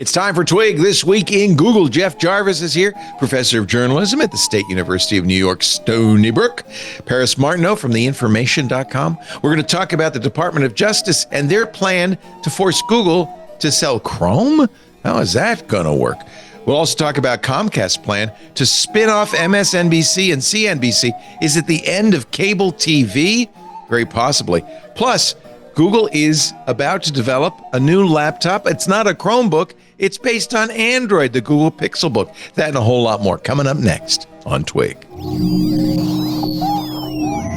It's time for Twig This Week in Google. Jeff Jarvis is here, professor of journalism at the State University of New York, Stony Brook. Paris Martineau from theinformation.com. We're going to talk about the Department of Justice and their plan to force Google to sell Chrome. How is that going to work? We'll also talk about Comcast's plan to spin off MSNBC and CNBC. Is it the end of cable TV? Very possibly. Plus, Google is about to develop a new laptop. It's not a Chromebook. It's based on Android, the Google Pixel Book. That and a whole lot more coming up next on Twig.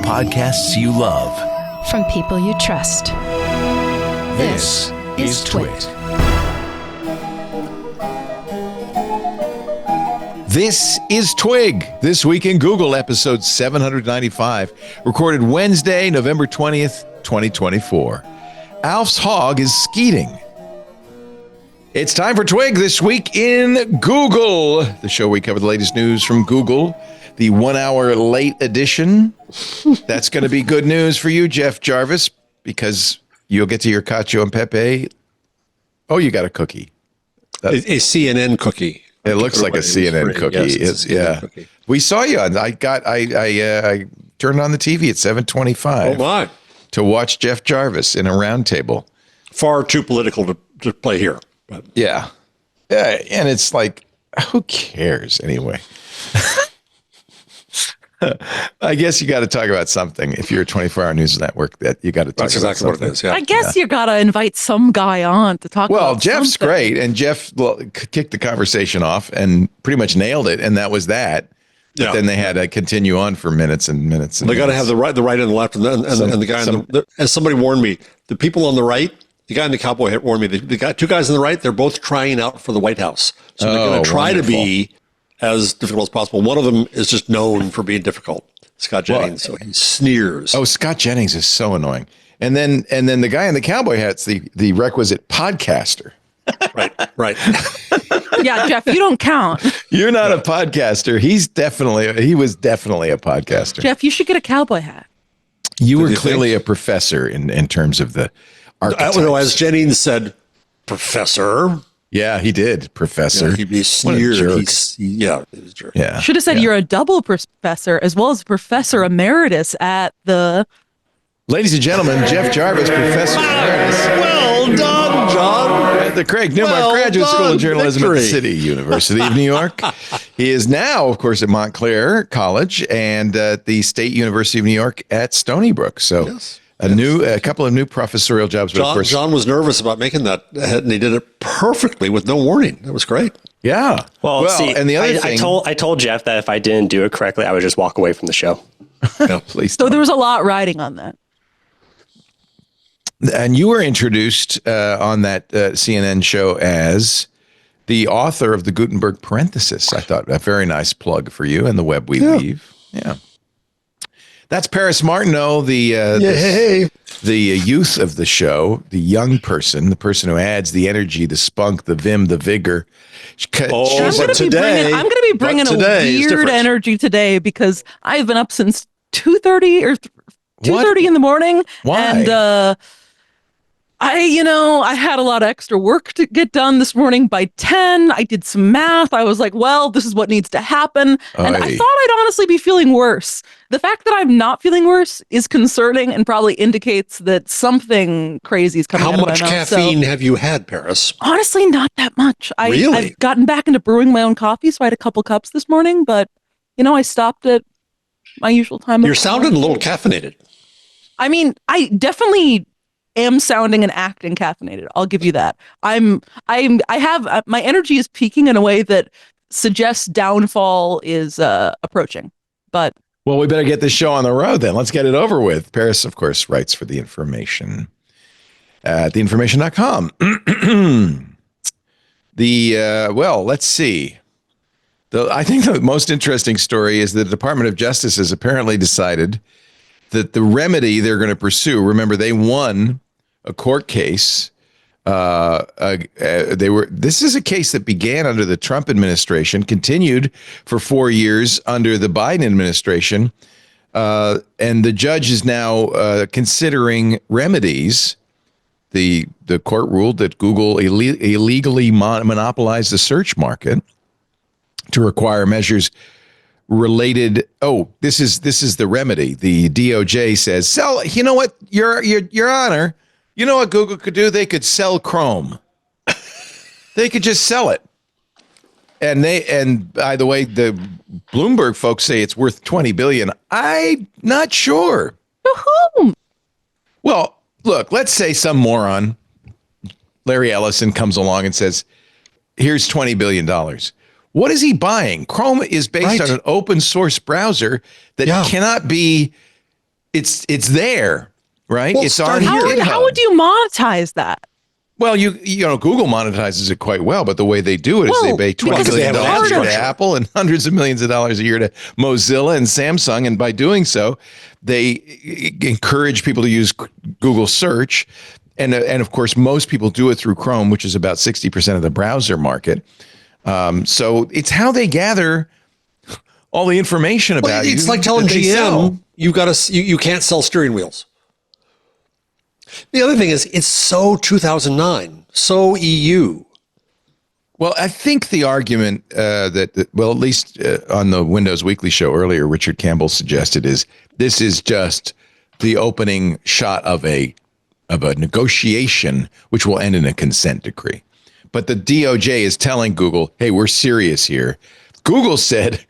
Podcasts you love. From people you trust. This is TWiT. This is Twig, This Week in Google, episode 795, recorded Wednesday, November 20th, 2024. Alf's hog is skeeting. It's time for Twig This Week in Google, the show where we cover the latest news from Google, the 1 hour late edition. That's going to be good news for you, Jeff Jarvis, because you'll get to your cacio and pepe. Oh, you got a cookie. A CNN cookie. It looks like a CNN cookie. Yes, yeah. Cookie. We saw you on. I turned on the TV at 7:25. Oh my! To watch Jeff Jarvis in a round table. Far too political to play here. But. Yeah, and it's like, who cares anyway? I guess you got to talk about something. If you're a 24-hour news network, that you got to talk That's about exactly something. what it is. Yeah. I guess you got to invite some guy on to talk about Well, Jeff's something. great, and Jeff kicked the conversation off and pretty much nailed it, and that was that. But then they had to continue on for minutes and minutes. And they got to have the right and the left, and the guy. As somebody warned me, the people on the right, the guy in the cowboy hat warned me. The guy, two guys on the right, they're both trying out for the White House, so they're going to try to be as difficult as possible. One of them is just known for being difficult, Scott Jennings. So he sneers. Oh, Scott Jennings is so annoying. And then the guy in the cowboy hat's the requisite podcaster. Right. Yeah, Jeff, you don't count. You're not a podcaster. He was definitely a podcaster. Jeff, you should get a cowboy hat. You were clearly a professor in terms of the archetypes. As Jennings said, professor. Yeah, he did, professor. Yeah, he'd be sneered. He was a jerk. Yeah. Should have said you're a double professor as well as professor emeritus at the... Ladies and gentlemen, Jeff Jarvis, professor emeritus. Well done, John. At the Craig Newmark Graduate School of Journalism at the City University of New York. He is now, of course, at Montclair College and at the State University of New York at Stony Brook. So a couple of new professorial jobs. But of course, John was nervous about making that, and he did it perfectly with no warning. That was great. Yeah. Well, see, and the other thing, I told Jeff that if I didn't do it correctly, I would just walk away from the show. No, please. So there was a lot riding on that. And you were introduced on that CNN show as the author of the Gutenberg parenthesis. I thought a very nice plug for you and the web we weave. Yeah. That's Paris Martineau, the youth of the show, the young person, the person who adds the energy, the spunk, the vim, the vigor. I'm going to be bringing a weird energy today because I've been up since 2:30 or 2:30 in the morning. Why? And I had a lot of extra work to get done this morning. By 10, I did some math. I was like, well, this is what needs to happen. And I thought I'd honestly be feeling worse. The fact that I'm not feeling worse is concerning and probably indicates that something crazy is coming out of my mouth. How much caffeine have you had, Paris? Honestly, not that much. Really? I've gotten back into brewing my own coffee, so I had a couple cups this morning, but, I stopped at my usual time. You're sounding a little caffeinated. I mean, I definitely am sounding and acting caffeinated. I'll give you that. I have my energy is peaking in a way that suggests downfall is approaching. But well, we better get this show on the road then. Let's get it over with. Paris, of course, writes for The Information at theinformation.com. Let's see. I think the most interesting story is the Department of Justice has apparently decided that the remedy they're going to pursue, remember, they won a court case. This is a case that began under the Trump administration, continued for 4 years under the Biden administration. And the judge is now considering remedies the court ruled that Google illegally monopolized the search market to require measures related. Oh, this is the remedy. The DOJ says, you know what, Your Honor, you know what Google could do? They could sell Chrome. They could just sell it. And by the way, the Bloomberg folks say it's worth $20 billion. I'm not sure. To whom? Well, look, let's say some moron, Larry Ellison, comes along and says, here's $20 billion. What is he buying? Chrome is based on an open source browser that cannot be, it's there, right? Well, it's on GitHub. How would you monetize that? Well, you know, Google monetizes it quite well, but the way they do it is they pay $20 billion a year to Apple and hundreds of millions of dollars a year to Mozilla and Samsung. And by doing so, they encourage people to use Google search. And of course, most people do it through Chrome, which is about 60% of the browser market. So it's how they gather all the information about you. It's like telling GM, you can't sell steering wheels. The other thing is, it's so 2009, so EU. Well, I think the argument that at least on the Windows Weekly show earlier, Richard Campbell suggested is this is just the opening shot of a negotiation, which will end in a consent decree. But the DOJ is telling Google, hey, we're serious here. Google said,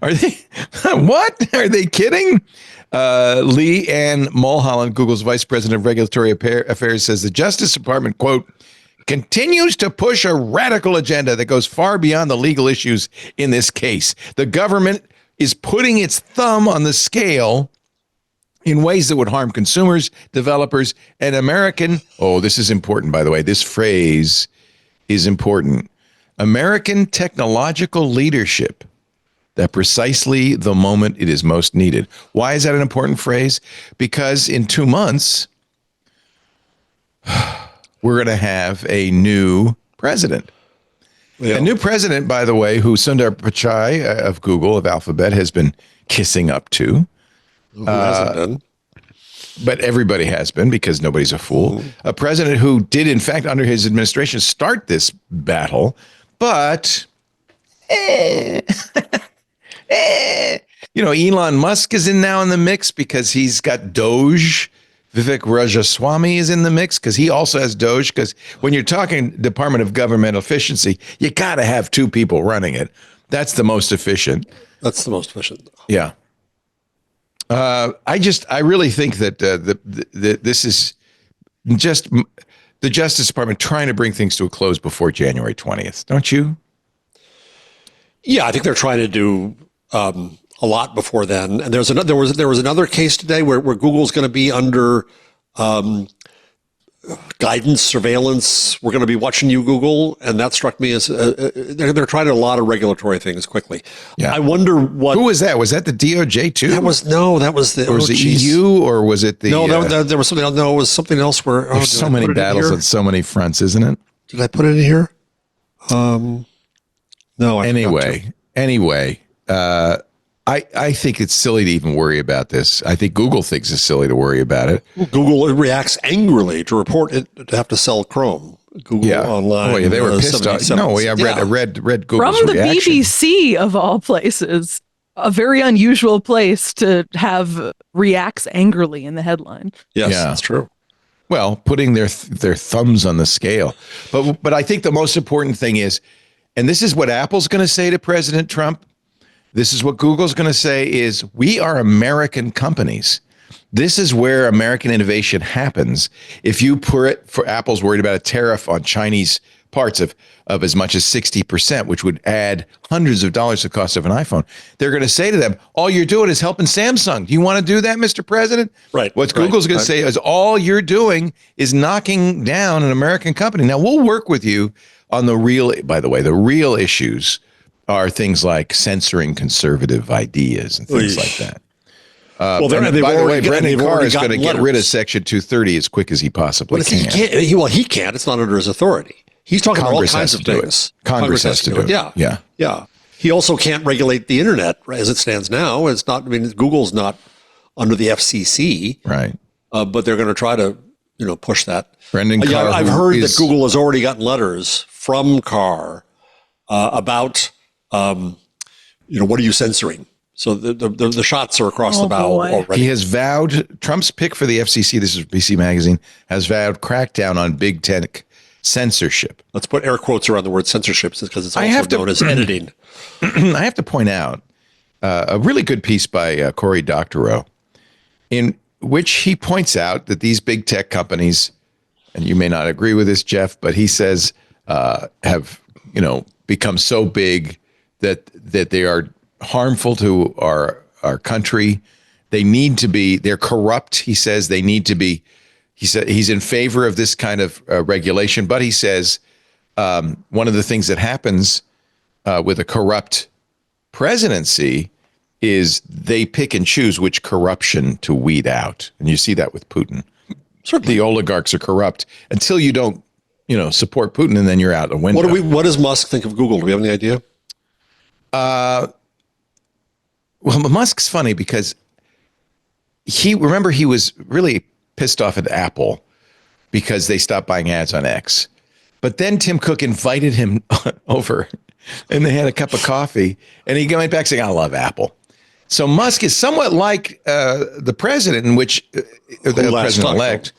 are they, what? Are they kidding? Lee Ann Mulholland, Google's vice president of regulatory affairs, says the Justice Department, quote, continues to push a radical agenda that goes far beyond the legal issues in this case. The government is putting its thumb on the scale in ways that would harm consumers, developers, and American, this is important, by the way, this phrase is important, American technological leadership at precisely the moment it is most needed. Why is that an important phrase? Because in 2 months, we're going to have a new president. Yeah. A new president, by the way, who Sundar Pichai of Google, of Alphabet, has been kissing up to. Who hasn't been? But everybody has been, because nobody's a fool. Mm-hmm. A president who did, in fact, under his administration, start this battle. But, you know, Elon Musk is now in the mix because he's got Doge. Vivek Ramaswamy is in the mix because he also has Doge. Because when you're talking Department of Government Efficiency, you got to have 2 people running it. That's the most efficient. That's the most efficient. Yeah. I really think that this is just the Justice Department trying to bring things to a close before January 20th. Don't you? Yeah, I think they're trying to do a lot before then. And there was another case today where Google's going to be under guidance, surveillance. We're going to be watching you, Google, and that struck me as they're trying a lot of regulatory things quickly. Yeah. I wonder what. Who was that? Was that the DOJ too? That was the. Or was it EU, or was it the? No, there was something else. No, it was something else. Where there's so many battles on so many fronts, isn't it? Did I put it in here? No. Anyway. I think it's silly to even worry about this. I think Google thinks it's silly to worry about it. Google reacts angrily to report it to have to sell Chrome. Google online. Oh, yeah, they were pissed off. No, I read Google's from the reaction. BBC of all places. A very unusual place to have reacts angrily in the headline. Yes, that's true. Well, putting their thumbs on the scale. But I think the most important thing is, and this is what Apple's going to say to President Trump. This is what Google's going to say is, we are American companies. This is where American innovation happens. If you put it, for Apple's worried about a tariff on Chinese parts of as much as 60%, which would add hundreds of dollars to the cost of an iPhone. They're going to say to them, all you're doing is helping Samsung. Do you want to do that, Mr. President? Right. What Google's going to say is, all you're doing is knocking down an American company. Now, we'll work with you on the real issues are things like censoring conservative ideas and things like that. By the way, Brendan Carr is going to get rid of Section 230 as quick as he possibly can. He can't. It's not under his authority. He's talking about all kinds of things. Congress has to do it. Yeah. He also can't regulate the internet as it stands now. It's not. I mean, Google's not under the FCC, right? But they're going to try to push that. Brendan Carr, I've heard that Google has already gotten letters from Carr about, what are you censoring? So the shots are across the bow already. He has vowed, Trump's pick for the FCC, this is BC Magazine, has vowed crackdown on big tech censorship. Let's put air quotes around the word censorship because it's also known as editing. I have to point out a really good piece by Cory Doctorow, in which he points out that these big tech companies, and you may not agree with this, Jeff, but he says have become so big that they are harmful to our country. They're corrupt. He says they need to be. He said he's in favor of this kind of regulation, but he says one of the things that happens with a corrupt presidency is they pick and choose which corruption to weed out. And you see that with Putin. Certainly the oligarchs are corrupt until you don't, support Putin, and then you're out the window. What does Musk think of Google? Do we have any idea? Well, Musk's funny because he was really pissed off at Apple because they stopped buying ads on X. But then Tim Cook invited him over and they had a cup of coffee and he went back saying, I love Apple. So Musk is somewhat like the president, in which the president-elect,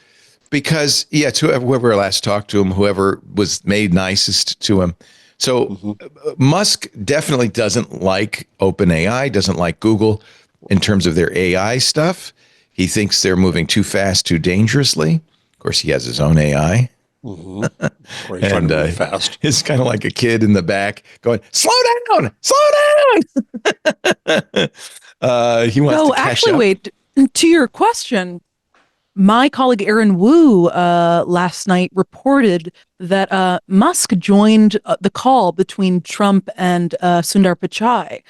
because to whoever last talked to him, whoever was made nicest to him. So Musk definitely doesn't like OpenAI, doesn't like Google in terms of their AI stuff. He thinks they're moving too fast, too dangerously. Of course, he has his own AI. And fast. It's kind of like a kid in the back going, slow down. He wants to catch up. Wait, to your question, my colleague Aaron Wu last night reported that Musk joined the call between Trump and Sundar Pichai.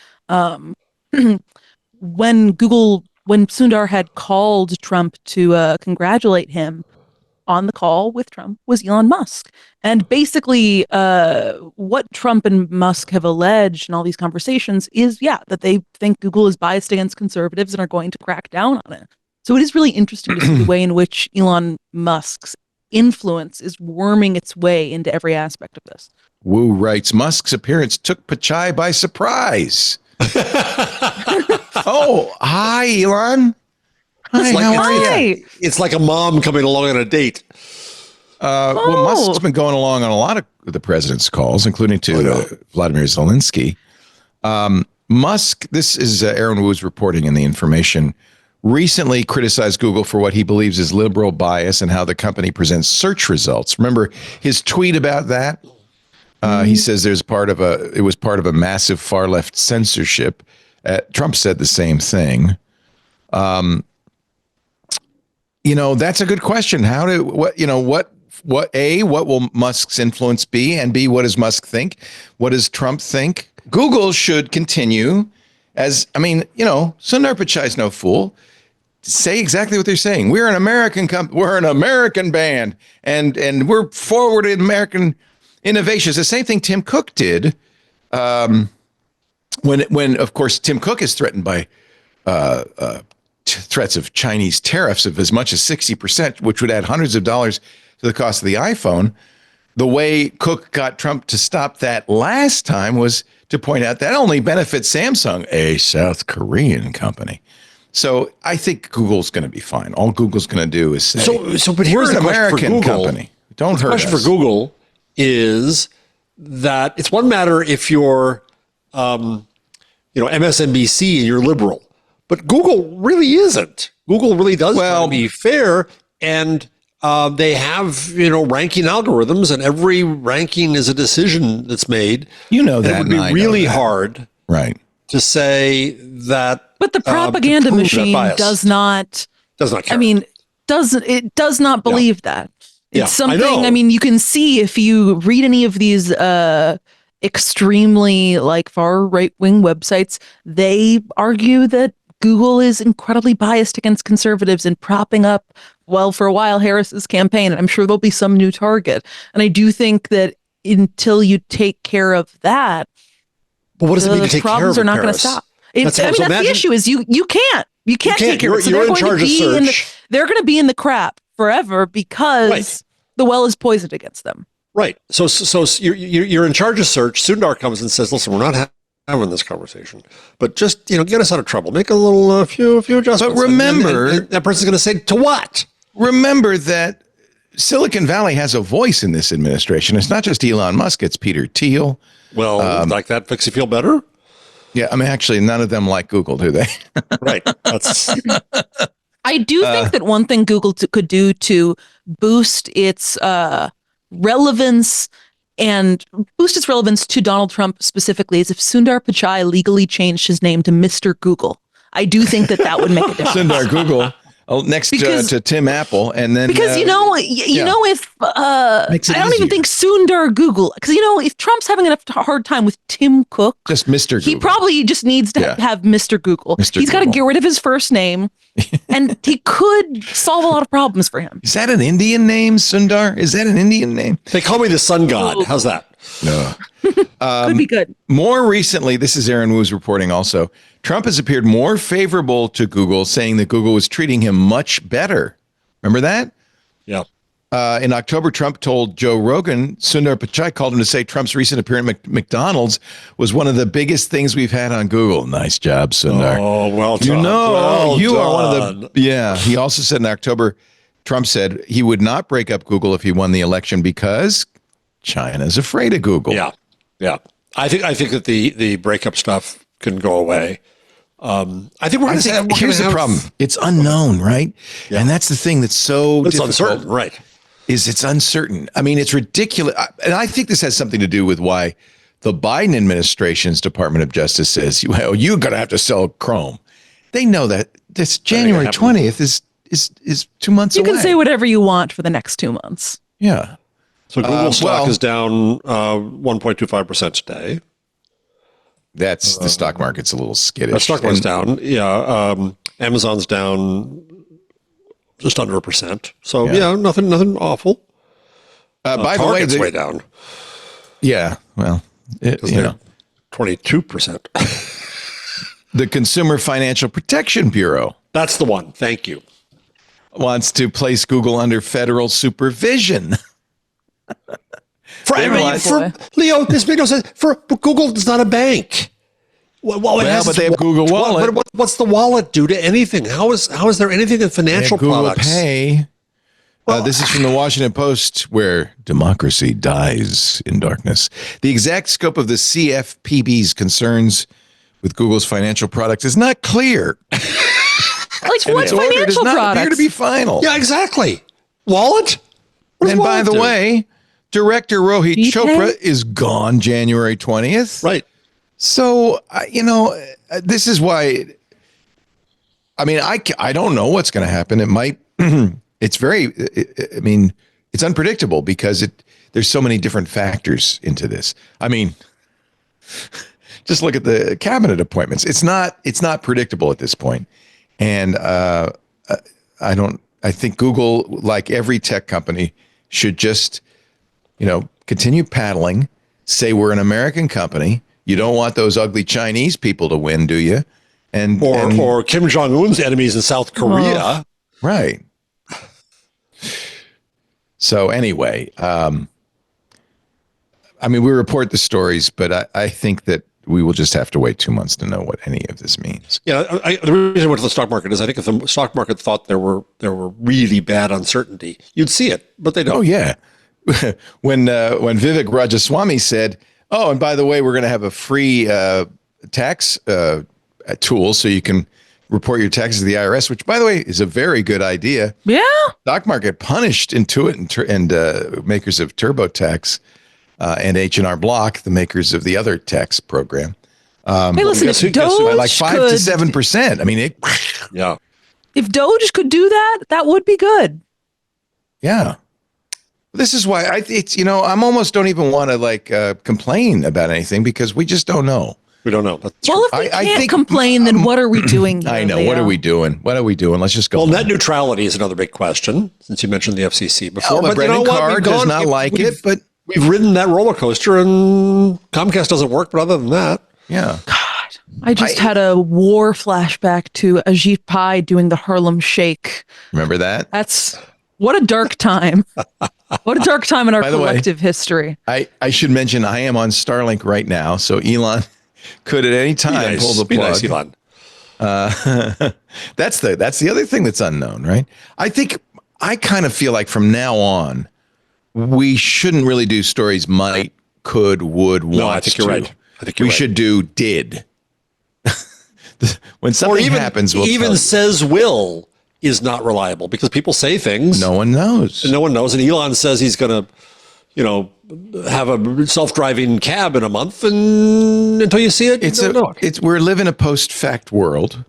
When Sundar had called Trump to congratulate him, on the call with Trump was Elon Musk. And basically what Trump and Musk have alleged in all these conversations is, that they think Google is biased against conservatives and are going to crack down on it. So it is really interesting to see the way in which Elon Musk's influence is worming its way into every aspect of this. Wu writes, Musk's appearance took Pichai by surprise. Oh, hi, Elon. Hi, how are you? It's like a mom coming along on a date. Well, Musk's been going along on a lot of the president's calls, including to Vladimir Zelensky. Musk, this is Aaron Wu's reporting in The Information, recently criticized Google for what he believes is liberal bias and how the company presents search results. Remember his tweet about that? He says it was part of a massive far left censorship. Trump said the same thing. That's a good question. What will Musk's influence be? And B, what does Musk think? What does Trump think? Google should continue Sundar Pichai's no fool. Say exactly what they're saying. We're an American company. We're an American band, and we're forward in American innovations. The same thing Tim Cook did when of course Tim Cook is threatened by threats of Chinese tariffs of as much as 60%, which would add hundreds of dollars to the cost of the iPhone. The way Cook got Trump to stop that last time was to point out that only benefits Samsung, a South Korean company. So I think Google's going to be fine. All Google's going to do is say, but here's the American company. Don't hurt us. The question for Google is that it's one matter if you're, MSNBC and you're liberal, but Google really isn't. Google really does try to be fair, and they have, ranking algorithms, and every ranking is a decision that's made. That it would be really hard, right, to say that. But the propaganda machine does not care. It does not believe that. It's something, you can see if you read any of these extremely far right-wing websites, they argue that Google is incredibly biased against conservatives and propping up, for a while, Harris's campaign. And I'm sure there'll be some new target. And I do think that until you take care of that, but what does it mean to take care of problems are not going to stop. That's the issue is you can't take care of it. So they're going to be in the crap forever because the well is poisoned against them. Right. So you're in charge of search. Sundar comes and says, "Listen, we're not having this conversation, but just get us out of trouble. Make a little few adjustments." But remember, and that person's going to say, "To what?" Remember that Silicon Valley has a voice in this administration. It's not just Elon Musk; it's Peter Thiel. Well, like that makes you feel better. Yeah, I mean, actually, none of them like Google, do they? Right. That's. I do think that one thing Google could do to boost its relevance to Donald Trump specifically is if Sundar Pichai legally changed his name to Mr. Google. I do think that would make a difference. Sundar Google. Next to Tim Apple, and then because if I don't even think Sundar Google, because if Trump's having a hard time with Tim Cook, just Mr. Google. He probably just needs to have Mr. Google. He's got to get rid of his first name, and he could solve a lot of problems for him. Is that an Indian name, Sundar? Is that an Indian name? They call me the sun god. How's that? No. Could be good. More recently, this is Aaron Wu's reporting also, Trump has appeared more favorable to Google, saying that Google was treating him much better. Remember that? Yeah. In October, Trump told Joe Rogan, Sundar Pichai called him to say Trump's recent appearance at McDonald's was one of the biggest things we've had on Google. Nice job, Sundar. Oh, well done. Are one of the... Yeah. He also said in October, Trump said he would not break up Google if he won the election because China's afraid of Google. Yeah. Yeah. I think that the breakup stuff can go away. I think we're going to have... Here's the problem. It's unknown, right? Yeah. And that's the thing that's so difficult. Uncertain, right. It's uncertain. I mean, it's ridiculous. And I think this has something to do with why the Biden administration's Department of Justice says, well, you're going to have to sell Chrome. They know that this January 20th is 2 months away. You can say whatever you want for the next 2 months. Yeah. So Google stock is down 1.25% today. That's the stock market's a little skittish. The stock market's down. Yeah. Amazon's down just under 1%. So nothing awful. By the way, it's way down. Yeah. Well, 22%. The Consumer Financial Protection Bureau. That's the one. Thank you. Wants to place Google under federal supervision. Leo, this makes no sense. Google is not a bank. But they have Google Wallet. What's the wallet do to anything? How is there anything in financial products? Google Pay. This is from the Washington Post, where democracy dies in darkness. The exact scope of the CFPB's concerns with Google's financial products is not clear. What financial products? Appear to be final. Yeah, exactly. Wallet. And by the way, director Rohit Chopra is gone January 20th. Right. So, this is why, I mean, I don't know what's going to happen. It might, it's unpredictable because there's so many different factors into this. I mean, just look at the cabinet appointments. It's not predictable at this point. And I think Google, like every tech company, should just, continue paddling, say we're an American company. You don't want those ugly Chinese people to win, do you? Or Kim Jong-un's enemies in South Korea. Right. So anyway, we report the stories, but I think that we will just have to wait 2 months to know what any of this means. Yeah, the reason I went to the stock market is I think if the stock market thought there were really bad uncertainty, you'd see it, but they don't. Oh yeah, when Vivek Ramaswamy said, "Oh, and by the way, we're going to have a free tax tool so you can report your taxes to the IRS," which, by the way, is a very good idea. Yeah, stock market punished Intuit and makers of TurboTax. And H&R Block, the makers of the other tax program. Hey, listen, if Doge like 5 to 7%. I mean, yeah. If Doge could do that, that would be good. Yeah. This is why I'm almost don't even want to complain about anything because we just don't know. We don't know. That's well, true. if we can't complain, then what are we doing here, I know. Leo? What are we doing? Let's just go. Well, net neutrality is another big question since you mentioned the FCC before. But Brendan Carr does not like it, but we've ridden that roller coaster and Comcast doesn't work. But other than that, yeah. God, I just had a war flashback to Ajit Pai doing the Harlem Shake. Remember that? That's What a dark time. What a dark time in our By the way, collective history. I should mention I am on Starlink right now, so Elon could at any time pull the plug. Be nice, Elon. That's the other thing that's unknown, right? I kind of feel like from now on, we shouldn't really do stories might, could, would, want. No, I think you're right. I think you're we right. should do did. When something happens, we'll even says will is not reliable because people say things. No one knows. And no one knows. And Elon says he's going to, have a self-driving cab in a month, and until you see it, we're living a post-fact world,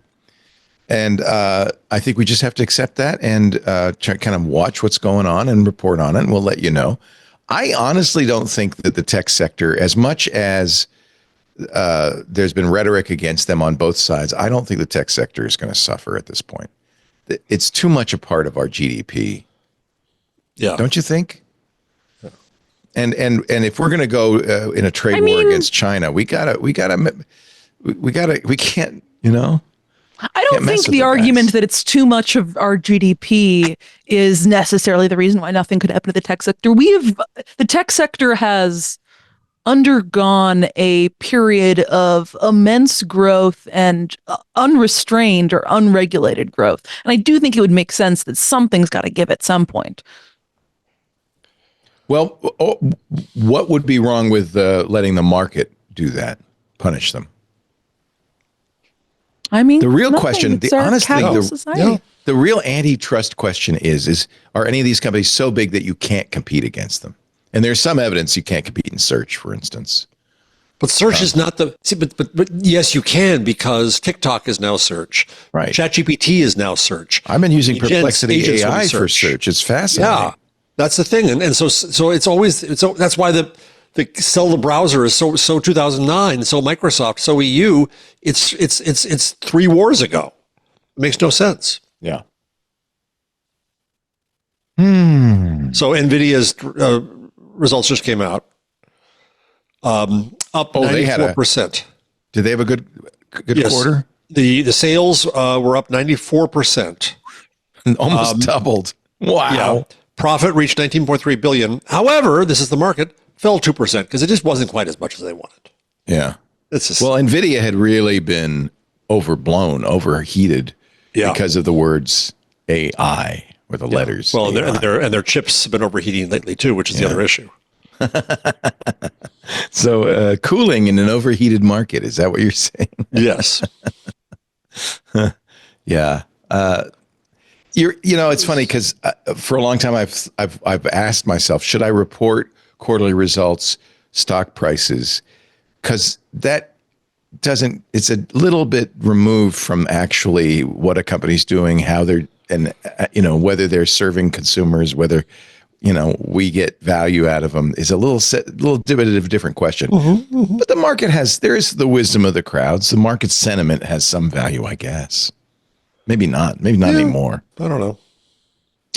and I think we just have to accept that and kind of watch what's going on and report on it, and we'll let you know. I honestly don't think that the tech sector, as much as there's been rhetoric against them on both sides, I don't think the tech sector is going to suffer at this point. It's too much a part of our GDP. Yeah, don't you think? And if we're going to go in a trade war against China, we can't, I don't think the argument that it's too much of our GDP is necessarily the reason why nothing could happen to the tech sector. The tech sector has undergone a period of immense growth and unrestrained or unregulated growth. And I do think it would make sense that something's got to give at some point. Well, what would be wrong with letting the market do that, punish them? I mean, the real question, the honest thing, the real antitrust question is are any of these companies so big that you can't compete against them? And there's some evidence you can't compete in search, for instance. But search is not but yes, you can, because TikTok is now search. Right. ChatGPT is now search. I've been using Perplexity AI for search. It's fascinating. Yeah, that's the thing. And so it's always, that's why the sell the browser is so 2009, so Microsoft, so EU, it's 3 wars ago. It makes no sense. Yeah. So NVIDIA's results just came out. Up 94%. Did they have a good yes. quarter? The sales were up 94%. Almost doubled. Wow. Yeah. Profit reached 19.3 billion. However, this is the market, fell 2% because it just wasn't quite as much as they wanted. Yeah. Well, NVIDIA had really been overheated because of the words AI or the letters. Well, and their chips have been overheating lately too, which is the other issue. So cooling in an overheated market, is that what you're saying? Yes. Yeah. It's funny because for a long time I've asked myself, should I report quarterly results, stock prices? Because that it's a little bit removed from actually what a company's doing, how they're, and whether they're serving consumers, whether we get value out of them is a little bit of a different question. But the market there is the wisdom of the crowds. The market sentiment has some value, I guess. Maybe not anymore. I don't know.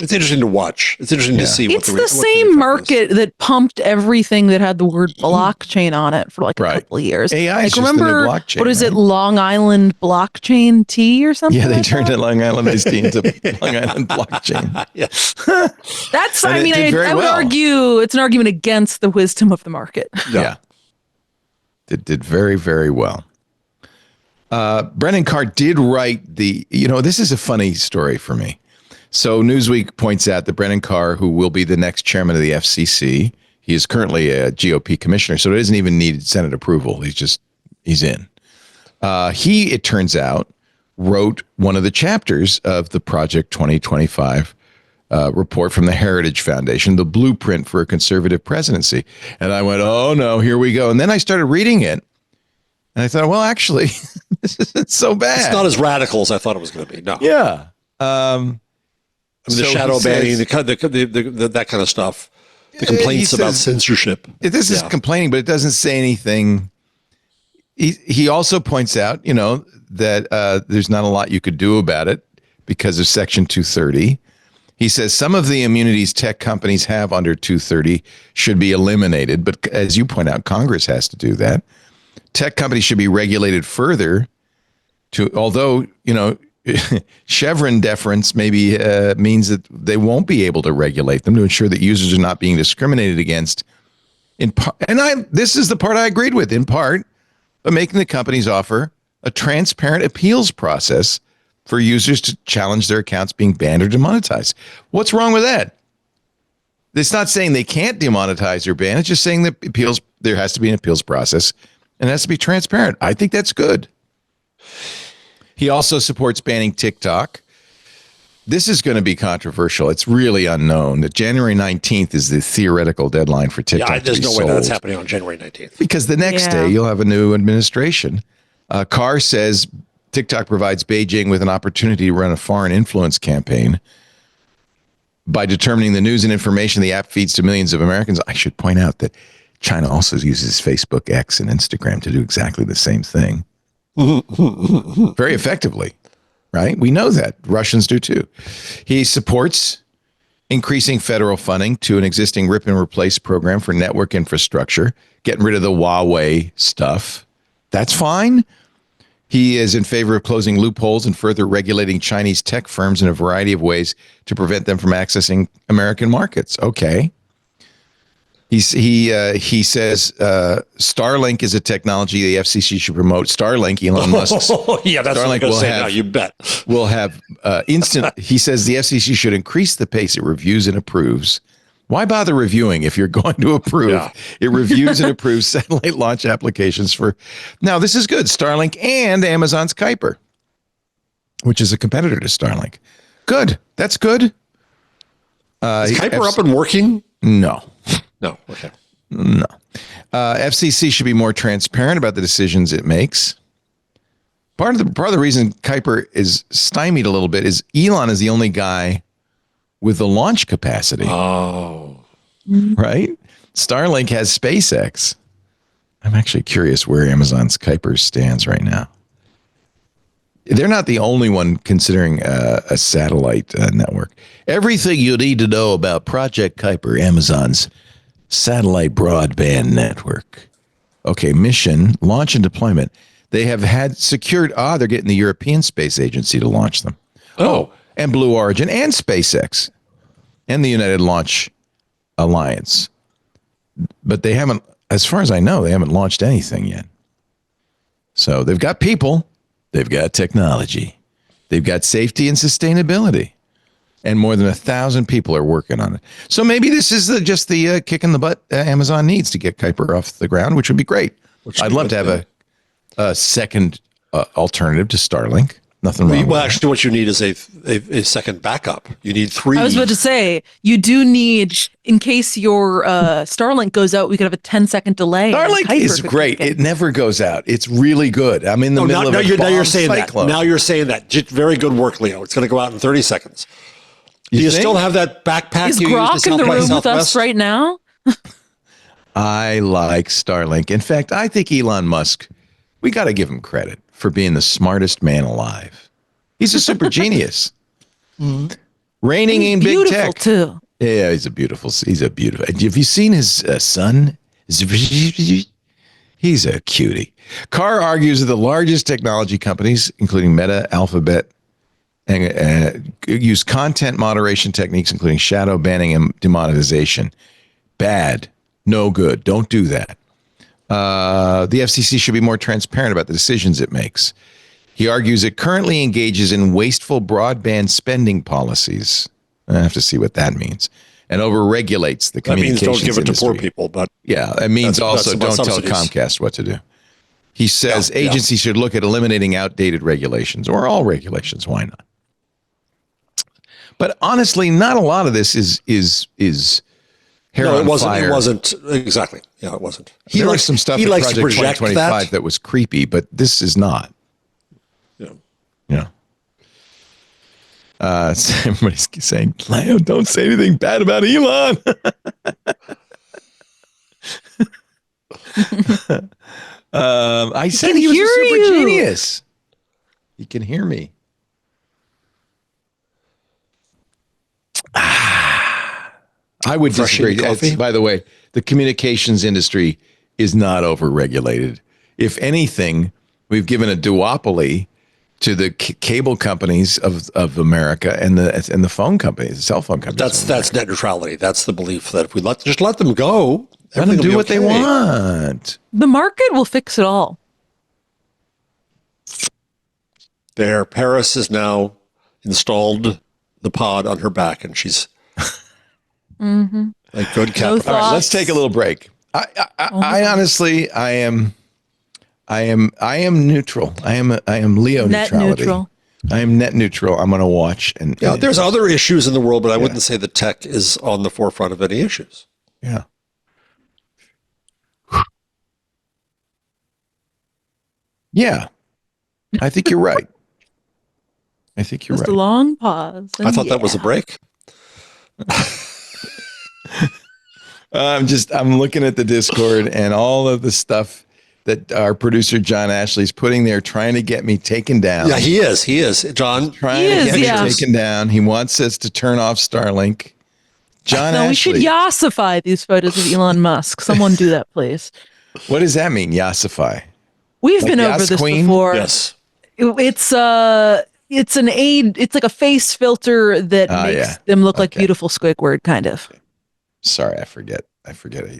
It's interesting to watch. It's interesting to see. It's the same market that pumped everything that had the word blockchain on it for like a couple of years. AI is just the new blockchain. What is it? Long Island blockchain tea or something? Yeah, they turned it Long Island iced tea into Long Island blockchain. Yes. That's. I would argue it's an argument against the wisdom of the market. Yeah. It did very, very well. Brennan Carr did write this is a funny story for me. So Newsweek points out that Brennan Carr, who will be the next chairman of the FCC, he is currently a GOP commissioner, so it doesn't even need Senate approval. He's in. He, it turns out, wrote one of the chapters of the Project 2025 report from the Heritage Foundation, the blueprint for a conservative presidency. And I went, oh no, here we go. And then I started reading it. And I thought, well, actually, this isn't so bad. It's not as radical as I thought it was going to be. No. Yeah. The shadow banning, that kind of stuff. The complaints about censorship. This is complaining, but it doesn't say anything. He also points out, that there's not a lot you could do about it because of Section 230. He says some of the immunities tech companies have under 230 should be eliminated. But as you point out, Congress has to do that. Tech companies should be regulated further although, Chevron deference maybe means that they won't be able to regulate them to ensure that users are not being discriminated against. This is the part I agreed with, in part, by making the companies offer a transparent appeals process for users to challenge their accounts being banned or demonetized. What's wrong with that? It's not saying they can't demonetize or ban. It's just saying that there has to be an appeals process and it has to be transparent. I think that's good. He also supports banning TikTok. This is going to be controversial. It's really unknown that January 19th is the theoretical deadline for TikTok. Yeah, there's no way that's happening on January 19th. Because the next day you'll have a new administration. Carr says TikTok provides Beijing with an opportunity to run a foreign influence campaign by determining the news and information the app feeds to millions of Americans. I should point out that China also uses Facebook, X, and Instagram to do exactly the same thing. Very effectively, right? We know that. Russians do too. He supports increasing federal funding to an existing rip and replace program for network infrastructure, getting rid of the Huawei stuff. That's fine. He is in favor of closing loopholes and further regulating Chinese tech firms in a variety of ways to prevent them from accessing American markets. Okay. He says Starlink is a technology the FCC should promote. Starlink, Elon Musk's. Yeah, that's Starlink what I'm going to say now. You bet. Will have instant. He says the FCC should increase the pace it reviews and approves. Why bother reviewing if you're going to approve? Yeah. It reviews and approves satellite launch applications for. Now, this is good. Starlink and Amazon's Kuiper, which is a competitor to Starlink. Good. That's good. Is Kuiper up and working? No. No. Okay. No. FCC should be more transparent about the decisions it makes. Part of the reason Kuiper is stymied a little bit is Elon is the only guy with the launch capacity. Oh. Right? Starlink has SpaceX. I'm actually curious where Amazon's Kuiper stands right now. They're not the only one considering a satellite network. Everything you need to know about Project Kuiper, Amazon's satellite broadband network. Okay, mission, launch and deployment. They have had secured, they're getting the European Space Agency to launch them. Oh, and Blue Origin and SpaceX and the United Launch Alliance. But they haven't, as far as I know, they haven't launched anything yet. So they've got people, they've got technology, they've got safety and sustainability. And more than 1,000 people are working on it. So maybe this is just the kick in the butt Amazon needs to get Kuiper off the ground, which would be great. I'd love to have a second alternative to Starlink. Nothing wrong. Well, actually, what you need is a second backup. You need 3. I was about to say, you do need, in case your Starlink goes out, we could have a 10-second delay. Starlink is great. It never goes out. It's really good. I'm in the middle of a now you're saying cyclone. That. Now you're saying that. Just very good work, Leo. It's going to go out in 30 seconds. Do you still have that backpack is you Grok used to in the room with Southwest? us right now? I like Starlink. In fact, I think Elon Musk, we got to give him credit for being the smartest man alive. He's a super genius. Reigning in big tech. Too. Yeah, he's a beautiful. Have you seen his son? He's a cutie. Carr argues that the largest technology companies, including Meta, Alphabet, and use content moderation techniques, including shadow banning and demonetization. Bad. No good. Don't do that. The FCC should be more transparent about the decisions it makes. He argues it currently engages in wasteful broadband spending policies. I have to see what that means. And overregulates the communications industry. That means don't give it to poor people. But yeah, it means also don't tell Comcast what to do. He says agencies should look at eliminating outdated regulations or all regulations. Why not? But honestly, not a lot of this is hair on fire. It wasn't exactly. Yeah, it wasn't. He likes some stuff in Project 2025 that was creepy, but this is not. Yeah. Everybody's saying, Leo, don't say anything bad about Elon. I said he was a super genius. He can hear me. I would disagree. By the way, the communications industry is not overregulated. If anything, we've given a duopoly to the cable companies of America and the phone companies, the cell phone companies. That's net neutrality. That's the belief that if we just let them go, let them do what they want. The market will fix it all. There, Paris has now installed the pod on her back, and she's like good capital. All right, let's take a little break. I honestly, I am neutral. I am Leo net neutrality. Neutral. I am net neutral. I'm going to watch and there's other issues in the world, but I wouldn't say that tech is on the forefront of any issues. Yeah. Yeah. I think you're right. I think you're Just right. a long pause. I thought that was a break. I'm looking at the Discord and all of the stuff that our producer John Ashley's putting there, trying to get me taken down. Yeah, he is. John, trying to get me taken down. He wants us to turn off Starlink. John Ashley. We should yassify these photos of Elon Musk. Someone do that, please. What does that mean, yassify? We've been over this before. Yes. It's an aid. It's like a face filter that makes them look like beautiful Squidward, kind of. Sorry, I forget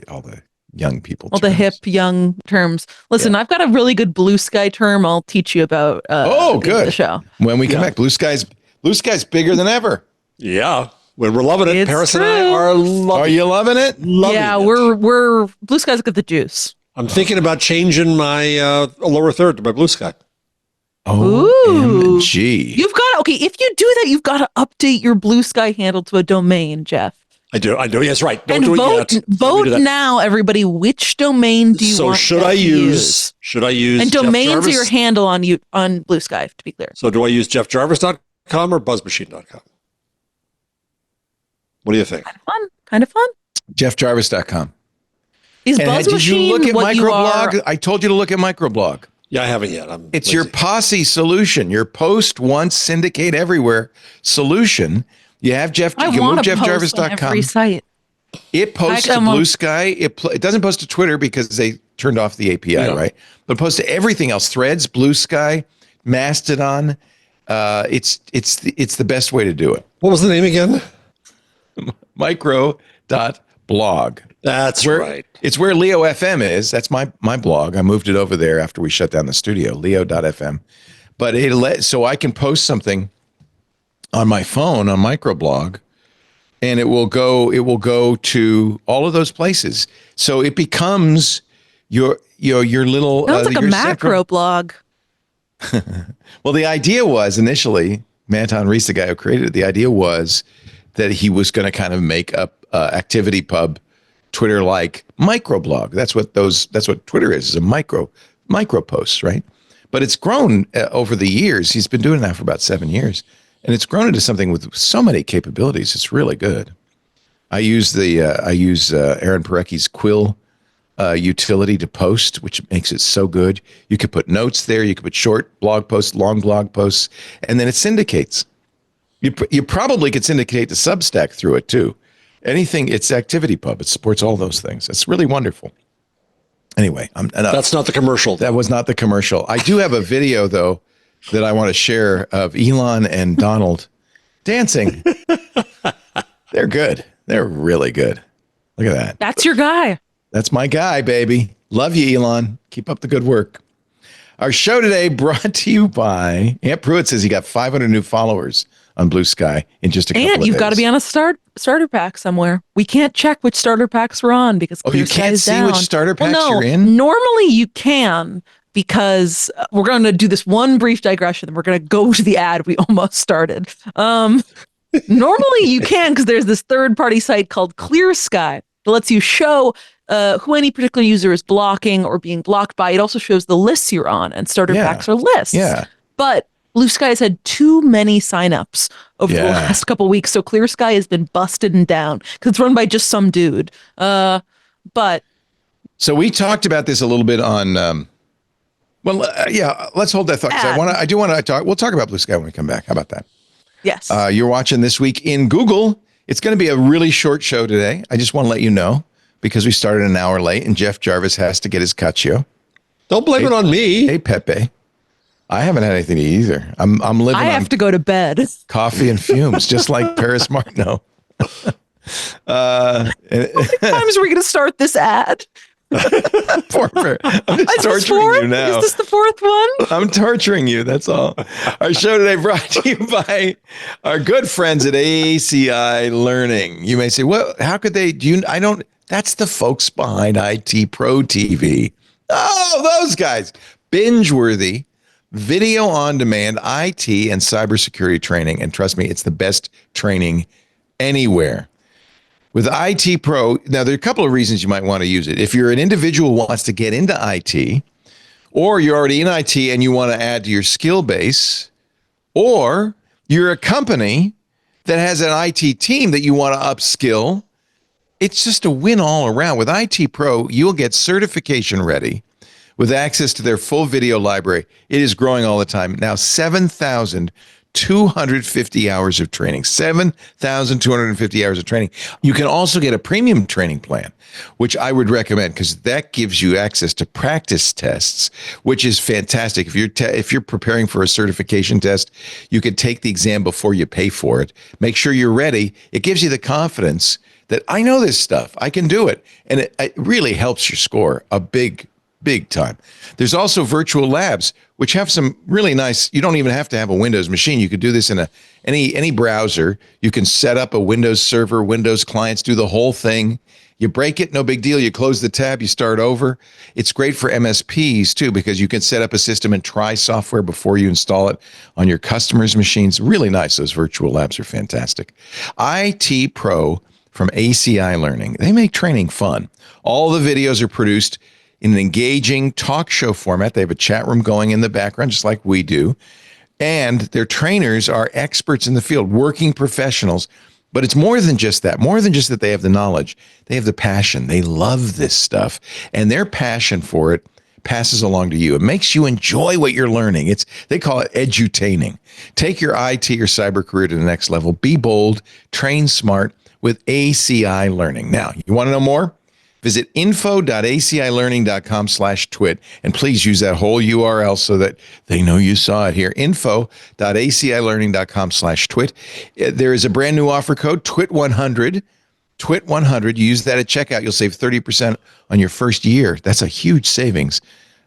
all the young people. All the hip young terms. Listen, I've got a really good Bluesky term. I'll teach you about. Good. The show When we come back, Bluesky's bigger than ever. Yeah, when we're loving it, It's Paris true. and I are loving. Are you loving it? We're Bluesky's got the juice. I'm thinking about changing my lower third to my Bluesky. OMG. You've got if you do that, you've got to update your Bluesky handle to a domain, Jeff. I do. Yes, right. Don't And do vote, it yet. vote now, everybody. Which domain do you want? So should I use? Should I use? And Jeff domains Jarvis? are your handle on Bluesky, to be clear. So do I use jeffjarvis.com or buzzmachine.com? What do you think? Kind of fun. jeffjarvis.com. Is And Buzz did Machine you look at what Microblog? you are? I told you to look at Microblog. Yeah, I haven't yet. It's lazy. your posse solution, your post once syndicate everywhere solution. You have Jeff. I You can want move to post on jeffjarvis.com. every site. It posts to Blue Sky. It doesn't post to Twitter because they turned off the API, right? But posts to everything else: Threads, Blue Sky, Mastodon. It's the best way to do it. What was the name again? Micro.blog. That's right. It's where Leo FM is. That's my blog. I moved it over there after we shut down the studio, leo.fm. But so I can post something on my phone on microblog, and it will go to all of those places. So it becomes your little. Sounds like a macro blog. Well, the idea was initially, Manton Reese, the guy who created it, the idea was that he was going to kind of make up ActivityPub, Twitter-like microblog. That's what Twitter is a micro posts, right? But it's grown over the years. He's been doing that for about 7 years, and it's grown into something with so many capabilities. It's really good. I use Aaron Parecki's Quill utility to post, which makes it so good. You could put notes there. You could put short blog posts, long blog posts, and then it syndicates. You probably could syndicate to Substack through it too. Anything, it's ActivityPub. It supports all those things. It's really wonderful. Anyway, that's not the commercial. That was not the commercial. I do have a video though that I want to share of Elon and Donald dancing. They're good. They're really good. Look at that. That's your guy. That's my guy, baby. Love you, Elon. Keep up the good work. Our show today brought to you by Aunt Pruitt says he got 500 new followers on Blue Sky in just a couple of days. And you've got to be on a starter pack somewhere. We can't check which starter packs we're on because you can't see which starter packs you're in? Normally you can, because we're going to do this one brief digression and we're going to go to the ad we almost started. Normally you can, because there's this third-party site called Clear Sky that lets you show who any particular user is blocking or being blocked by. It also shows the lists you're on, and starter packs are lists. Yeah. But Blue Sky has had too many signups over the last couple of weeks, so Clear Sky has been busted and down because it's run by just some dude. So we talked about this a little bit on. Let's hold that thought because I do want to talk. We'll talk about Blue Sky when we come back. How about that? Yes. You're watching This Week in Google. It's going to be a really short show today. I just want to let you know because we started an hour late and Jeff Jarvis has to get his cacio. Don't blame it on me. Hey, Pepe. I haven't had anything to eat either. I'm living I have to go to bed. coffee and fumes, just like Paris Martineau. How many times are we going to start this ad? Poor Paris. I'm just torturing you now. Is this the fourth one? I'm torturing you. That's all. Our show today brought to you by our good friends at ACI Learning. You may say, well, how could they that's the folks behind IT Pro TV. Oh, those guys. Binge-worthy video on demand IT and cybersecurity training. And trust me, it's the best training anywhere. With IT Pro, now there are a couple of reasons you might want to use it. If you're an individual who wants to get into IT, or you're already in IT and you want to add to your skill base, or you're a company that has an IT team that you want to upskill, it's just a win all around. With IT Pro, you'll get certification ready with access to their full video library. It is growing all the time. Now, 7,250 hours of training. 7,250 hours of training. You can also get a premium training plan, which I would recommend because that gives you access to practice tests, which is fantastic. If you're preparing for a certification test, you can take the exam before you pay for it. Make sure you're ready. It gives you the confidence that I know this stuff. I can do it. And it really helps your score a big time. There's also virtual labs, which have some really nice, you don't even have to have a Windows machine. You could do this in any browser. You can set up a Windows server, Windows clients, do the whole thing. You break it, no big deal. You close the tab, you start over. It's great for MSPs too, because you can set up a system and try software before you install it on your customers' machines. Really nice. Those virtual labs are fantastic. IT Pro from ACI Learning. They make training fun. All the videos are produced in an engaging talk show format. They have a chat room going in the background, just like we do. And their trainers are experts in the field, working professionals. But it's more than just that. More than just that they have the knowledge. They have the passion. They love this stuff. And their passion for it passes along to you. It makes you enjoy what you're learning. They call it edutaining. Take your IT or cyber career to the next level. Be bold, train smart with ACI Learning. Now, you want to know more? Visit info.acilearning.com/twit, and please use that whole URL so that they know you saw it here. info.acilearning.com/twit. There is a brand new offer code, TWIT100. TWIT100. Use that at checkout. You'll save 30% on your first year. That's a huge savings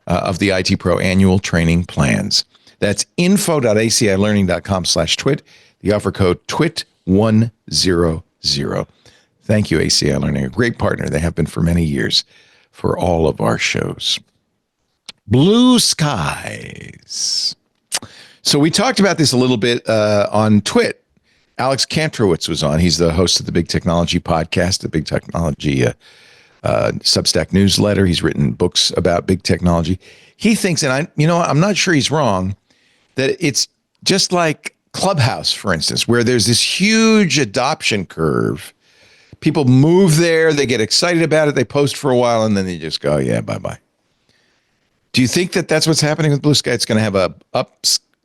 of the IT Pro annual training plans. That's info.acilearning.com/twit. The offer code TWIT100. Thank you, ACI Learning, a great partner. They have been for many years for all of our shows. Blue skies. So we talked about this a little bit on TWiT. Alex Kantrowitz was on. He's the host of the Big Technology podcast, the Big Technology Substack newsletter. He's written books about big technology. He thinks, and I'm not sure he's wrong, that it's just like Clubhouse, for instance, where there's this huge adoption curve. People move there, they get excited about it, they post for a while, and then they just go, yeah, bye-bye. Do you think that that's what's happening with Bluesky? It's going to have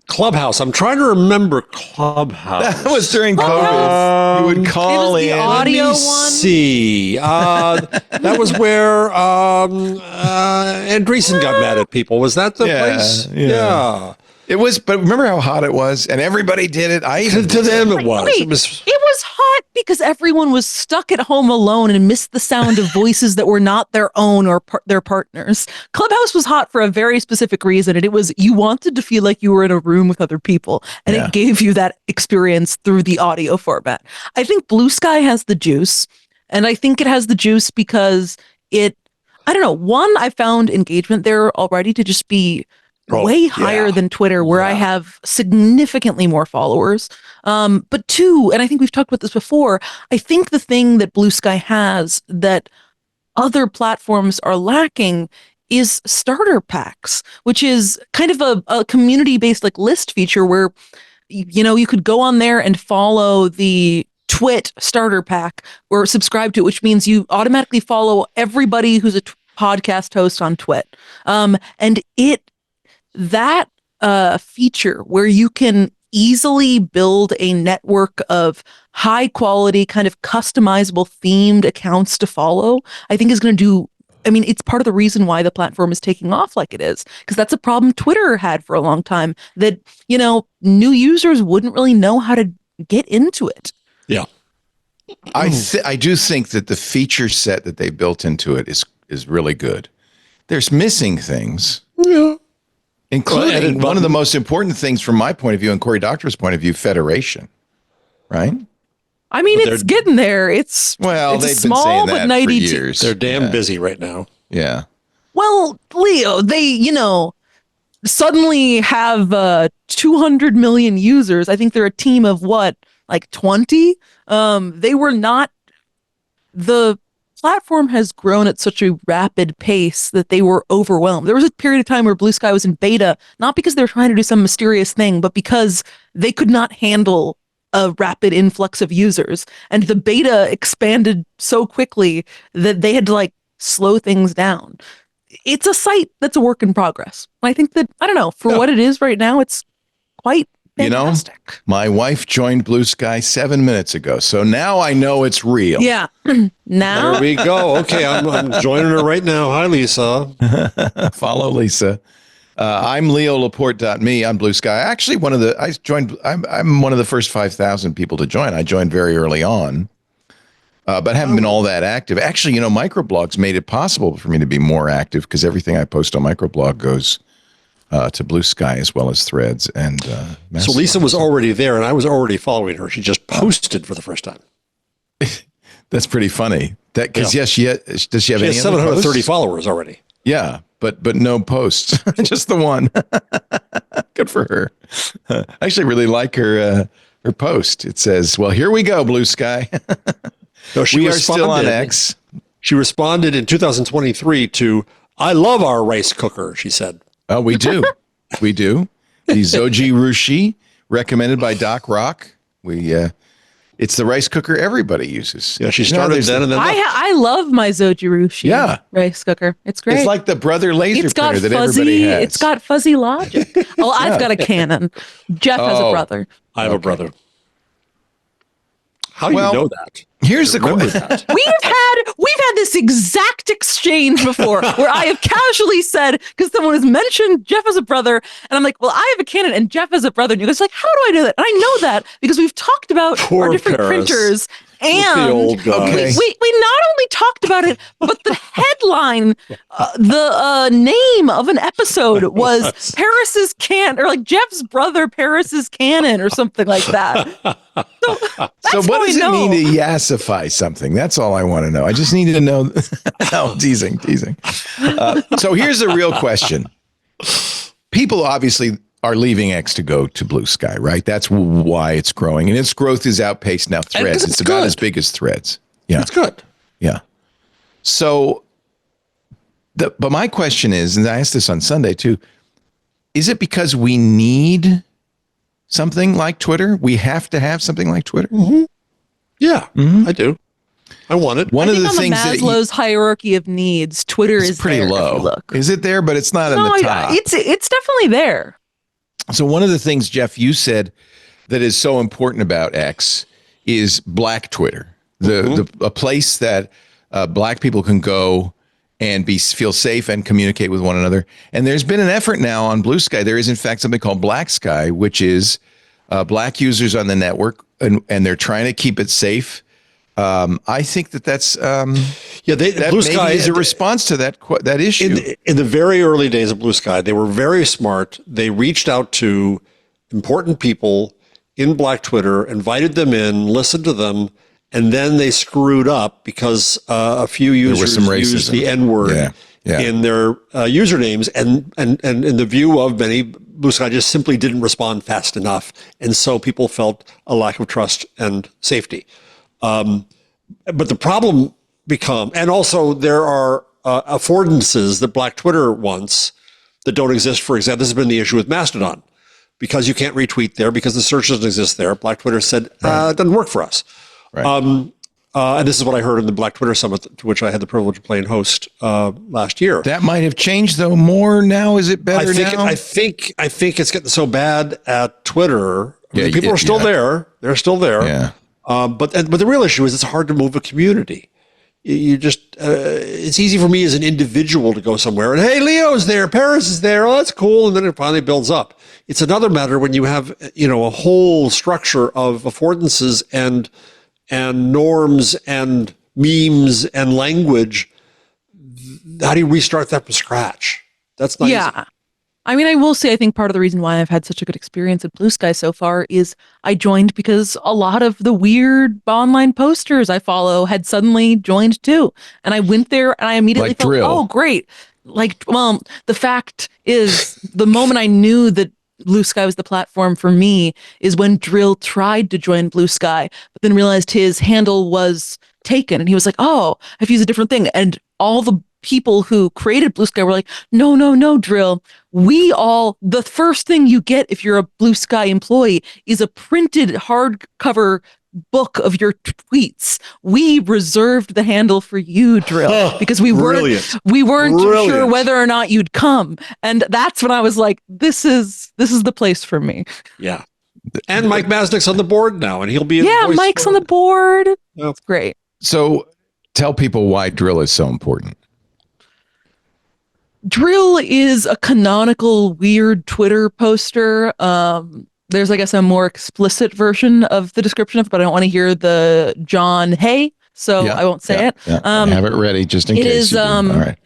Clubhouse. I'm trying to remember Clubhouse. That was during COVID. You would call in. The audio one. See, that was where Andreessen got mad at people. Was that the place? Yeah. It was, but remember how hot it was, and everybody did it. To them, it was. Wait, it was hot because everyone was stuck at home alone and missed the sound of voices that were not their own or their partners. Clubhouse was hot for a very specific reason, and it was you wanted to feel like you were in a room with other people, and it gave you that experience through the audio format. I think Bluesky has the juice, and I think it has the juice because I don't know. One, I found engagement there already to just be way higher than Twitter, where I have significantly more followers. But two, and I think we've talked about this before, I think the thing that Bluesky has that other platforms are lacking is starter packs, which is kind of a community-based like list feature where, you could go on there and follow the TWiT starter pack or subscribe to it, which means you automatically follow everybody who's a podcast host on TWiT. And that feature where you can easily build a network of high quality kind of customizable themed accounts to follow, I think is going to do I mean, it's part of the reason why the platform is taking off like it is, because that's a problem Twitter had for a long time, that, new users wouldn't really know how to get into it. Yeah. I do think that the feature set that they built into it is really good. There's missing things. Yeah. Including one of the most important things from my point of view and Cory Doctorow's point of view, federation, right? I mean, it's getting there. It's they've small been saying but that for 92. years. They're damn busy right now. Yeah. Well, Leo, they, suddenly have 200 million users. I think they're a team of what, like 20? They were not, the platform has grown at such a rapid pace that they were overwhelmed. There was a period of time where Bluesky was in beta, not because they were trying to do some mysterious thing, but because they could not handle a rapid influx of users. And the beta expanded so quickly that they had to slow things down. It's a site that's a work in progress. I think that, I don't know, for what it is right now, it's quite fantastic. My wife joined Bluesky 7 minutes ago, so now I know it's real. Yeah. Now there we go. Okay, I'm joining her right now. Hi, Lisa. Follow Lisa. I'm leolaporte.me on Bluesky. Actually, I'm one of the first 5,000 people to join. I joined very early on, but haven't been all that active. Actually, microblogs made it possible for me to be more active because everything I post on microblog goes to Bluesky as well as Threads and So Lisa was already there, and I was already following her. She just posted for the first time. That's pretty funny. Does she have she any has other 730 posts? followers already. Yeah, but no posts, just the one. Good for her. I actually really like her post. It says, "Well, here we go, Bluesky." No, we are still on X. She responded in 2023 to, "I love our rice cooker," she said. Oh, we do. We do. The Zoji Rushi, recommended by Doc Rock. It's the rice cooker everybody uses. Yeah, she started then and then. I love my Zojirushi rice cooker. It's great. It's like the Brother laser printer that everybody has. It's got fuzzy logic. Well, I've got a Canon. Jeff has a brother. I have a brother. How do you know that? Here's the question. We've had this exact exchange before where I have casually said, because someone has mentioned Jeff has a brother, and I'm like, well, I have a Canon and Jeff has a brother. And you guys are like, how do I know that? And I know that because we've talked about our different printers. And the old guy. we not only talked about it, but the headline, the name of an episode was Paris's Can, or like Jeff's brother Paris's Canon, or something like that. So what does it mean to yassify something? That's all I want to know. I just need to know. No, teasing. So here's the real question. People obviously are leaving X to go to Bluesky, right? That's why it's growing. And its growth is outpaced now Threads. It's about as big as Threads. Yeah. It's good. Yeah. So, but my question is, and I asked this on Sunday too, is it because we need something like Twitter? We have to have something like Twitter? Mm-hmm. Yeah, I do. I want it. One of the things Maslow's hierarchy of needs, Twitter is pretty low. Is it there? But it's not in the top. It's definitely there. So one of the things, Jeff, you said that is so important about X is Black Twitter, a place that Black people can go and feel safe and communicate with one another. And there's been an effort now on Bluesky. There is, in fact, something called Black Sky, which is Black users on the network, and they're trying to keep it safe. I think that's Bluesky is a response to that issue. In the very early days of Bluesky, they were very smart. They reached out to important people in Black Twitter, invited them in, listened to them, and then they screwed up because a few users used the N-word in their usernames, and in the view of many, Bluesky just simply didn't respond fast enough, and so people felt a lack of trust and safety. But the problem and also there are affordances that Black Twitter wants that don't exist. For example, this has been the issue with Mastodon, because you can't retweet there because the search doesn't exist there. Black Twitter said, it doesn't work for us. Right. And this is what I heard in the Black Twitter Summit, to which I had the privilege of playing host last year. That might have changed though more now. Is it better now? I think it's getting so bad at Twitter. People are still there. They're still there. Yeah. But the real issue is it's hard to move a community. you just, it's easy for me as an individual to go somewhere and, hey, Leo's there, Paris is there, oh, that's cool. And then it finally builds up. It's another matter when you have, a whole structure of affordances and norms and memes and language. How do you restart that from scratch? That's not easy. I mean, I will say, I think part of the reason why I've had such a good experience at Bluesky so far is I joined because a lot of the weird online posters I follow had suddenly joined too. And I went there and I immediately felt, oh, great. Well, the fact is, the moment I knew that Bluesky was the platform for me is when Drill tried to join Bluesky, but then realized his handle was taken. And he was like, oh, I've used a different thing. And all the people who created Bluesky were like, no, Drill. The first thing you get if you're a Bluesky employee is a printed hardcover book of your tweets. We reserved the handle for you, Drill, because we weren't sure whether or not you'd come. And that's when I was like, this is the place for me. Yeah. And Mike Masnick's on the board now, and he'll be Mike's on the board. That's great. So tell people why Drill is so important. Drill is a canonical weird Twitter poster. There's, I guess, a more explicit version of the description of it, but I don't want to hear the John Hay, so I won't say it. I have it ready just in case. It is, all right.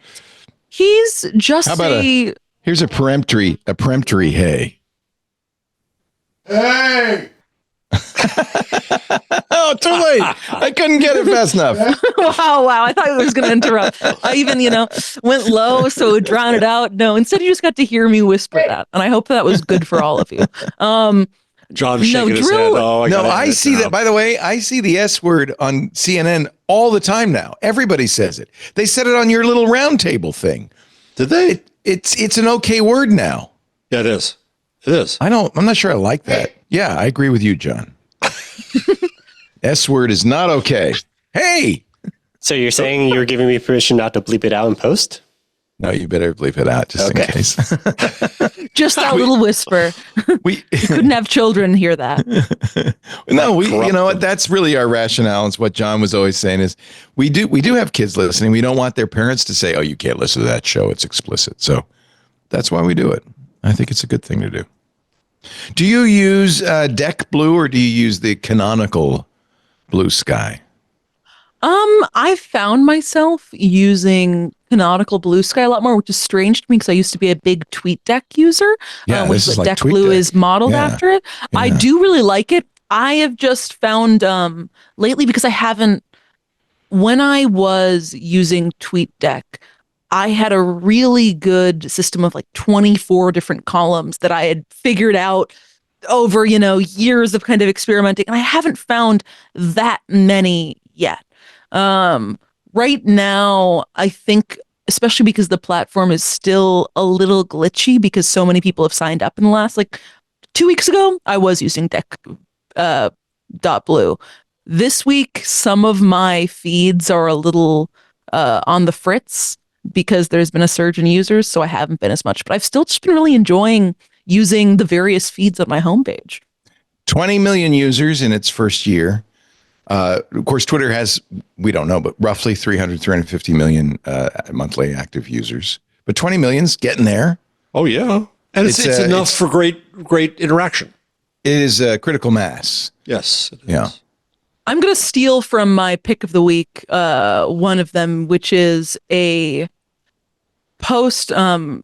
He's just here's a peremptory hey. Hey! Oh, too late. I couldn't get it fast enough. Wow. I thought I was going to interrupt. I even, went low so it would drown it out. No, instead you just got to hear me whisper that. And I hope that was good for all of you. John shaking his head. I see that. By the way, I see the S word on CNN all the time now. Everybody says it. They said it on your little round table thing. Did they? It's an okay word now. Yeah, it is. It is. I'm not sure I like that. Yeah, I agree with you, John. S word is not okay. Hey! So you're saying you're giving me permission not to bleep it out in post? No, you better bleep it out just in case. Just that little whisper. You couldn't have children hear that. No, you know what? That's really our rationale. It's what John was always saying is we do have kids listening. We don't want their parents to say, oh, you can't listen to that show. It's explicit. So that's why we do it. I think it's a good thing to do. Do you use Deck Blue or do you use the canonical Bluesky? I found myself using canonical Bluesky a lot more, which is strange to me because I used to be a big TweetDeck user, which is what Deck Blue is modeled after it. Yeah. I do really like it. I have just found lately, because when I was using TweetDeck, I had a really good system of like 24 different columns that I had figured out over, years of kind of experimenting. And I haven't found that many yet. Right now, I think, especially because the platform is still a little glitchy because so many people have signed up in the last 2 weeks ago, I was using Deck.Blue. This week, some of my feeds are a little on the fritz, because there's been a surge in users, so I haven't been as much. But I've still just been really enjoying using the various feeds on my homepage. 20 million users in its first year. Of course, Twitter has, we don't know, but roughly 350 million monthly active users. But 20 million's getting there. Oh, yeah. And it's enough for great interaction. It is a critical mass. Yes. It is. Yeah. I'm going to steal from my pick of the week, one of them, which is a post, one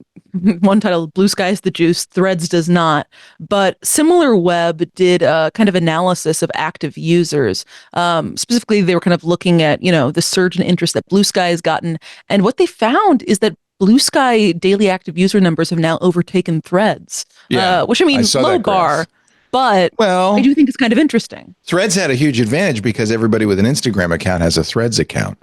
titled Blue Sky's the Juice, Threads does not, but SimilarWeb did a kind of analysis of active users. Specifically, they were kind of looking at, the surge in interest that Blue Sky has gotten. And what they found is that Blue Sky daily active user numbers have now overtaken Threads, which I mean, low bar. But I do think it's kind of interesting. Threads had a huge advantage because everybody with an Instagram account has a Threads account.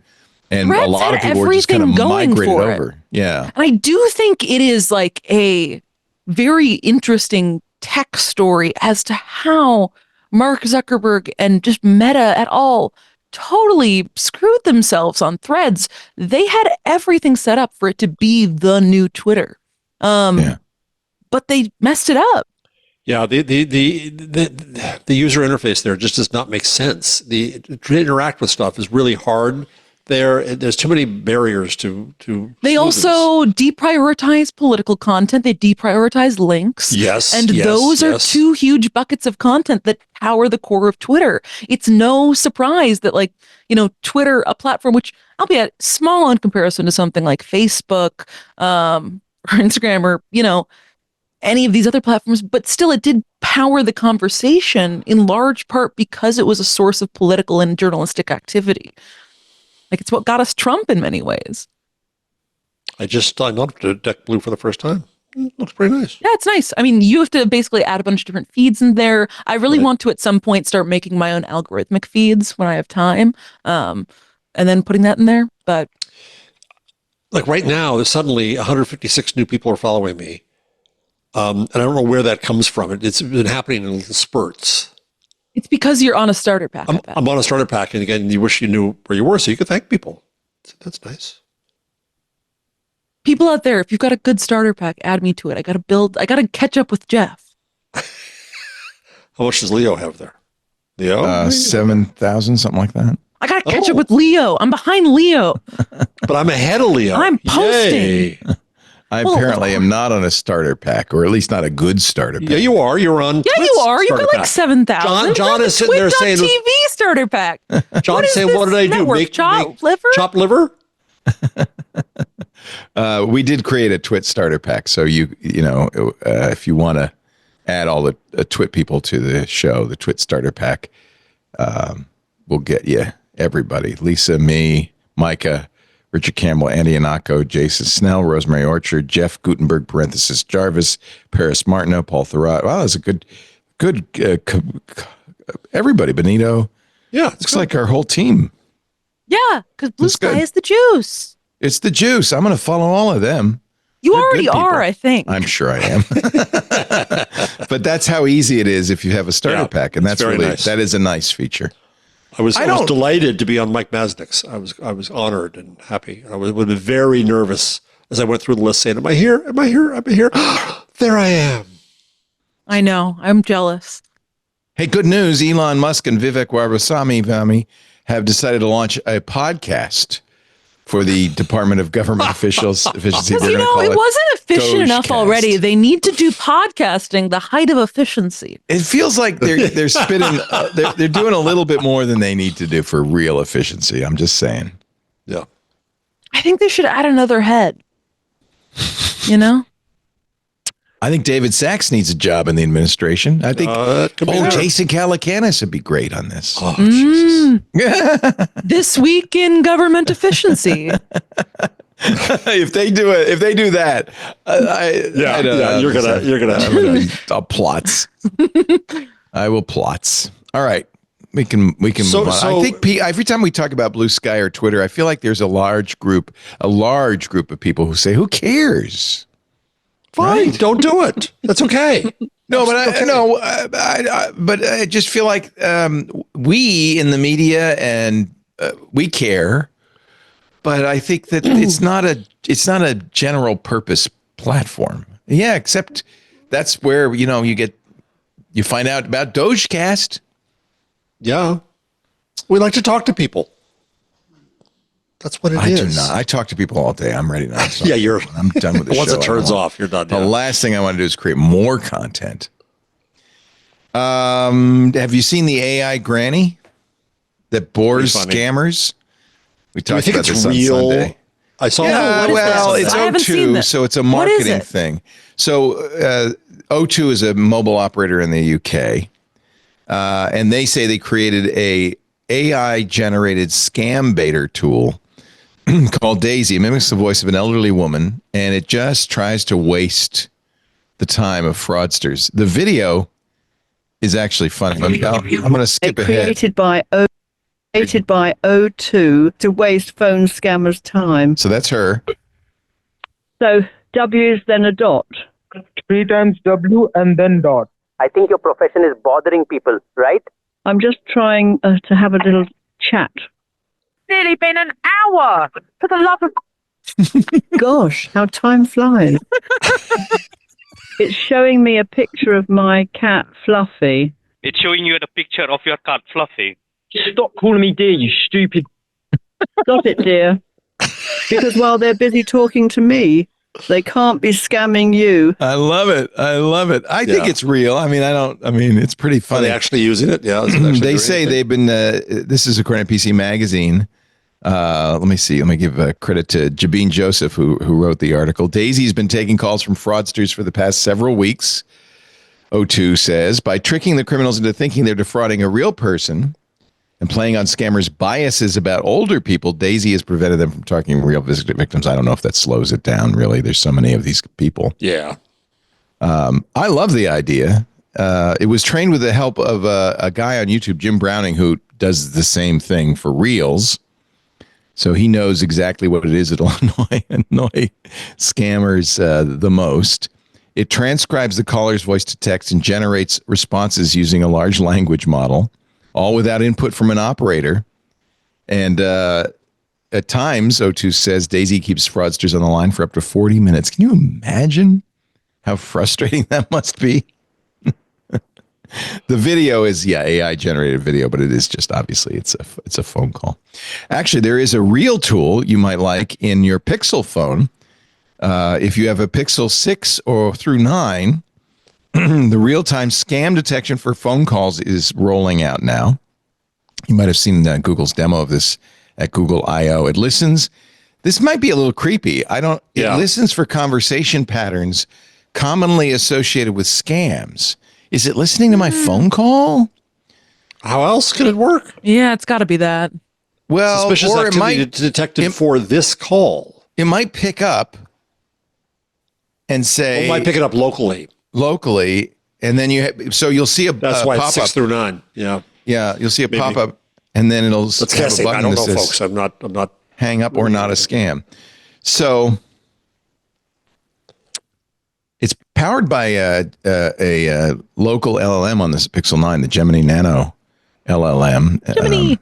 And Threads a lot of people were just kind of migrated over. Yeah. And I do think it is like a very interesting tech story as to how Mark Zuckerberg and just Meta et al. Totally screwed themselves on Threads. They had everything set up for it to be the new Twitter. But they messed it up. Yeah, the user interface there just does not make sense. To interact with stuff is really hard. there's too many barriers to. They also deprioritize political content. They deprioritize links. Yes, and those are two huge buckets of content that power the core of Twitter. It's no surprise that, like, Twitter, a platform which, albeit small in comparison to something like Facebook or Instagram or any of these other platforms, but still it did power the conversation in large part because it was a source of political and journalistic activity. Like, it's what got us Trump in many ways. I just signed up to Deck Blue for the first time. It looks pretty nice. Yeah, it's nice. I mean, you have to basically add a bunch of different feeds in there. I really want to, at some point, start making my own algorithmic feeds when I have time, and then putting that in there. But like right now, there's suddenly 156 new people are following me. And I don't know where that comes from. It's been happening in little spurts. It's because you're on a starter pack. I'm on a starter pack, and again, you wish you knew where you were so you could thank people. That's nice. People out there, if you've got a good starter pack, add me to it. I got to catch up with Jeff. How much does Leo have there? Leo? 7,000, something like that. I got to catch up with Leo. I'm behind Leo. But I'm ahead of Leo. I'm posting. Yay. I apparently am not on a starter pack, or at least not a good starter pack. Yeah, you are. You're on. Yeah, you are. You've got like 7,000. John is sitting there saying, TV starter pack. John is saying, what did I do? Make liver? Chop liver? We did create a TWiT starter pack. So if you want to add all the TWiT people to the show, the TWiT starter pack, we'll get you everybody. Lisa, me, Micah, Richard Campbell, Andy Anako, Jason Snell, Rosemary Orchard, Jeff Gutenberg, parenthesis Jarvis, Paris Martineau, Paul Thurrott. Wow, that's a good everybody. Benito. Yeah. Looks like our whole team. Yeah, because Bluesky is the juice. It's the juice. I'm going to follow all of them. You already are, I think. I'm sure I am. But that's how easy it is if you have a starter pack. And that's really nice. That is a nice feature. I was delighted to be on Mike Masnick's. I was honored and happy. I was very nervous as I went through the list saying, am I here? Am I here? Am I here? There I am. I know. I'm jealous. Hey, good news. Elon Musk and Vivek Ramaswamy have decided to launch a podcast for the Department of Government Efficiency. Because, it wasn't efficient enough already. They need to do podcasting, the height of efficiency. It feels like they're spinning, they're doing a little bit more than they need to do for real efficiency. I'm just saying. Yeah. I think they should add another head. I think David Sachs needs a job in the administration. I think, Jason Calacanis would be great on this. Oh, Jesus. This week in government efficiency. If they do that, you're gonna I'll plots. I will plots. All right. We can move on. I think every time we talk about Bluesky or Twitter, I feel like there's a large group of people who say, who cares? Fine, don't do it. That's okay. No, but I just feel like we in the media and we care, but I think that it's not a general purpose platform. Yeah, except that's where you find out about Dogecast. Yeah, we like to talk to people. That's what it is. I do not. I talk to people all day. I'm ready now. Yeah, I'm done with the show. Once it turns off, you're done. The last thing I want to do is create more content. Have you seen the AI granny that bores scammers? We talked about this on Sunday. I saw. Yeah, well, it's O2, so it's a marketing thing. So O2 is a mobile operator in the UK, and they say they created a AI-generated scam baiter tool called Daisy. It mimics the voice of an elderly woman, and it just tries to waste the time of fraudsters. The video is actually funny. I'm going to skip ahead. Created by O2 to waste phone scammers' time. So that's her. So W is then a dot. 3 times W and then dot. I think your profession is bothering people, right? I'm just trying to have a little chat. Nearly been an hour. For the love of... Gosh, how time flies. It's showing me a picture of my cat, Fluffy. It's showing you a picture of your cat, Fluffy. Stop calling me dear, you stupid... Got it, dear. Because while they're busy talking to me, they can't be scamming you. I love it. I think it's real. I mean, it's pretty funny. Are they actually using it? Yeah. They say they've been, this is according to PC Magazine. Let me see. Let me give credit to Jabeen Joseph, who wrote the article. Daisy's been taking calls from fraudsters for the past several weeks. O2 says, by tricking the criminals into thinking they're defrauding a real person and playing on scammers' biases about older people, Daisy has prevented them from talking to real victims. I don't know if that slows it down, really. There's so many of these people. Yeah. I love the idea. It was trained with the help of a guy on YouTube, Jim Browning, who does the same thing for reals. So he knows exactly what it is that'll annoy scammers the most. It transcribes the caller's voice to text and generates responses using a large language model, all without input from an operator. And at times, O2 says, Daisy keeps fraudsters on the line for up to 40 minutes. Can you imagine how frustrating that must be? The video is, AI generated video, but it is just obviously it's a phone call. Actually, there is a real tool you might like in your Pixel phone. If you have a Pixel 6 or through 9, the real-time scam detection for phone calls is rolling out now. You might have seen Google's demo of this at Google I/O. It listens. This might be a little creepy. It listens for conversation patterns commonly associated with scams. Is it listening to my phone call? How else could it work? Yeah, it's got to be that. Well, suspicious or activity detected for this call. It might pick up and say, it might pick it up locally, and then you'll see that's why pop-up. It's 6 through 9. Yeah, you'll see a pop up, and then it'll. Let's guess. I don't know, folks. I'm not. Hang up or not a scam. So it's powered by a local LLM on this Pixel 9, the Gemini Nano LLM. Gemini.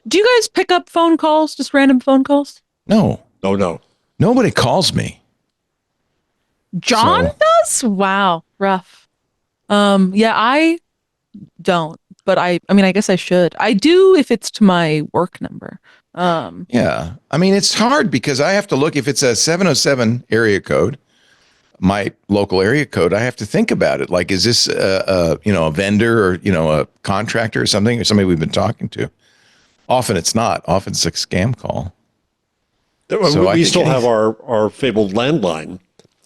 Do you guys pick up phone calls? Just random phone calls? No. Nobody calls me. John does? Wow. Rough. I don't, but I mean, I guess I should. I do if it's to my work number. Yeah. I mean, it's hard because I have to look if it's a 707 area code, my local area code, I have to think about it. Like, is this a vendor or, a contractor or something, or somebody we've been talking to? Often it's not. Often it's a scam call. So we still have our fabled landline.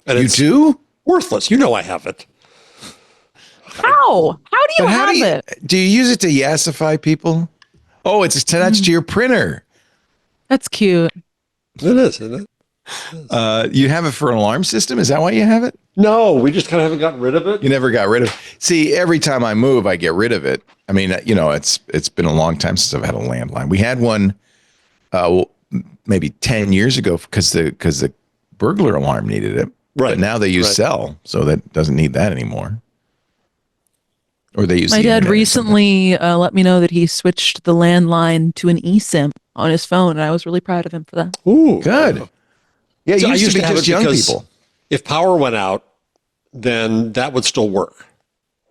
And you do? Worthless. I have it. How? How do you have it? Do you use it to yassify people? Oh, it's attached to your printer. That's cute. It is, isn't it? You have it for an alarm system? Is that why you have it? No, we just kind of haven't gotten rid of it. You never got rid of it. See, every time I move, I get rid of it. I mean, it's been a long time since I've had a landline. We had one maybe 10 years ago because the burglar alarm needed it. Right. But now they use cell, so that doesn't need that anymore. Or they use my dad recently let me know that he switched the landline to an eSIM on his phone, and I was really proud of him for that. Ooh, good. Yeah, So it used to be just young people. If power went out, then that would still work.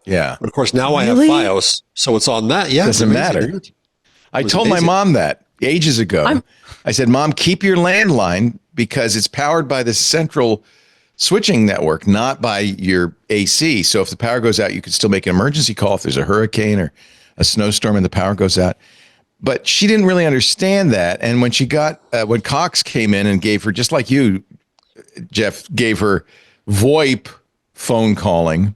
Yeah. But of course, now I have FiOS, so it's on that. Yeah, doesn't matter. I told my mom that ages ago. I said, Mom, keep your landline because it's powered by the central switching network, not by your AC. So if the power goes out, you can still make an emergency call if there's a hurricane or a snowstorm and the power goes out. But she didn't really understand that. And when she got, when Cox came in and gave her, just like you, Jeff, gave her VoIP phone calling,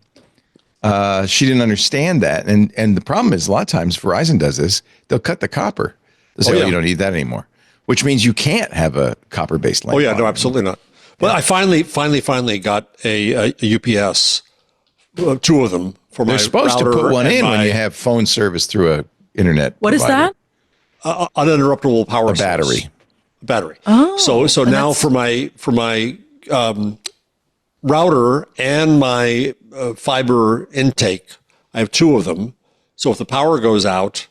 she didn't understand that. And the problem is a lot of times Verizon does this. They'll cut the copper. They'll say, you don't need that anymore, which means you can't have a copper-based landline. Oh, yeah, no, absolutely not. But I finally got a UPS, two of them for my router. They're supposed to put one in when you have phone service through a internet What provider. Is that? Uninterruptible power a battery. Source. A battery. Oh, so now for my router and my fiber intake, I have two of them. So if the power goes out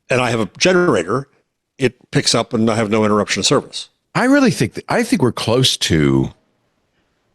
and I have a generator, it picks up and I have no interruption of service. I really think we're close to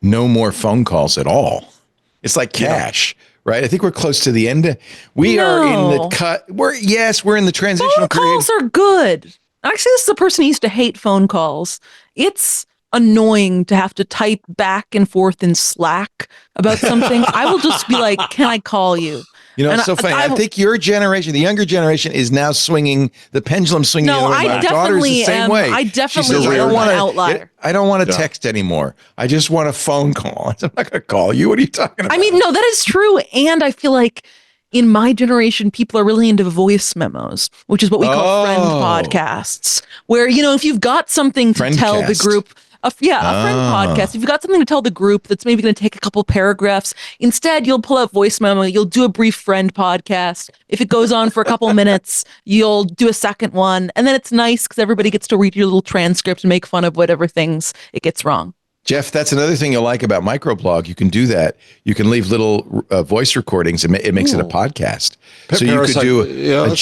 no more phone calls at all. It's like cash, right? I think we're close to the end. We are in the cut. We're in the transitional phone period. calls are good. Actually, this is a person who used to hate phone calls. It's annoying to have to type back and forth in Slack about something. I will just be like, can I call you? You know, it's so funny. I think your generation, the younger generation, is now swinging the pendulum swinging. No, my daughter's the same way. I definitely am an outlier. I don't want to text anymore. I just want a phone call. I'm not going to call you. What are you talking about? I mean, no, that is true. And I feel like in my generation, people are really into voice memos, which is what we call friend podcasts, where, you know, if you've got something to tell the group, a friend podcast, if you've got something to tell the group that's maybe going to take a couple paragraphs, instead you'll pull out voice memo, you'll do a brief friend podcast. If it goes on for a couple minutes, you'll do a second one. And then it's nice because everybody gets to read your little transcript and make fun of whatever things it gets wrong. Jeff, that's another thing you'll like about microblog. You can do that. You can leave little voice recordings and it makes it a podcast. So you could do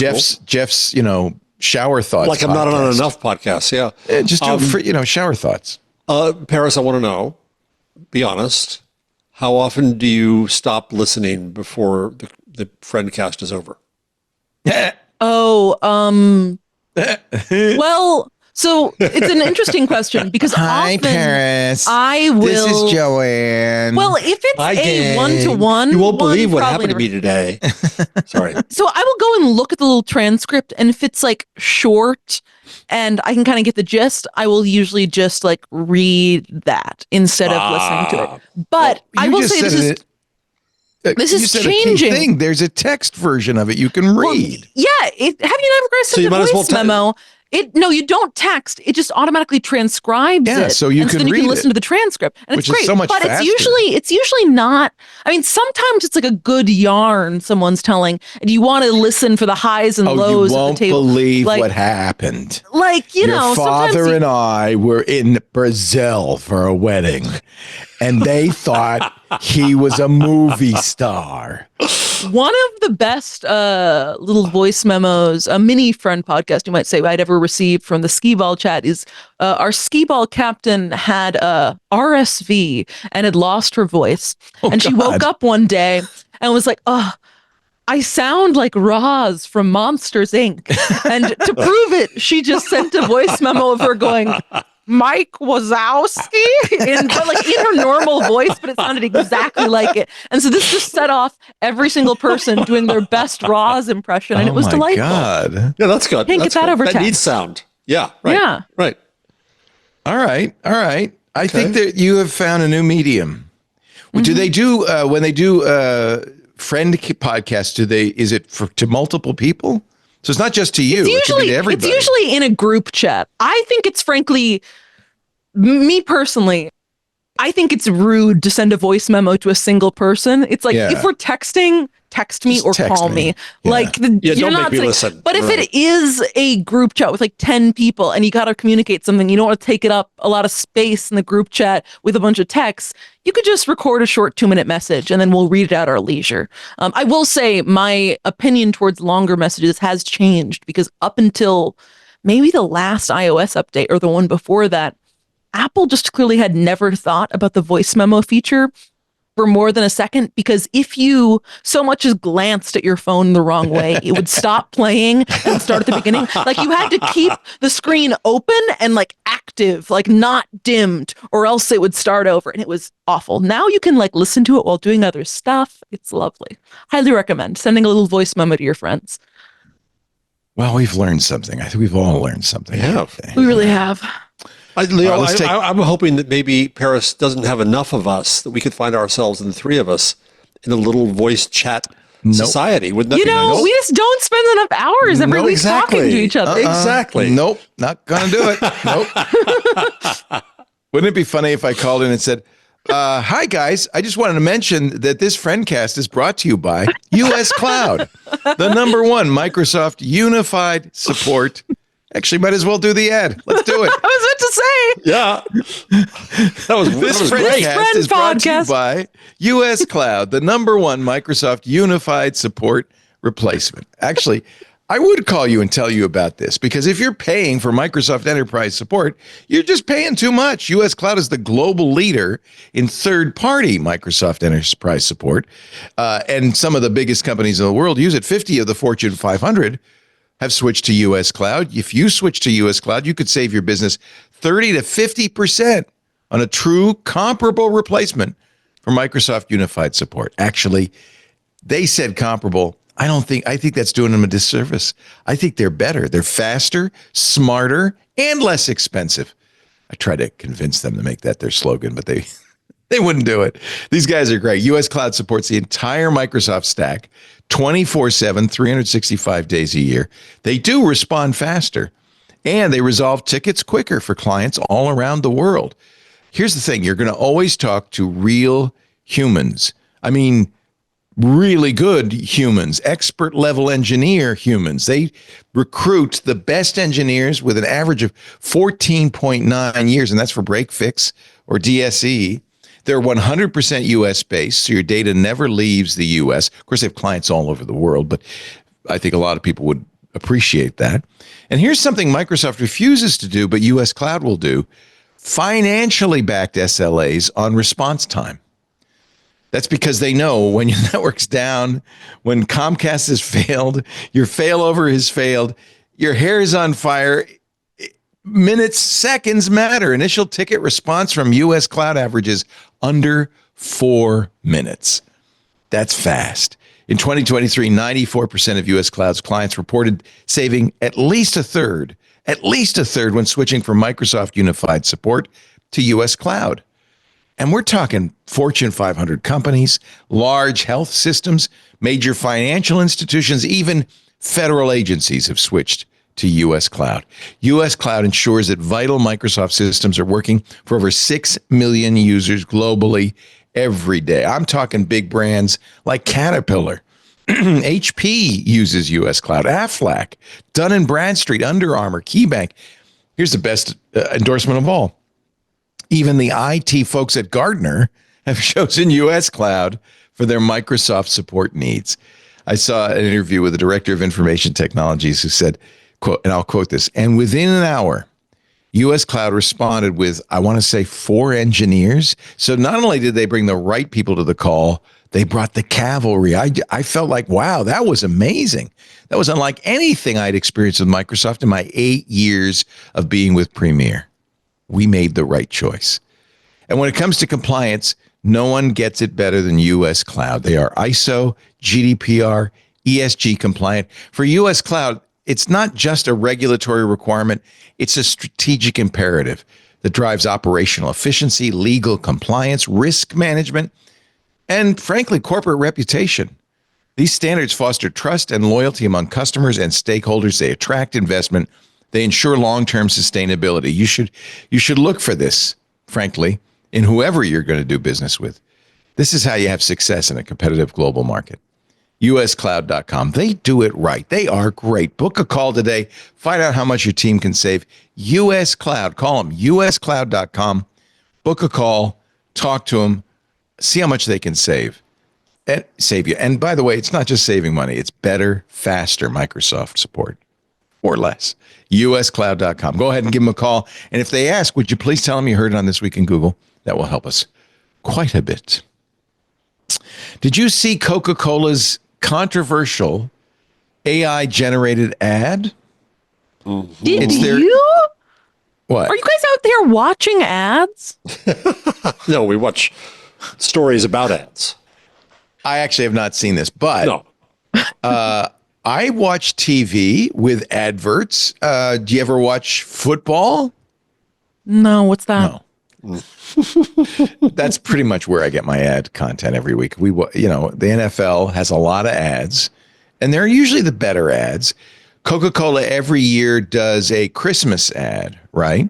Jeff's, you know, shower thoughts. Like I'm not on enough podcasts. Yeah. Just do shower thoughts. Paris, I want to know, be honest, how often do you stop listening before the friend cast is over? Well, so it's an interesting question because Hi, Paris. I will. This is Joanne. Well, if it's a one-to-one, you won't believe what happened to me today. Sorry. So I will go and look at the little transcript, and if it's like short and I can kind of get the gist, I will usually just like read that instead of listening to it. But I will say this is changing. A key thing. There's a text version of it you can read. Have you never sent a voice memo? No, you don't text. It just automatically transcribes it. So you can read listen to the transcript, and which it's great. Is so much but faster. it's usually not. I mean, sometimes it's like a good yarn someone's telling, and you want to listen for the highs and lows. You won't at the table. believe what happened. Like your father and I were in Brazil for a wedding, and they thought he was a movie star. One of the best little voice memos, a mini friend podcast, you might say, I'd ever received from the skee ball chat is our skee ball captain had RSV and had lost her voice. And she woke up one day and was like, I sound like Roz from Monsters, Inc. And to prove it, she just sent a voice memo of her going, Mike Wazowski in her normal voice, but it sounded exactly like it. And so this just set off every single person doing their best Roz impression, and it was delightful. God. Yeah, that's good. Can't get that over text. That needs sound. Yeah. Right. Yeah. Right. All right. I think that you have found a new medium. Mm-hmm. Do they do when they do friend podcasts? Is it to multiple people? So it's not just to you. It could be to everybody. It's usually in a group chat. I think it's frankly, me personally, I think it's rude to send a voice memo to a single person. It's like, if we're texting, text me or call me. Yeah. Like, you're don't not make me saying, listen. but if it is a group chat with like 10 people and you got to communicate something, you don't want to take it up a lot of space in the group chat with a bunch of texts, you could just record a short 2-minute message and then we'll read it at our leisure. I will say my opinion towards longer messages has changed because up until maybe the last iOS update or the one before that, Apple just clearly had never thought about the voice memo feature for more than a second, because if you so much as glanced at your phone the wrong way, it would stop playing and start at the beginning. Like you had to keep the screen open and like active, like not dimmed, or else it would start over, and it was awful. Now you can like listen to it while doing other stuff. It's lovely. Highly recommend sending a little voice memo to your friends. Well, we've learned something. I think we've all learned something. Yeah, we really have. Leo, I'm hoping that maybe Paris doesn't have enough of us, that we could find ourselves in the three of us in a little voice chat society. Wouldn't that be nice? We just don't spend enough hours every week talking to each other. Exactly. Nope, not gonna do it. Nope. Wouldn't it be funny if I called in and said, hi guys, I just wanted to mention that this Friendcast is brought to you by US Cloud, the #1 Microsoft unified support. Actually, might as well do the ad. Let's do it. I was about to say. Yeah. This Friendcast is brought to you by US Cloud, the #1 Microsoft unified support replacement. Actually, I would call you and tell you about this, because if you're paying for Microsoft Enterprise support, you're just paying too much. US Cloud is the global leader in third-party Microsoft Enterprise support, and some of the biggest companies in the world use it. 50 of the Fortune 500 have switched to U.S. Cloud. If you switch to U.S. Cloud, you could save your business 30 to 50% on a true comparable replacement for Microsoft Unified Support. Actually, they said comparable. I think that's doing them a disservice. I think they're better. They're faster, smarter, and less expensive. I tried to convince them to make that their slogan, but they wouldn't do it. These guys are great. U.S. Cloud supports the entire Microsoft stack 24/7, 365 days a year. They do respond faster, and they resolve tickets quicker for clients all around the world. Here's the thing. You're going to always talk to real humans. I mean, really good humans, expert level engineer humans. They recruit the best engineers with an average of 14.9 years, and that's for break fix or DSE. They're 100% US based, so your data never leaves the US. Of course, they have clients all over the world, but I think a lot of people would appreciate that. And here's something Microsoft refuses to do, but US Cloud will do: financially backed SLAs on response time. That's because they know when your network's down, when Comcast has failed, your failover has failed, your hair is on fire, minutes, seconds matter. Initial ticket response from U.S. Cloud averages under 4 minutes. That's fast. In 2023, 94% of U.S. Cloud's clients reported saving at least a third when switching from Microsoft Unified Support to U.S. Cloud. And we're talking Fortune 500 companies, large health systems, major financial institutions, even federal agencies have switched to U.S. Cloud. U.S. Cloud ensures that vital Microsoft systems are working for over 6 million users globally every day. I'm talking big brands like Caterpillar. HP uses U.S. Cloud, Aflac, Dun & Bradstreet, Under Armour, KeyBank. Here's the best endorsement of all. Even the IT folks at Gartner have chosen U.S. Cloud for their Microsoft support needs. I saw an interview with the director of information technologies who said, quote, and I'll quote this, and within an hour, U.S. Cloud responded with, I want to say, 4 engineers. So not only did they bring the right people to the call, they brought the cavalry. I felt like, wow, that was amazing. That was unlike anything I'd experienced with Microsoft in my 8 years of being with Premier. We made the right choice. And when it comes to compliance, no one gets it better than U.S. Cloud. They are ISO, GDPR, ESG compliant. For U.S. Cloud, it's not just a regulatory requirement. It's a strategic imperative that drives operational efficiency, legal compliance, risk management, and frankly, corporate reputation. These standards foster trust and loyalty among customers and stakeholders. They attract investment. They ensure long-term sustainability. You should look for this, frankly, in whoever you're going to do business with. This is how you have success in a competitive global market. uscloud.com. They do it right. They are great. Book a call today. Find out how much your team can save. US Cloud. Call them, uscloud.com. Book a call. Talk to them. See how much they can save you. And by the way, it's not just saving money. It's better, faster Microsoft support. Or less. uscloud.com. Go ahead and give them a call. And if they ask, would you please tell them you heard it on This Week in Google? That will help us quite a bit. Did you see Coca-Cola's controversial AI-generated ad? Did you? What? Are you guys out there watching ads? No, we watch stories about ads. I actually have not seen this, but no. I watch TV with adverts. Do you ever watch football? No, what's that? No. That's pretty much where I get my ad content every week. The NFL has a lot of ads, and they're usually the better ads. Coca-Cola every year does a Christmas ad, right?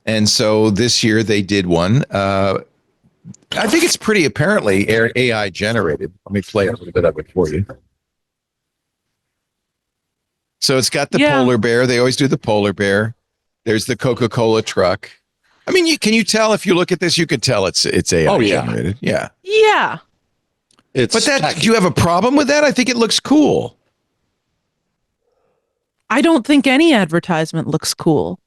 And so this year they did one. I think it's pretty apparently AI generated. Let me play a little bit of it for you. So it's got the polar bear. They always do the polar bear. There's the Coca-Cola truck. I mean, can you tell if you look at this? You could tell it's AI generated. Yeah. Yeah. Do you have a problem with that? I think it looks cool. I don't think any advertisement looks cool.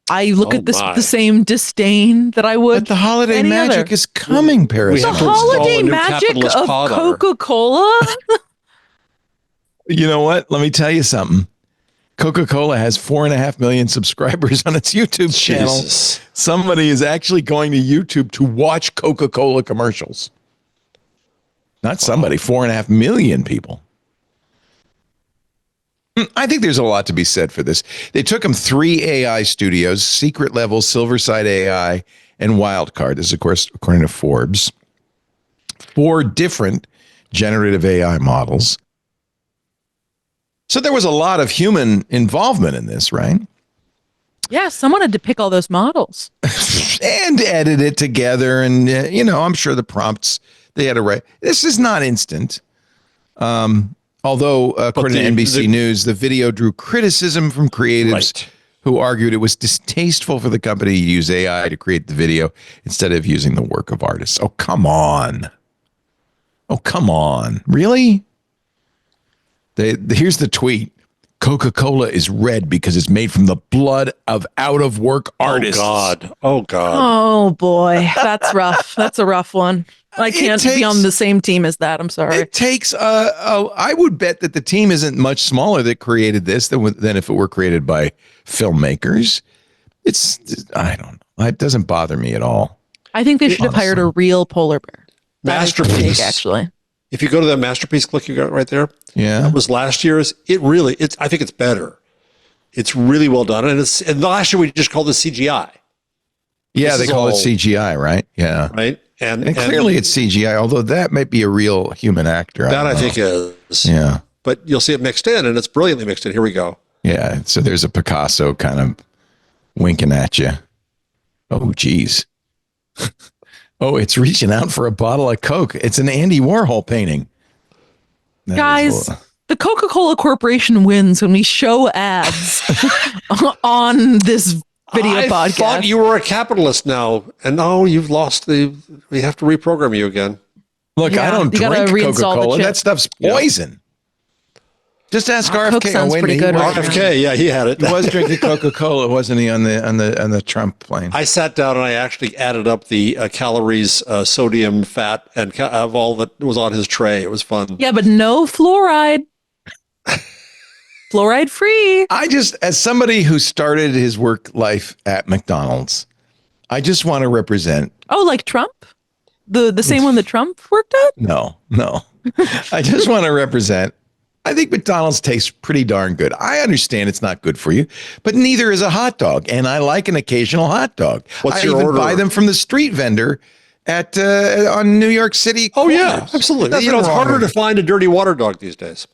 I look at this with the same disdain that I would. But the holiday magic is coming, Paris. The holiday magic of Coca-Cola? You know what? Let me tell you something. Coca-Cola has 4.5 million subscribers on its YouTube channel. Somebody is actually going to YouTube to watch Coca-Cola commercials. Not somebody, 4.5 million people. I think there's a lot to be said for this. They took them 3 AI studios, Secret Level, Silverside AI, and Wildcard. This is, of course, according to Forbes. 4 different generative AI models. So there was a lot of human involvement in this, right? Yeah, someone had to pick all those models. And edit it together. And, I'm sure the prompts they had to write. This is not instant. Although, according to NBC News, the video drew criticism from creatives who argued it was distasteful for the company to use AI to create the video instead of using the work of artists. Oh, come on. Really? Here's the tweet. Coca-Cola is red because it's made from the blood of out-of-work artists. Oh, God. Oh, boy. That's rough. That's a rough one. I can't be on the same team as that. I'm sorry. It takes, I would bet that the team isn't much smaller that created this than if it were created by filmmakers. I don't know. It doesn't bother me at all. I think they should have hired a real polar bear. Masterpiece. Actually. If you go to that Masterpiece click you got right there, that was last year's. I think it's better. It's really well done. And last year we just called it CGI. Yeah, they call it CGI, right? Yeah. Right. And clearly it's CGI, although that might be a real human actor. That I think is. Yeah. But you'll see it mixed in, and it's brilliantly mixed in. Here we go. Yeah. So there's a Picasso kind of winking at you. Oh, geez. Oh, it's reaching out for a bottle of Coke. It's an Andy Warhol painting. Guys, the Coca-Cola Corporation wins when we show ads on this video podcast. I thought you were a capitalist now, and now you've lost we have to reprogram you again. Look, I don't drink Coca-Cola. That stuff's poison. Just ask RFK. Sounds pretty good. RFK, yeah, he had it. He was drinking Coca-Cola, wasn't he, on the Trump plane? I sat down and I actually added up the calories, sodium, fat, and of all that was on his tray. It was fun. Yeah, but no fluoride. Fluoride free. As somebody who started his work life at McDonald's, I just want to represent. Oh, like Trump? The same one that Trump worked at? No. I just want to represent. I think McDonald's tastes pretty darn good. I understand it's not good for you, but neither is a hot dog. And I like an occasional hot dog. What's I your even order? buy them from the street vendor on New York City. Oh, yeah, absolutely. It's harder to find a dirty water dog these days.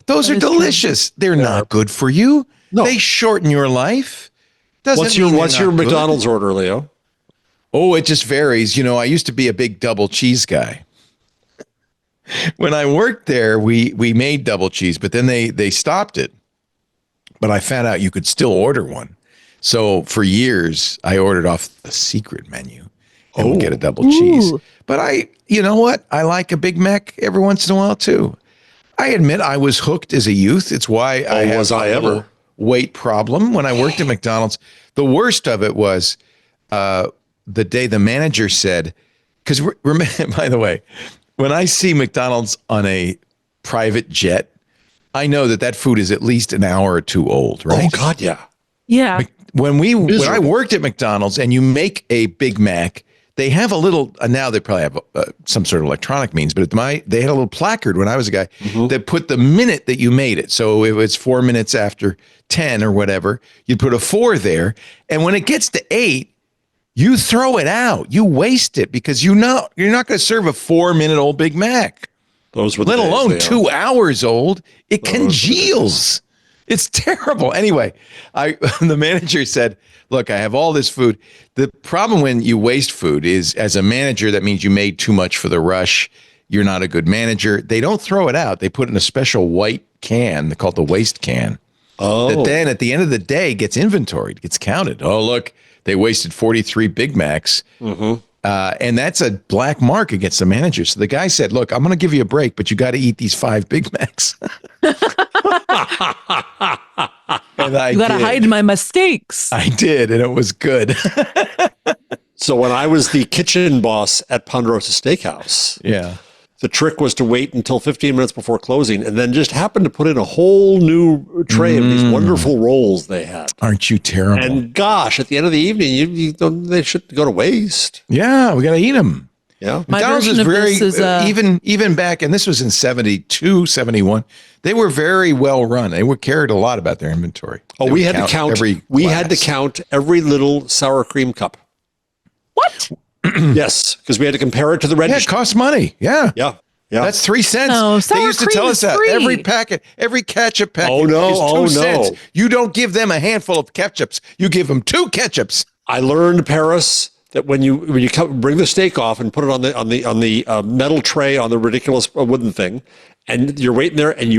Those are delicious. They're not good for you. No. They shorten your life. What's your McDonald's order, Leo? Oh, it just varies. I used to be a big double cheese guy. When I worked there, we made double cheese, but then they stopped it. But I found out you could still order one. So for years, I ordered off the secret menu and would get a double cheese. But you know what? I like a Big Mac every once in a while too. I admit I was hooked as a youth. It's why I have a weight problem when I worked at McDonald's. The worst of it was the day the manager said, because by the way, when I see McDonald's on a private jet, I know that food is at least an hour or two old, right? Oh God, yeah. Yeah. When I worked at McDonald's and you make a Big Mac, they have a little, now they probably have some sort of electronic means, but they had a little placard when I was a guy that put the minute that you made it. So if it's 4 minutes after 10 or whatever, you put a 4 there. And when it gets to 8, you throw it out. You waste it because you're not going to serve a 4-minute-old Big Mac. Those were let alone 2 hours old. It congeals. It's terrible. Anyway, the manager said, look, I have all this food. The problem when you waste food is, as a manager, that means you made too much for the rush. You're not a good manager. They don't throw it out. They put it in a special white can called the waste can. That then at the end of the day gets inventoried, gets counted. Oh, look, they wasted 43 Big Macs. And that's a black mark against the manager. So the guy said, look, I'm going to give you a break, but you got to eat these 5 Big Macs. And you got to hide my mistakes. I did, and it was good. So when I was the kitchen boss at Ponderosa Steakhouse, the trick was to wait until 15 minutes before closing and then just happen to put in a whole new tray of these wonderful rolls they had. Aren't you terrible? And gosh, at the end of the evening, they shouldn't go to waste. Yeah, we got to eat them. Yeah. McDonald's is very, even back, and this was in 72, 71, they were very well run. They were cared a lot about their inventory. Oh, we had to count every little sour cream cup. What? Yes, because we had to compare it to the register. Yeah, it costs money. Yeah. Yeah. That's 3 cents. No, they used to tell us that every packet, every ketchup packet is 2 cents. You don't give them a handful of ketchups. You give them 2 ketchups. I learned, Paris, that when you bring the steak off and put it on the metal tray on the ridiculous wooden thing, and you're waiting there, and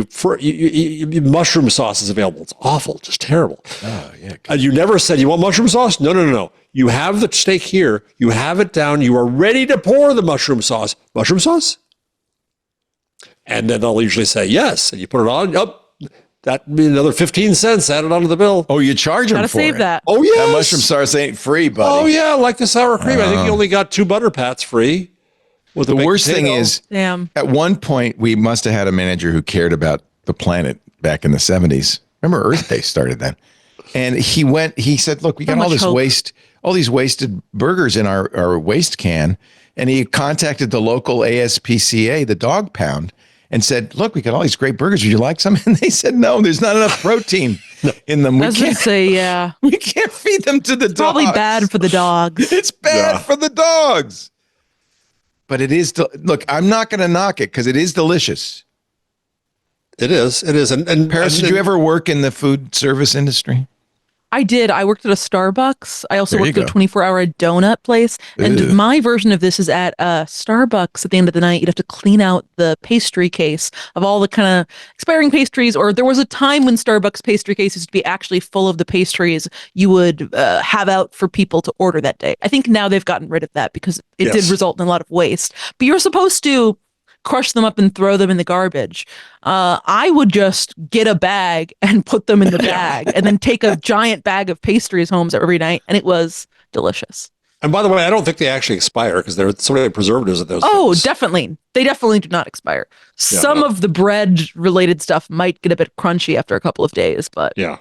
mushroom sauce is available. It's awful, just terrible. Oh yeah. You never said you want mushroom sauce. No. You have the steak here. You have it down. You are ready to pour the mushroom sauce. Mushroom sauce? And then they'll usually say yes. And you put it on. That'd be another 15 cents added onto the bill. Oh, you charge them Gotta for save it. that. Oh, yeah. That mushroom sauce ain't free, buddy. Oh, yeah. Like the sour cream. I think you only got 2 butter pats free. With the worst thing is, damn. At one point, we must have had a manager who cared about the planet back in the 70s. Remember Earth Day started then. And he said, look, we got all these wasted burgers in our waste can. And he contacted the local ASPCA, the dog pound, and said, look, we got all these great burgers. Would you like some? And they said, no, there's not enough protein in them. I was going to say, yeah. We can't feed them to the dogs. Probably bad for the dogs. It's bad for the dogs. But it is, look, I'm not going to knock it because it is delicious. It is. And Paris, did you ever work in the food service industry? I did. I worked at a Starbucks. I also worked at a go. 24-hour donut place. And my version of this is at Starbucks. At the end of the night, you'd have to clean out the pastry case of all the kind of expiring pastries. Or there was a time when Starbucks pastry cases would be actually full of the pastries you would have out for people to order that day. I think now they've gotten rid of that because it did result in a lot of waste. But you're supposed to crush them up and throw them in the garbage. I would just get a bag and put them in the bag and then take a giant bag of pastries home every night. And it was delicious. And by the way, I don't think they actually expire because there are so many preservatives at those things. Definitely. They definitely do not expire. Some of the bread related stuff might get a bit crunchy after a couple of days, but yeah.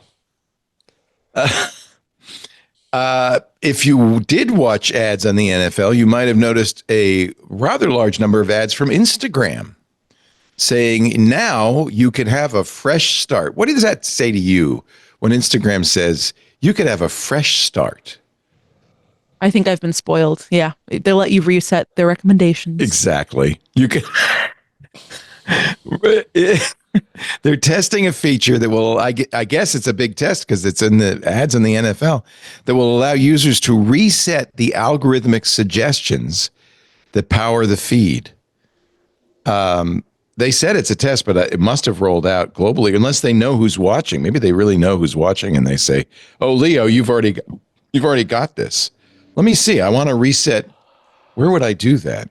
If you did watch ads on the NFL, you might have noticed a rather large number of ads from Instagram saying now you could have a fresh start. What does that say to you when Instagram says you could have a fresh start? I think I've been spoiled. Yeah. They let you reset their recommendations. Exactly. You can. They're testing a feature that will, I guess it's a big test because it's in the ads in the NFL, that will allow users to reset the algorithmic suggestions that power the feed. They said it's a test, but it must have rolled out globally unless they know who's watching. Maybe they really know who's watching and they say, oh, Leo, you've already got this. Let me see. I want to reset. Where would I do that?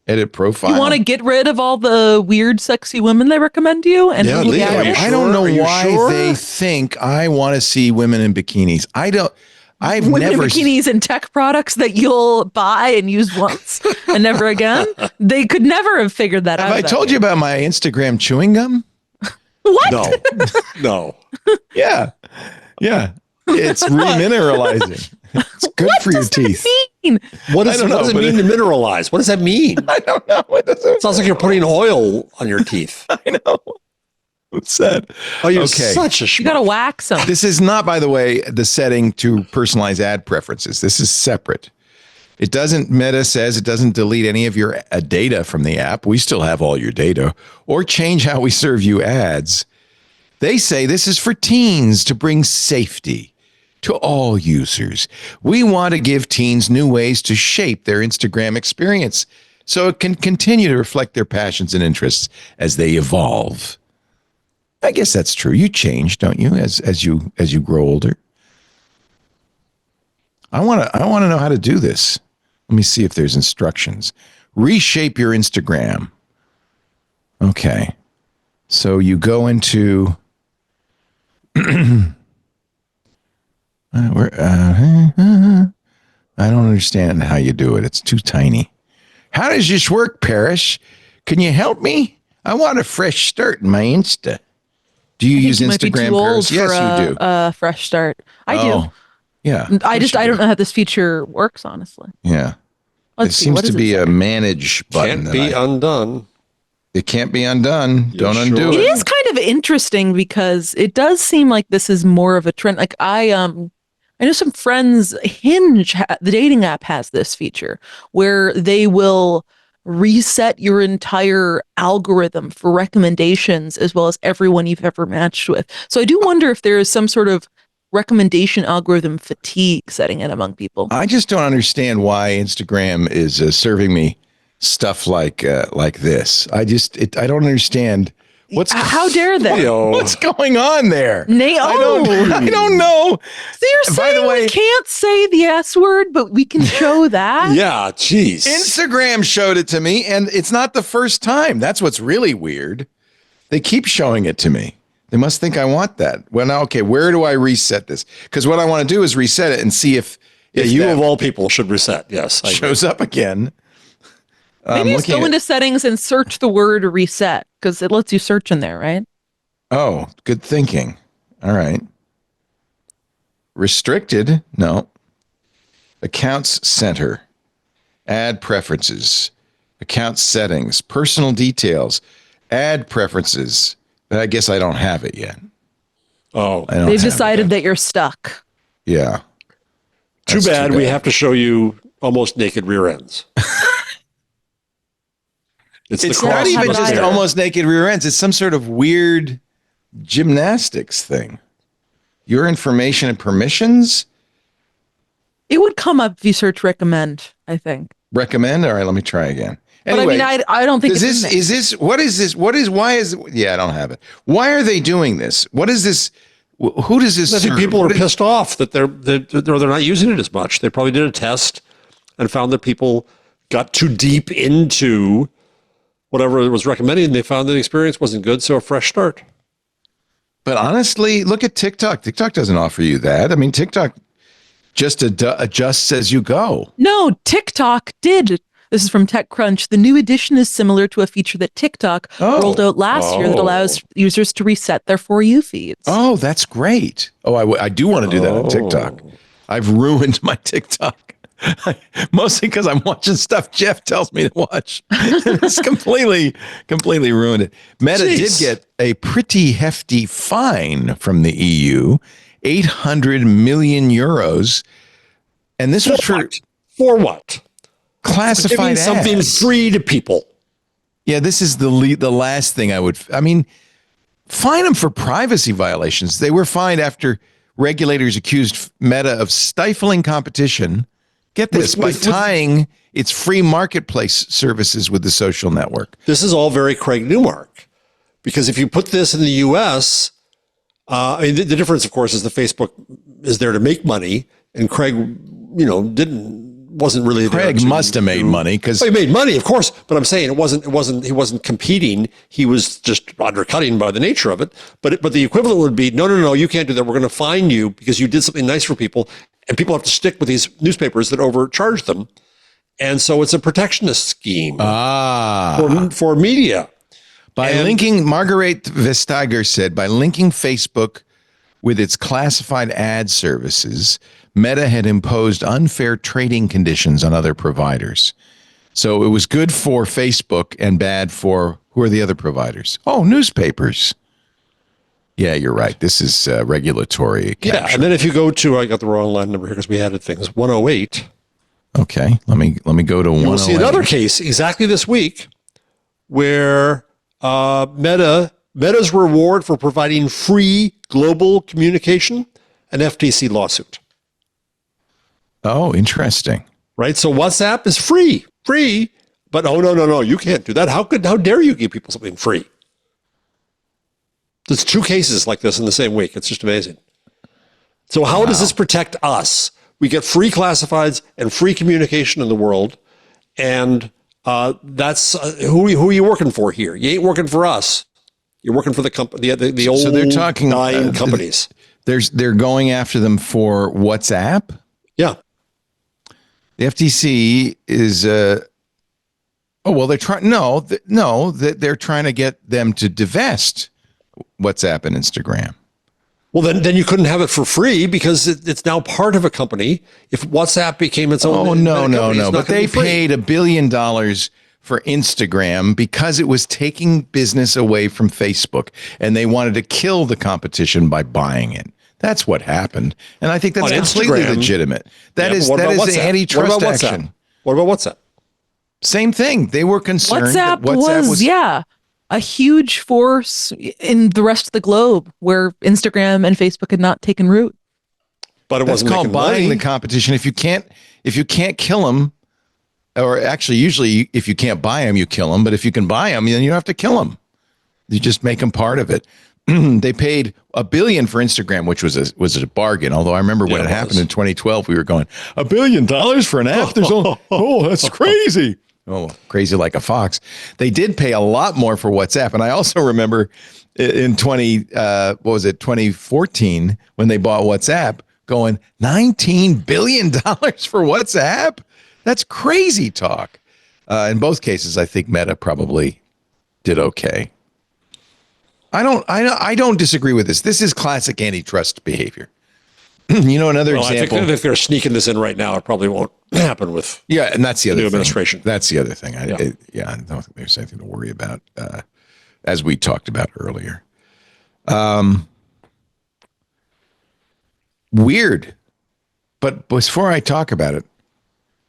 Edit profile. You want to get rid of all the weird, sexy women they recommend you? And Leo, I don't know why they think I want to see women in bikinis. I've women never in bikinis and tech products that you'll buy and use once and never again. They could never have figured that out. Have I told you about my Instagram chewing gum? What? No. Yeah. It's remineralizing. It's good for your teeth. What does it mean to mineralize? What does that mean? I don't know. It sounds like you're putting oil on your teeth. I know. What's that? Oh, you're such a schmuck. You got to wax them. This is not, by the way, the setting to personalize ad preferences. This is separate. It doesn't, Meta says it doesn't delete any of your data from the app. We still have all your data, or change how we serve you ads. They say this is for teens to bring safety to all users. We want to give teens new ways to shape their Instagram experience so it can continue to reflect their passions and interests as they evolve. I guess that's true. You change, don't you, as you grow older? I want to know how to do this. Let me see if there's instructions. Reshape your Instagram. Okay. So you go into I don't understand how you do it. It's too tiny. How does this work, Paris? Can you help me? I want a fresh start in my Insta. Do you use might be Instagram, too old Paris? Yes, for you do. A fresh start. I do. Yeah. I don't know how this feature works, honestly. Yeah. Let's It see, seems what to does it be say? a manage button. Can't be undone. It can't be undone. Don't undo It it. is kind of interesting because it does seem like this is more of a trend. Like I know some friends. Hinge, the dating app, has this feature where they will reset your entire algorithm for recommendations as well as everyone you've ever matched with. So I do wonder if there is some sort of recommendation algorithm fatigue setting in among people. I just don't understand why Instagram is serving me stuff like this. I don't understand How dare they? what's going on there. I don't know. So you're By the saying way, we can't say the S word, but we can show that? Yeah, jeez. Instagram showed it to me, and it's not the first time. That's what's really weird. They keep showing it to me. They must think I want that. Well, now, okay, where do I reset this? Because what I want to do is reset it and see if you that of all people should reset. Yes, I shows up again. Maybe just go into settings and search the word reset, because it lets you search in there, right? Oh, good thinking. All right. Restricted? No. Accounts center. Add preferences. Account settings. Personal details. Add preferences. But I guess I don't have it yet. Oh. They've decided that you're stuck. Yeah. Too bad we have to show you almost naked rear ends. It's not even just almost naked rear ends. It's some sort of weird gymnastics thing. Your information and permissions? It would come up if you search recommend, I think. Recommend? All right, let me try again. Anyway, but I mean, I don't think why is I don't have it. Why are they doing this? What is this? Who does this I think serve? people are pissed off that they're not using it as much. They probably did a test and found that people got too deep into whatever it was recommended, and they found that the experience wasn't good, so a fresh start. But honestly, look at TikTok. TikTok doesn't offer you that. I mean, TikTok just adjusts as you go. No, TikTok did. This is from TechCrunch. The new addition is similar to a feature that TikTok rolled out last year that allows users to reset their For You feeds. Oh, that's great. Oh, I do want to do that on TikTok. I've ruined my TikTok. Mostly because I'm watching stuff Jeff tells me to watch. It's completely ruined it. Meta did get a pretty hefty fine from the EU, 800 million euros. And this was for what? Classified giving something free to people. Yeah, this is the last thing I mean, fine them for privacy violations. They were fined after regulators accused Meta of stifling competition. Get this, by tying its free marketplace services with the social network. This is all very Craig Newmark, because if you put this in the U.S., I mean, the difference, of course, is the Facebook is there to make money, and Craig, wasn't really. Craig must have made money because he made money, of course. But I'm saying he wasn't competing. He was just undercutting by the nature of it. But the equivalent would be, no, you can't do that. We're going to fine you because you did something nice for people. And people have to stick with these newspapers that overcharge them. And so it's a protectionist scheme for media. Margaret Vestager said, by linking Facebook with its classified ad services, Meta had imposed unfair trading conditions on other providers. So it was good for Facebook and bad for, who are the other providers? Oh, newspapers. Yeah, you're right. This is regulatory capture. Yeah, and then if you go to, I got the wrong line number here because we added things, 108. Okay, let me go to 108. You'll see another case exactly this week where Meta's reward for providing free global communication, an FTC lawsuit. Oh, interesting. Right, so WhatsApp is free, but no, you can't do that. How dare you give people something free? There's two cases like this in the same week. It's just amazing. So how does this protect us? We get free classifieds and free communication in the world, and that's who are you working for here? You ain't working for us. You're working for the company, the old. So they're talking dying companies. They're going after them for WhatsApp. Yeah, the FTC is Oh, well, they're trying. They're trying to get them to divest WhatsApp and Instagram. Well, then you couldn't have it for free because it's now part of a company. If WhatsApp became its own, no. But they paid $1 billion for Instagram because it was taking business away from Facebook, and they wanted to kill the competition by buying it. That's what happened, and I think that's completely legitimate. That is antitrust action. What about WhatsApp? Same thing. They were concerned. WhatsApp was a huge force in the rest of the globe where Instagram and Facebook had not taken root. But it wasn't called buying the competition. If you can't kill them, or actually, usually, if you can't buy them, you kill them. But if you can buy them, then you don't have to kill them. You just make them part of it. They paid $1 billion for Instagram, which was a bargain. Although I remember when it happened in 2012, we were going $1 billion for an app. There's that's crazy. Oh, crazy like a fox. They did pay a lot more for WhatsApp. And I also remember in 2014, when they bought WhatsApp, going $19 billion for WhatsApp. That's crazy talk. In both cases, I think Meta probably did okay. I don't disagree with this. This is classic antitrust behavior. Another example. I think if they're sneaking this in right now, it probably won't happen with and that's the other new administration. That's the other thing. I don't think there's anything to worry about, as we talked about earlier. Weird. But before I talk about it,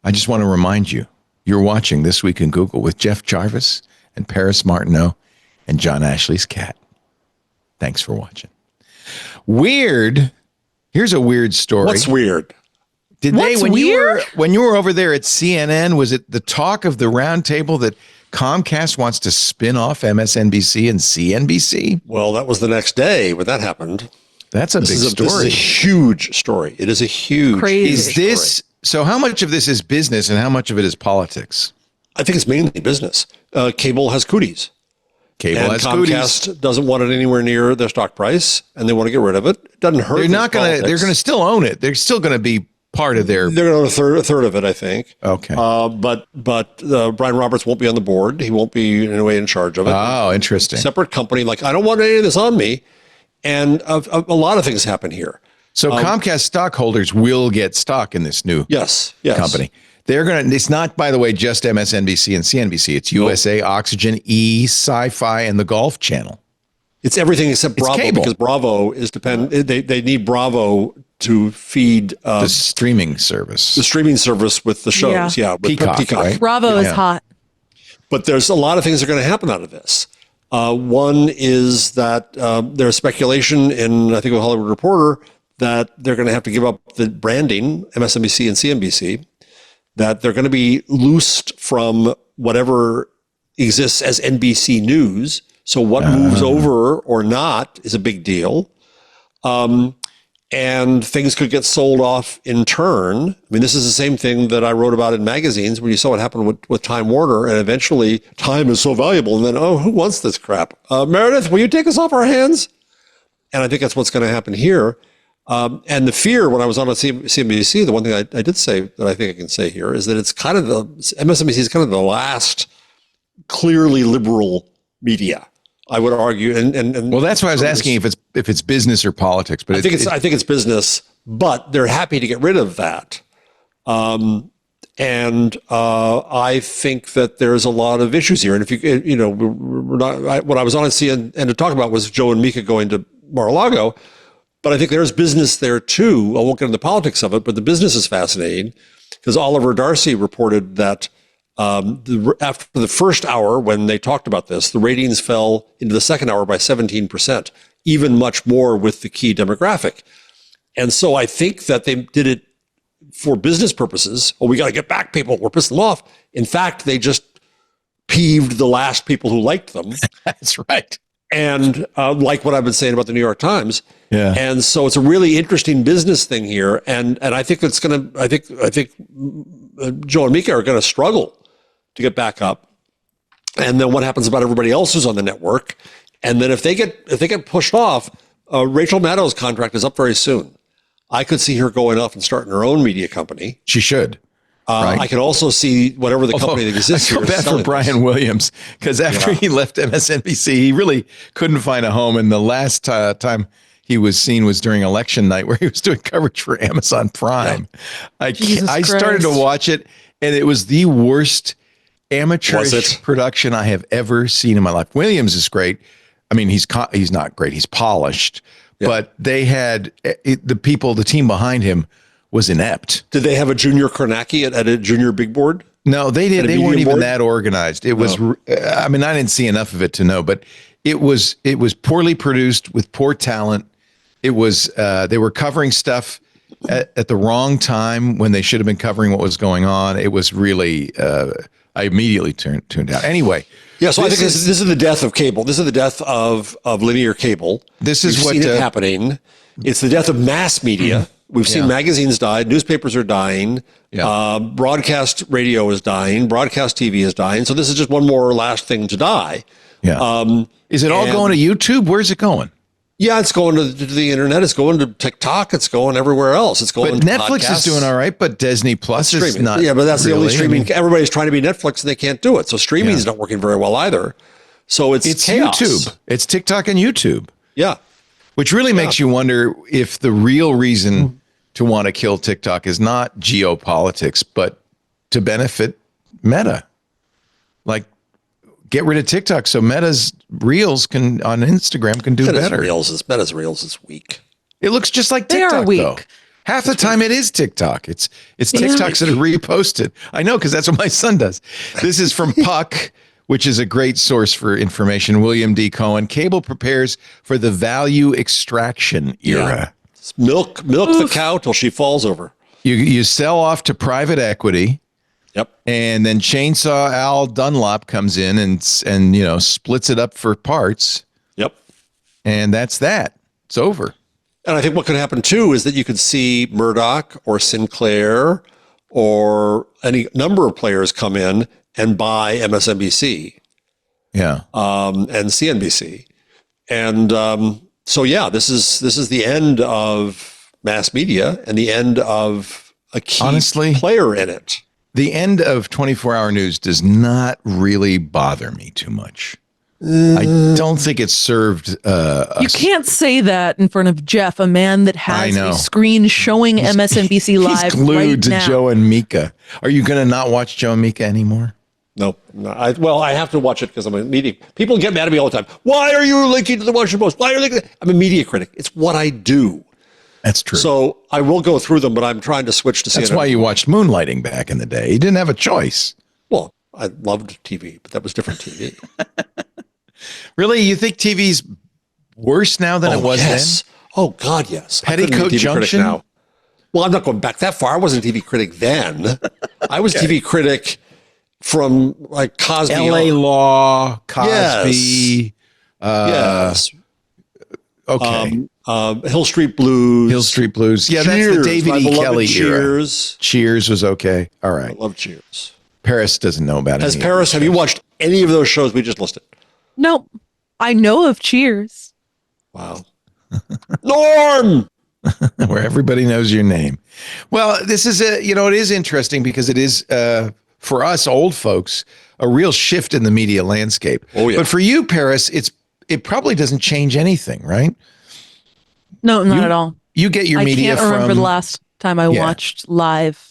I just want to remind you, you're watching This Week in Google with Jeff Jarvis and Paris Martineau and John Ashley's cat. Thanks for watching. Weird. Here's a weird story. What's weird? When you were over there at CNN, was it the talk of the round table that Comcast wants to spin off MSNBC and CNBC? Well, that was the next day when that happened. That's a big story. This is a huge story. It is a huge story. So how much of this is business and how much of it is politics? I think it's mainly business. Cable has cooties. Comcast doesn't want it anywhere near their stock price, and they want to get rid of it. It doesn't hurt. They're going to still own it. They're still going to be part of their. They're going to own a third of it, I think. Okay. But Brian Roberts won't be on the board. He won't be in a way in charge of it. Oh, interesting. Separate company. Like, I don't want any of this on me. And a lot of things happen here. So Comcast stockholders will get stock in this new company. They're going to, it's not, by the way, just MSNBC and CNBC. It's USA, Oxygen, E, Sci-Fi, and the Golf Channel. It's everything except Bravo, because Bravo is they need Bravo to feed the streaming service. The streaming service with the shows. Yeah, with Peacock. Right? Bravo is hot. But there's a lot of things that are going to happen out of this. One is that there's speculation in, I think, a Hollywood Reporter, that they're going to have to give up the branding, MSNBC and CNBC, that they're going to be loosed from whatever exists as NBC News. So what moves over or not is a big deal. And things could get sold off in turn. I mean, this is the same thing that I wrote about in magazines when you saw what happened with Time Warner, and eventually time is so valuable. And then, who wants this crap? Meredith, will you take us off our hands? And I think that's what's going to happen here. And the fear when I was on CNBC, the one thing I did say that I think I can say here is that it's kind of MSNBC is kind of the last clearly liberal media, I would argue. And well, that's why I was asking if it's business or politics. But I think it's business, but they're happy to get rid of that. I think that there's a lot of issues here. And if we're not, what I was on at CNN and to talk about was Joe and Mika going to Mar-a-Lago. But I think there's business there too. I won't get into the politics of it, but the business is fascinating because Oliver Darcy reported that after the first hour, when they talked about this, the ratings fell into the second hour by 17%, even much more with the key demographic. And so I think that they did it for business purposes. We got to get back people. We're pissing them off. In fact, they just peeved the last people who liked them. That's right. And like what I've been saying about the New York Times. Yeah. And so it's a really interesting business thing here. And I think it's going to, I think Joe and Mika are going to struggle to get back up. And then what happens about everybody else who's on the network? And then if they get pushed off, Rachel Maddow's contract is up very soon. I could see her going off and starting her own media company. She should. Right. I can also see whatever the company that exists I feel here is bad for selling Brian this. Williams because after he left MSNBC, he really couldn't find a home. And the last time he was seen was during election night where he was doing coverage for Amazon Prime. I started to watch it, and it was the worst amateurish production I have ever seen in my life. Williams is great. I mean, he's not great. He's polished, but they had the team behind him was inept. Did they have a junior Kornacki at a junior big board? No, they did. They weren't even board? that organized. It was. I mean, I didn't see enough of it to know, but it was poorly produced with poor talent. It was. They were covering stuff at the wrong time when they should have been covering what was going on. It was really. I immediately tuned out. Anyway. Yeah, so I think this is the death of cable. This is the death of linear cable. This is We've seen it happening. It's the death of mass media. We've seen magazines die. Newspapers are dying. Broadcast radio is dying. Broadcast TV is dying. So this is just one more last thing to die. Yeah. Is it all going to YouTube? Where's it going? Yeah, it's going to the internet. It's going to TikTok. It's going everywhere else. It's going. But Netflix is doing all right. But Disney Plus is not. Yeah, but that's really, the only streaming. Everybody's trying to be Netflix and they can't do it. So streaming is not working very well either. So it's chaos. YouTube. It's TikTok and YouTube. Yeah. Which really makes you wonder if the real reason to want to kill TikTok is not geopolitics, but to benefit Meta. Like, get rid of TikTok so Meta's Reels on Instagram can do better. Meta's Reels is weak. It looks just like TikTok, they are weak. Though. Half the time it is TikTok. It's TikToks that are reposted. I know, because that's what my son does. This is from Puck, which is a great source for information. William D. Cohen. Cable prepares for the value extraction era. Milk the cow till she falls over. You sell off to private equity. Yep. And then Chainsaw Al Dunlop comes in and splits it up for parts. Yep. And that's that. It's over. And I think what could happen too is that you could see Murdoch or Sinclair or any number of players come in and buy MSNBC. Yeah. And CNBC. And this is the end of mass media and the end of a key player in it. The end of 24-hour news does not really bother me too much. I don't think it served us. You can't say that in front of Jeff, a man that has a screen showing MSNBC Live. He's glued right to now. Joe and Mika. Are you going to not watch Joe and Mika anymore? No. I have to watch it because I'm a media. People get mad at me all the time. Why are you linking to the Washington Post? Why are you linking? I'm a media critic. It's what I do. That's true. So I will go through them, but I'm trying to switch to CNN. That's why you watched Moonlighting back in the day. You didn't have a choice. Well, I loved TV, but that was different TV. Really? You think TV's worse now than it was then? Oh, God, yes. Petticoat Junction? Now. Well, I'm not going back that far. I wasn't a TV critic then. I was a TV critic from like Cosby. LA Law, Cosby. Yes. Okay. Hill Street Blues. Hill Street Blues. Yeah, Cheers. that's the David E. Kelly Cheers. era. Cheers was okay. All right. I love Cheers. Paris doesn't know about it. Paris, have you watched any of those shows we just listed? Nope. I know of Cheers. Wow. Norm! Where everybody knows your name. Well, this is it is interesting because it is, for us old folks, a real shift in the media landscape. Oh, yeah. But for you, Paris, it probably doesn't change anything, right? No, not at all. You get your media from... I can't remember the last time I watched live.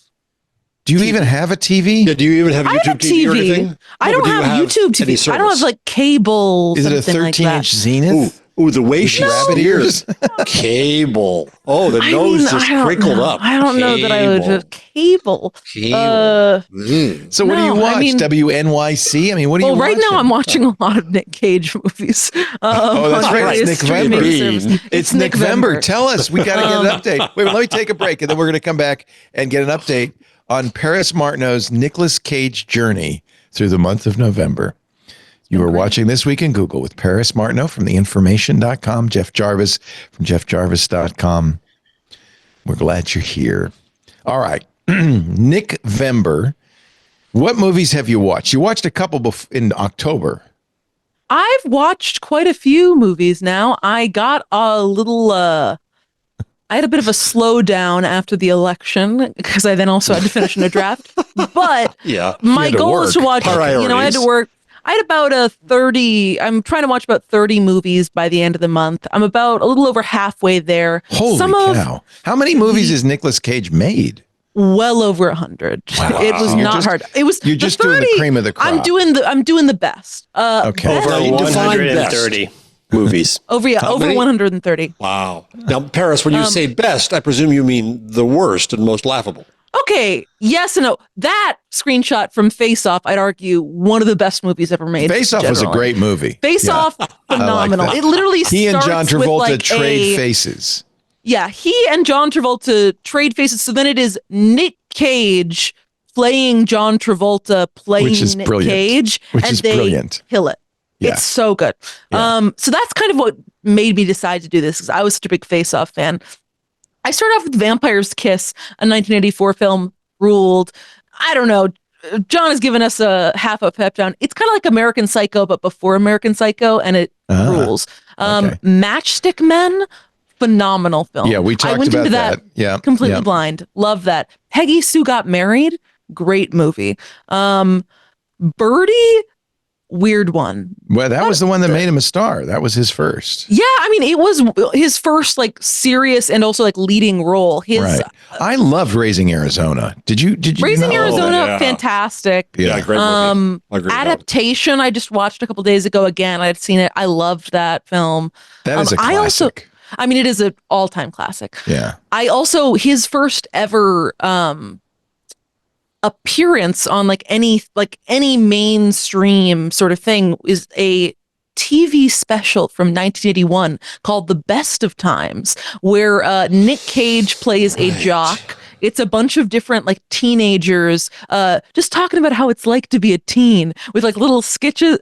Do you even have a TV? Yeah, do you even have YouTube TV or anything? I don't have YouTube TV. I don't have like cable. Is it a 13-inch Zenith? Ooh, the way she steers. Cable. Oh, the nose just crinkled up. I don't know that I would have cable. So what do you watch? WNYC? I mean, what do you watch? Well, right now I'm watching a lot of Nick Cage movies. That's right. It's Nick Vember. It's Nick Vember. Tell us. We got to get an update. Wait, let me take a break, and then we're going to come back and get an update on Paris Martineau's Nicolas Cage journey through the month of November. You are watching This Week in Google with Paris Martineau from theinformation.com, Jeff Jarvis from jeffjarvis.com. We're glad you're here. All right. Nick Vember. What movies have you watched? You watched a couple in October. I've watched quite a few movies now. I got a little I had a bit of a slowdown after the election because I then also had to finish in a draft. But my goal is to watch, I had to work. I had about I'm trying to watch about 30 movies by the end of the month. I'm about a little over halfway there. Holy cow. How many movies has Nicolas Cage made? Well over 100. Wow. It was not hard. You're just doing the cream of the crop. I'm doing the best. Okay. Over 130 movies. Over 130. Wow. Now, Paris, when you say best, I presume you mean the worst and most laughable. Okay. Yes and no. That screenshot from Face Off, I'd argue, one of the best movies ever made. Face Off was a great movie. Face Off, phenomenal. Like it literally he and John Travolta trade trade faces. Yeah, he and John Travolta trade faces. So then it is Nick Cage playing John Travolta playing Nick Cage, and they kill it. Yeah. It's so good. Yeah. So that's kind of what made me decide to do this because I was such a big Face Off fan. I started off with Vampire's Kiss, a 1984 film, ruled. I don't know. John has given us a half a pep down. It's kind of like American Psycho, but before American Psycho, and it rules. Matchstick Men. Phenomenal film. Yeah, we talked about that. Yeah, completely blind. Love that. Peggy Sue Got Married. Great movie. Birdie. Weird one. Well, that was the one that made him a star. That was his first. Yeah, I mean, it was his first like serious and also like leading role. Right. I loved Raising Arizona. Did you? Raising Arizona, fantastic. Yeah, great movie. Adaptation. I just watched a couple days ago again. I'd seen it. I loved that film. That is a classic. It is an all-time classic. Yeah. His first ever appearance on any mainstream sort of thing is a TV special from 1981 called The Best of Times, where Nick Cage plays a jock. It's a bunch of different like teenagers just talking about how it's like to be a teen with like little sketches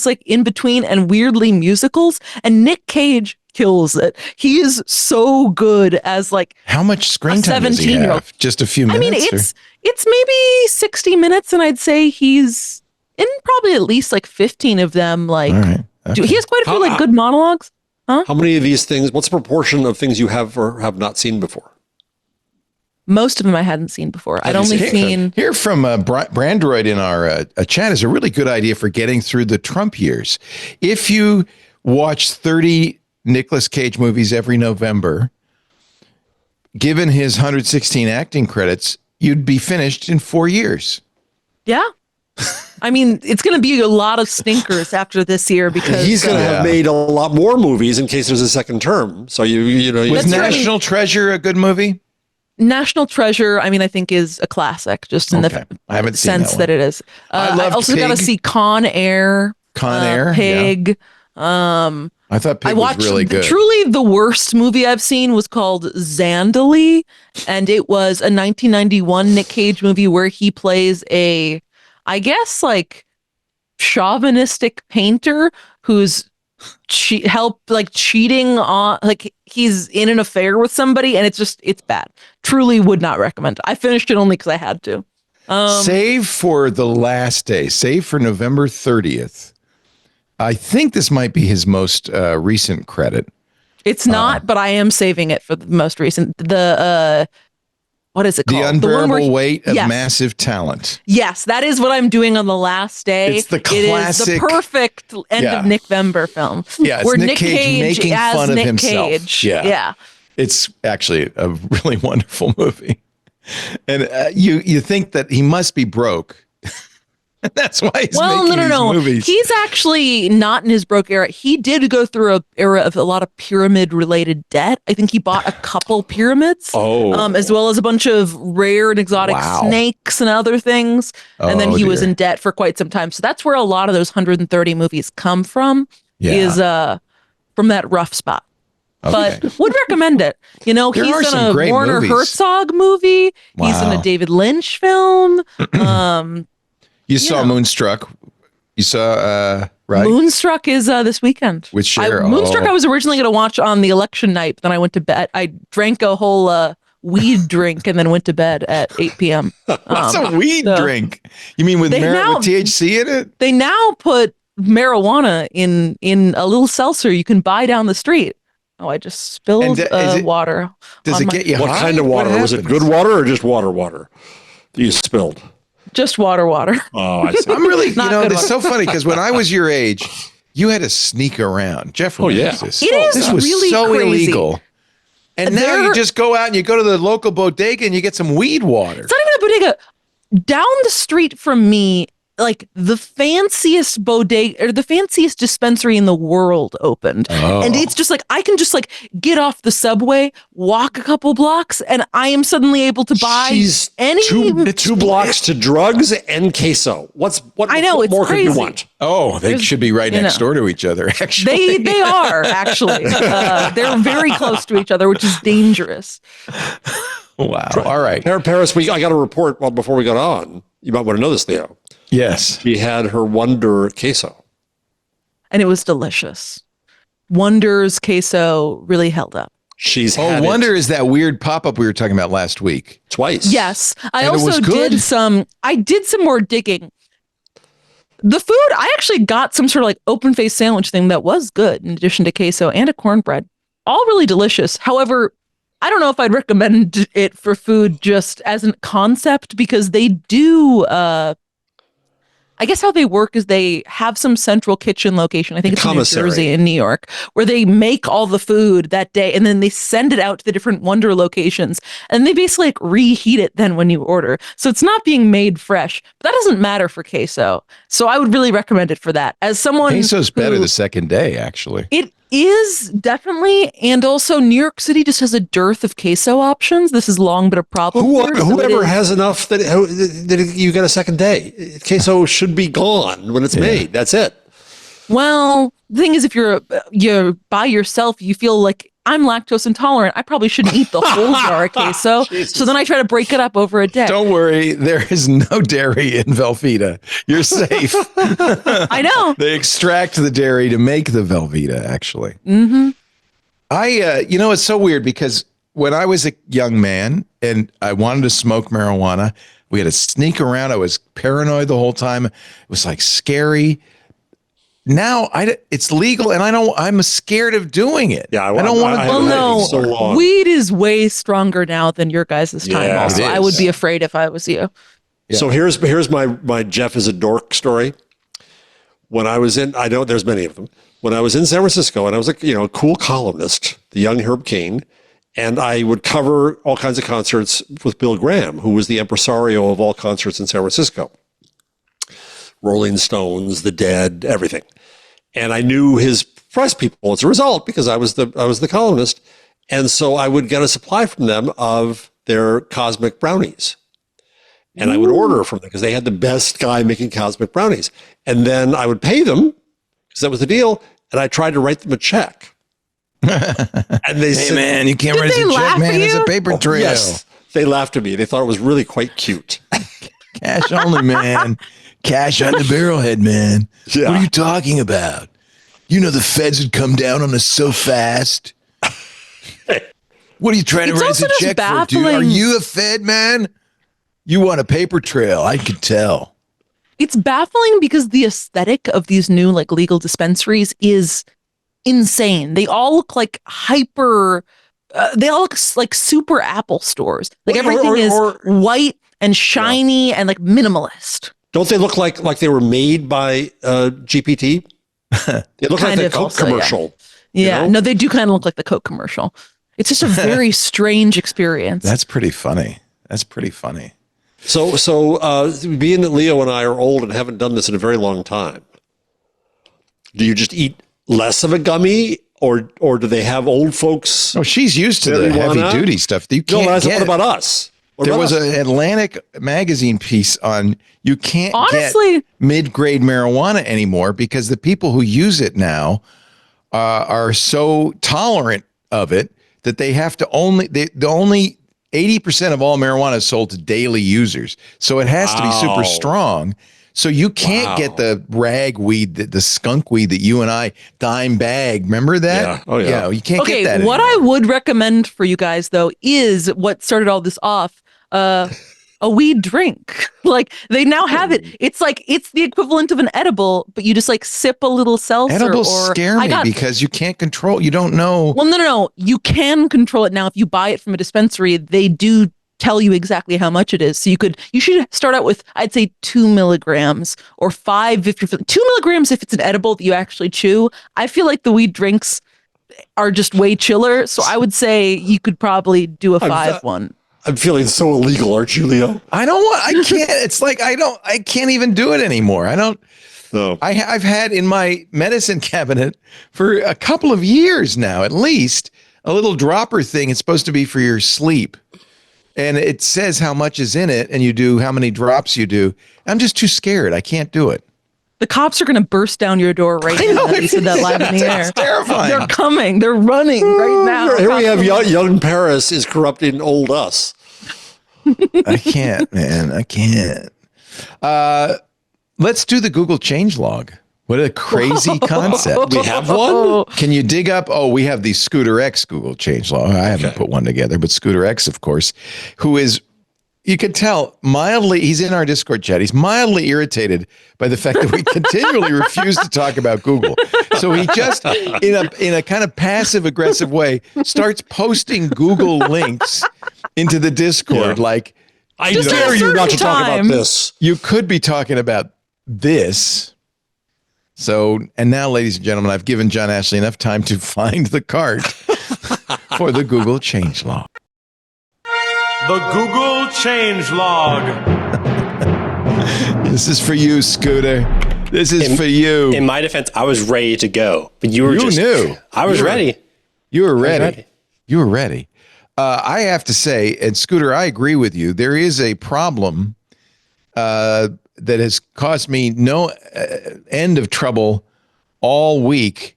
like in between and weirdly musicals. And Nick Cage kills it. He is so good as like how much screen time does he have? Just a few minutes? I mean, it's maybe 60 minutes, and I'd say he's in probably at least like 15 of them. Like, he has quite a few like good monologues. Huh? How many of these things? What's the proportion of things you have or have not seen before? Most of them I hadn't seen before. I'd only seen... Here from Brandroid in our chat is a really good idea for getting through the Trump years. If you watch 30 Nicolas Cage movies every November, given his 116 acting credits, you'd be finished in 4 years. Yeah. I mean, it's going to be a lot of stinkers after this year because he's going to have made a lot more movies in case there's a second term. So was National Treasure a good movie? National Treasure, I think is a classic, just in the sense that it is. I also got to see Con Air. Pig. Yeah. I thought Pig was really good. Truly the worst movie I've seen was called Zandali, and it was a 1991 Nick Cage movie where he plays a, I guess, like chauvinistic painter who's cheating on, like he's in an affair with somebody, and it's bad. Truly would not recommend. I finished it only because I had to. Save for the last day. Save for November 30th. I think this might be his most recent credit. It's not, but I am saving it for the most recent. What is it called? The Unbearable Weight of Massive Talent. Yes, that is what I'm doing on the last day. It's the classic. It is the perfect end of Nick-vember film. Yeah, it's where Nick Cage making fun of himself. Cage. Yeah. It's actually a really wonderful movie. And you think that he must be broke. That's why he's making these movies. He's actually not in his broke era. He did go through an era of a lot of pyramid-related debt. I think he bought a couple pyramids, as well as a bunch of rare and exotic snakes and other things. And then he was in debt for quite some time. So that's where a lot of those 130 movies come from, is from that rough spot. Okay. But would recommend it. He's in a Werner Herzog movie. Wow. He's in a David Lynch film. You saw Moonstruck. You saw, right? Moonstruck is this weekend. With Cher. Moonstruck I was originally going to watch on the election night, but then I went to bed. I drank a whole weed drink and then went to bed at 8 p.m. What's a weed drink? You mean with THC in it? They now put marijuana in a little seltzer you can buy down the street. Oh, I just spilled water. Does it get you What high? kind of water? Was it good water or just water that you spilled? Just water. Oh, I see. I'm really, Not good it's so funny because when I was your age, you had to sneak around. Jeff remembers this. This was really so crazy. illegal. And now you just go out and you go to the local bodega and you get some weed water. It's not even a bodega. Down the street from me, like the fanciest bodega or the fanciest dispensary in the world opened. And it's just like, I can just like get off the subway, walk a couple blocks, and I am suddenly able to buy two blocks to drugs and queso. What I know, what it's more crazy. could you want? Oh, they should be right next door to each other, actually. They are, actually. They're very close to each other, which is dangerous. Wow. All right. Paris, I got a report before we got on. You might want to know this, Theo. Yes. She had her Wonder queso. And it was delicious. Wonder's queso really held up. She's Wonder is that weird pop-up we were talking about last week. Twice. Yes. I And it was also good? did some more digging. The food, I actually got some sort of like open face sandwich thing that was good in addition to queso and a cornbread. All really delicious. However, I don't know if I'd recommend it for food just as a concept because they do, I guess how they work is they have some central kitchen location. I think it's in New Jersey and New York where they make all the food that day and then they send it out to the different Wonder locations and they basically like reheat it then when you order. So it's not being made fresh, but that doesn't matter for queso. So I would really recommend it for that. As someone Queso's better the second day, actually. It is definitely, and also New York City just has a dearth of queso options. This has long been a problem. Whoever has enough that you get a second day. Queso should be gone when it's made. That's it. Well, the thing is, if you're by yourself, you feel like I'm lactose intolerant. I probably shouldn't eat the whole jar of queso. So then I try to break it up over a day. Don't worry, there is no dairy in Velveeta. You're safe. I know. They extract the dairy to make the Velveeta, actually. Mm-hmm. It's so weird because when I was a young man and I wanted to smoke marijuana, we had to sneak around. I was paranoid the whole time. It was like scary. Now it's legal, and I'm scared of doing it. Yeah, I don't want to. Well, no, so long. weed is way stronger now than your guys' time. Yeah, also, I would be afraid if I was you. Yeah. So here's my Jeff is a dork story. When I was in, I know there's many of them. When I was in San Francisco, and I was like, a cool columnist, the young Herb Cain, and I would cover all kinds of concerts with Bill Graham, who was the impresario of all concerts in San Francisco. Rolling Stones, The Dead, everything. And I knew his press people as a result because I was the columnist. And so I would get a supply from them of their cosmic brownies. And I would order from them because they had the best guy making cosmic brownies. And then I would pay them because that was the deal. And I tried to write them a check. And they said, man, you can't write us a check, man. It's a paper trail. Yes. They laughed at me. They thought it was really quite cute. Cash only, man. Cash on the barrelhead, man. Yeah. What are you talking about? You know the feds would come down on us so fast. What are you trying to raise a check for, dude? Are you a Fed, man? You want a paper trail. I could tell. It's baffling because the aesthetic of these new like legal dispensaries is insane. They all look like they all look like super Apple stores. Like everything is white and shiny and like minimalist. Don't they look like they were made by GPT? They look like the Coke commercial. Yeah. No, they do kind of look like the Coke commercial. It's just a very strange experience. That's pretty funny. So being that Leo and I are old and haven't done this in a very long time, do you just eat less of a gummy, or do they have old folks? Oh, she's used to the heavy duty stuff that you can't get. What about us? There was an Atlantic magazine piece on you can't get mid-grade marijuana anymore because the people who use it now are so tolerant of it that they have to only 80% of all marijuana is sold to daily users. So it has to be super strong. So you can't get the rag weed, the skunk weed that you and I dime bag. Remember that? Yeah. Oh, yeah. You can't get that what anymore. I would recommend for you guys, though, is what started all this off. a weed drink. Like they now have it. It's like it's the equivalent of an edible, but you just like sip a little seltzer. Edibles or scare me because you can't control. You don't know. Well, no. You can control it now. If you buy it from a dispensary, they do tell you exactly how much it is. So you should start out with, I'd say 2 milligrams or 5 if you're 2 milligrams if it's an edible that you actually chew. I feel like the weed drinks are just way chiller. So I would say you could probably do a 5 one. I'm feeling so illegal, aren't you, Leo? I can't. It's like I can't even do it anymore. No. I've had in my medicine cabinet for a couple of years now, at least, a little dropper thing. It's supposed to be for your sleep. And it says how much is in it and you do how many drops you do. I'm just too scared. I can't do it. The cops are going to burst down your door right now. You said that live in the air. It's terrifying. They're coming. They're running right now. Here we have young Paris is corrupting old us. I can't, man. I can't. Let's do the Google changelog. What a crazy concept. We have one? Can you dig up? Oh, we have the Scooter X Google changelog. I haven't put one together, but Scooter X, of course, who is, you can tell, mildly, he's in our Discord chat. He's mildly irritated by the fact that we continually refuse to talk about Google. So he just, in a kind of passive aggressive way, starts posting Google links into the Discord. Like, I dare you not to talk about this. You could be talking about this. So, and now, ladies and gentlemen, I've given John Ashley enough time to find the card for the Google changelog. The Google changelog. This is for you, Scooter. This is for you. In my defense, I was ready to go, but you knew. I was ready. You were ready. You were ready. I have to say, and Scooter, I agree with you. There is a problem that has caused me no end of trouble all week.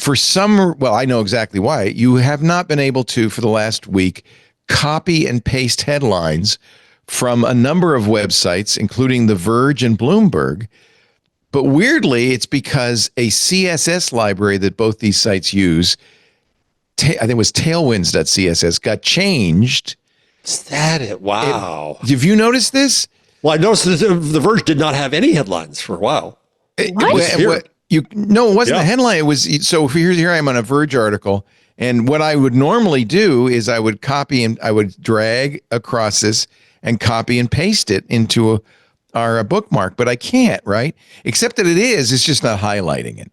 I know exactly why. You have not been able to, for the last week, copy and paste headlines from a number of websites, including The Verge and Bloomberg. But weirdly, it's because a CSS library that both these sites use, I think it was tailwinds.css, got changed. Is that it? Wow. Have you noticed this? Well, I noticed that The Verge did not have any headlines for a while. It wasn't a headline. It was, so here I am on a Verge article. And what I would normally do is I would copy and I would drag across this and copy and paste it into our bookmark, but I can't, right? Except that it's just not highlighting it.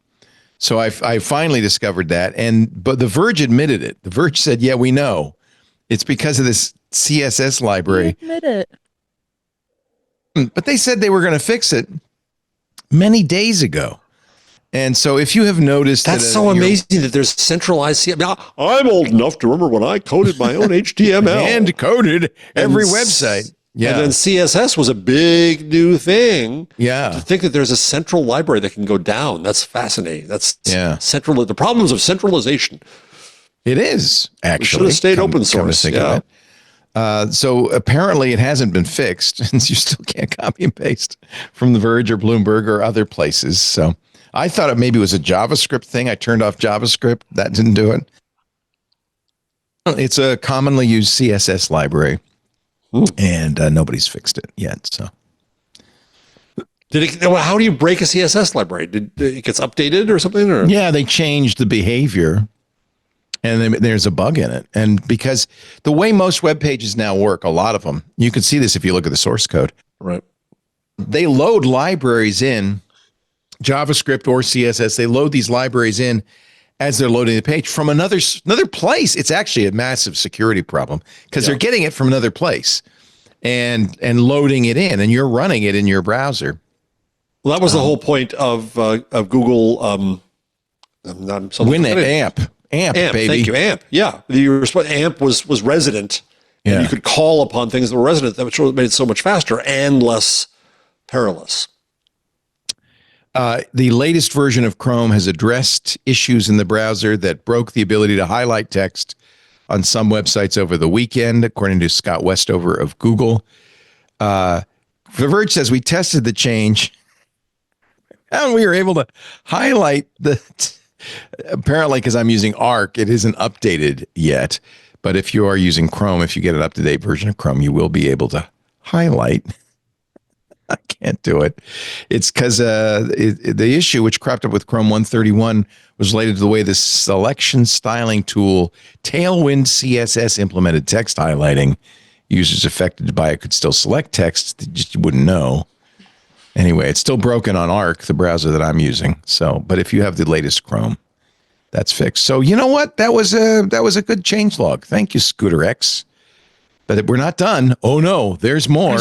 So I finally discovered that. But The Verge admitted it. The Verge said, yeah, we know. It's because of this CSS library. They admit it. But they said they were going to fix it many days ago. And so if you have noticed... That's so amazing that there's centralized... Now, I'm old enough to remember when I coded my own HTML. And coded every website. Yeah. And then CSS was a big new thing. Yeah. To think that there's a central library that can go down. That's fascinating. That's the problems of centralization. It is, actually. We should have stayed open source. So apparently it hasn't been fixed, and you still can't copy and paste from The Verge or Bloomberg or other places. So I thought it maybe was a JavaScript thing. I turned off JavaScript. That didn't do it. It's a commonly used CSS library, and nobody's fixed it yet. So, how do you break a CSS library? Did it gets updated or something? Or? Yeah, they changed the behavior. And there's a bug in it. And because the way most web pages now work, a lot of them, you can see this if you look at the source code. Right. They load libraries in, JavaScript or CSS. They load these libraries in as they're loading the page from another place. It's actually a massive security problem because they're getting it from another place and loading it in, and you're running it in your browser. Well, that was the whole point of Google. AMP, baby. Thank you, AMP. Yeah, AMP was resident. Yeah, and you could call upon things that were resident, which made it so much faster and less perilous. The latest version of Chrome has addressed issues in the browser that broke the ability to highlight text on some websites over the weekend, according to Scott Westover of Google. The Verge says we tested the change, and we were able to highlight the. Apparently, because I'm using Arc, it isn't updated yet. But if you are using Chrome, if you get an up-to-date version of Chrome, you will be able to highlight. I can't do it. It's because the issue which cropped up with Chrome 131 was related to the way the selection styling tool Tailwind CSS implemented text highlighting. Users affected by it could still select text, just you wouldn't know. Anyway, it's still broken on Arc, the browser that I'm using. So, but if you have the latest Chrome, that's fixed. So you know what? That was a good changelog. Thank you, Scooter X. But we're not done. Oh no, there's more.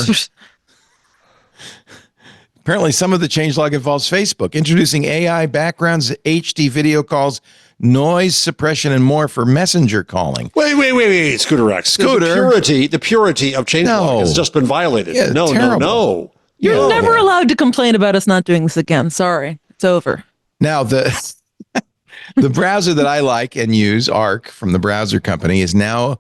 Apparently, some of the changelog involves Facebook introducing AI backgrounds, HD video calls, noise suppression, and more for messenger calling. Wait, Scooter X. The purity of changelog has just been violated. Yeah, no. You're never allowed to complain about us not doing this again. Sorry, it's over. Now the browser that I like and use, Arc from the browser company, is now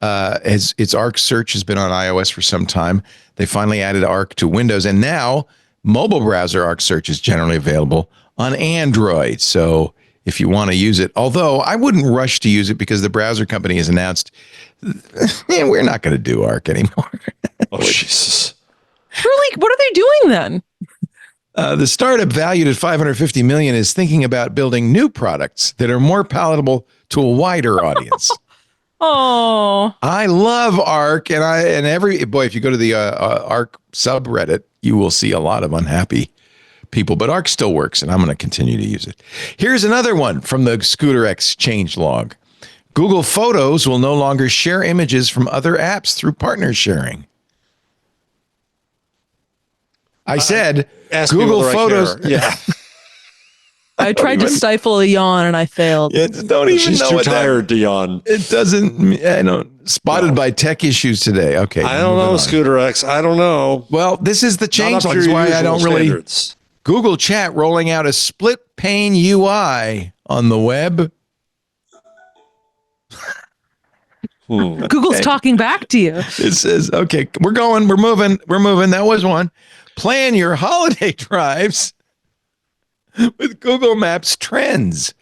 its Arc search has been on iOS for some time. They finally added Arc to Windows, and now mobile browser Arc search is generally available on Android. So if you want to use it, although I wouldn't rush to use it because the browser company has announced, we're not going to do Arc anymore. Oh, Jesus. Really? What are they doing then? The startup valued at $550 million is thinking about building new products that are more palatable to a wider audience. Oh, I love Arc, and if you go to the Arc subreddit, you will see a lot of unhappy people. But Arc still works, and I'm going to continue to use it. Here's another one from the Scooter X changelog. Google Photos will no longer share images from other apps through partner sharing. I said Google Photos. Yeah. I tried to stifle a yawn and I failed. Don't even She's know too tired to yawn. It doesn't. I know. Spotted by tech issues today. Okay. I don't know, Scooter X. I don't know. Well, this is the change. That's why I don't really. Google Chat rolling out a split pane UI on the web. Google's talking back to you. It says, okay, we're moving. That was one. Plan your holiday drives with Google Maps Trends.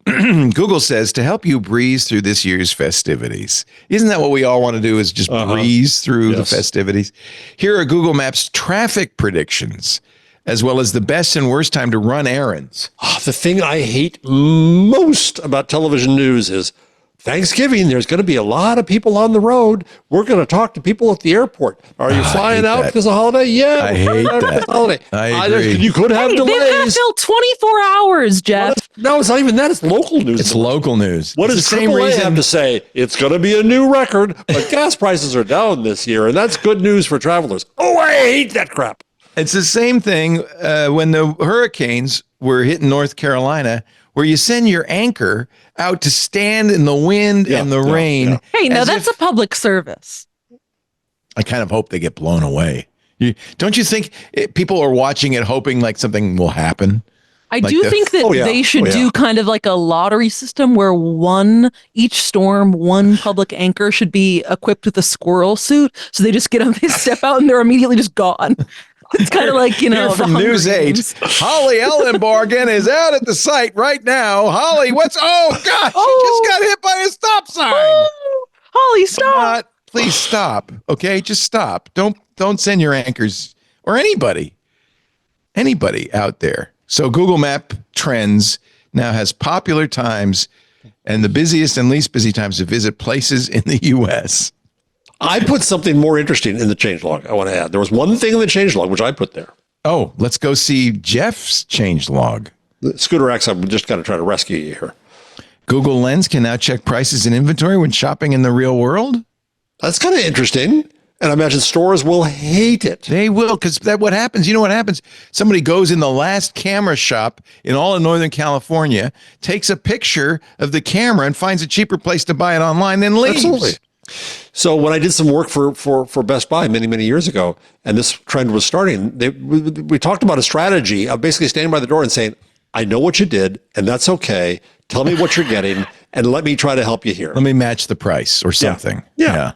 Google says to help you breeze through this year's festivities. Isn't that what we all want to do, is just breeze through the festivities? Here are Google Maps traffic predictions, as well as the best and worst time to run errands. The thing I hate most about television news is Thanksgiving, there's going to be a lot of people on the road. We're going to talk to people at the airport. Are you flying out because of holiday? Yeah. I hate that. Holiday. I agree. You could have delays. They've had till 24 hours, Jeff. No, it's not even that. It's local news. It's local news. What does AAA have to say? It's going to be a new record, but gas prices are down this year, and that's good news for travelers. Oh, I hate that crap. It's the same thing when the hurricanes were hitting North Carolina, where you send your anchor out to stand in the wind and the rain. Yeah. Hey, now that's a public service. I kind of hope they get blown away. Don't you think people are watching it hoping like something will happen? I do think that they should do kind of like a lottery system where each storm, one public anchor should be equipped with a squirrel suit. So they just get up, they step out, and they're immediately just gone. It's kind of like, from News 8, Holly Ellenborgen is out at the site right now. Holly, she just got hit by a stop sign. Oh, Holly, stop. Please stop. Okay, just stop. Don't send your anchors or anybody out there. So Google Map Trends now has popular times and the busiest and least busy times to visit places in the U.S. I put something more interesting in the changelog I want to add. There was one thing in the changelog which I put there. Oh, let's go see Jeff's changelog. Scooter X, I'm just going to try to rescue you here. Google Lens can now check prices and inventory when shopping in the real world. That's kind of interesting. And I imagine stores will hate it. They will, because what happens, you know what happens? Somebody goes in the last camera shop in all of Northern California, takes a picture of the camera and finds a cheaper place to buy it online, then leaves. Absolutely. So when I did some work for Best Buy many years ago, and this trend was starting, we talked about a strategy of basically standing by the door and saying, I know what you did, and that's okay. Tell me what you're getting, and let me try to help you here. Let me match the price or something. Yeah.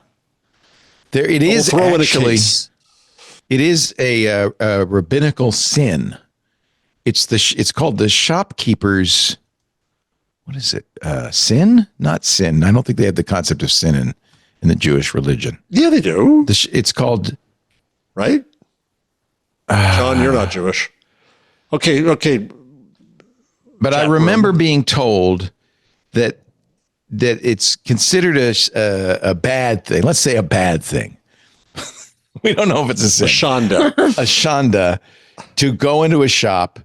There, it is actually. It is a rabbinical sin. It's called the shopkeeper's. What is it? Sin? Not sin. I don't think they have the concept of sin in the Jewish religion. Yeah, they do. It's called right? John, you're not Jewish. Okay. But I remember being told that it's considered a bad thing. Let's say a bad thing. We don't know if it's a sin. A shanda to go into a shop,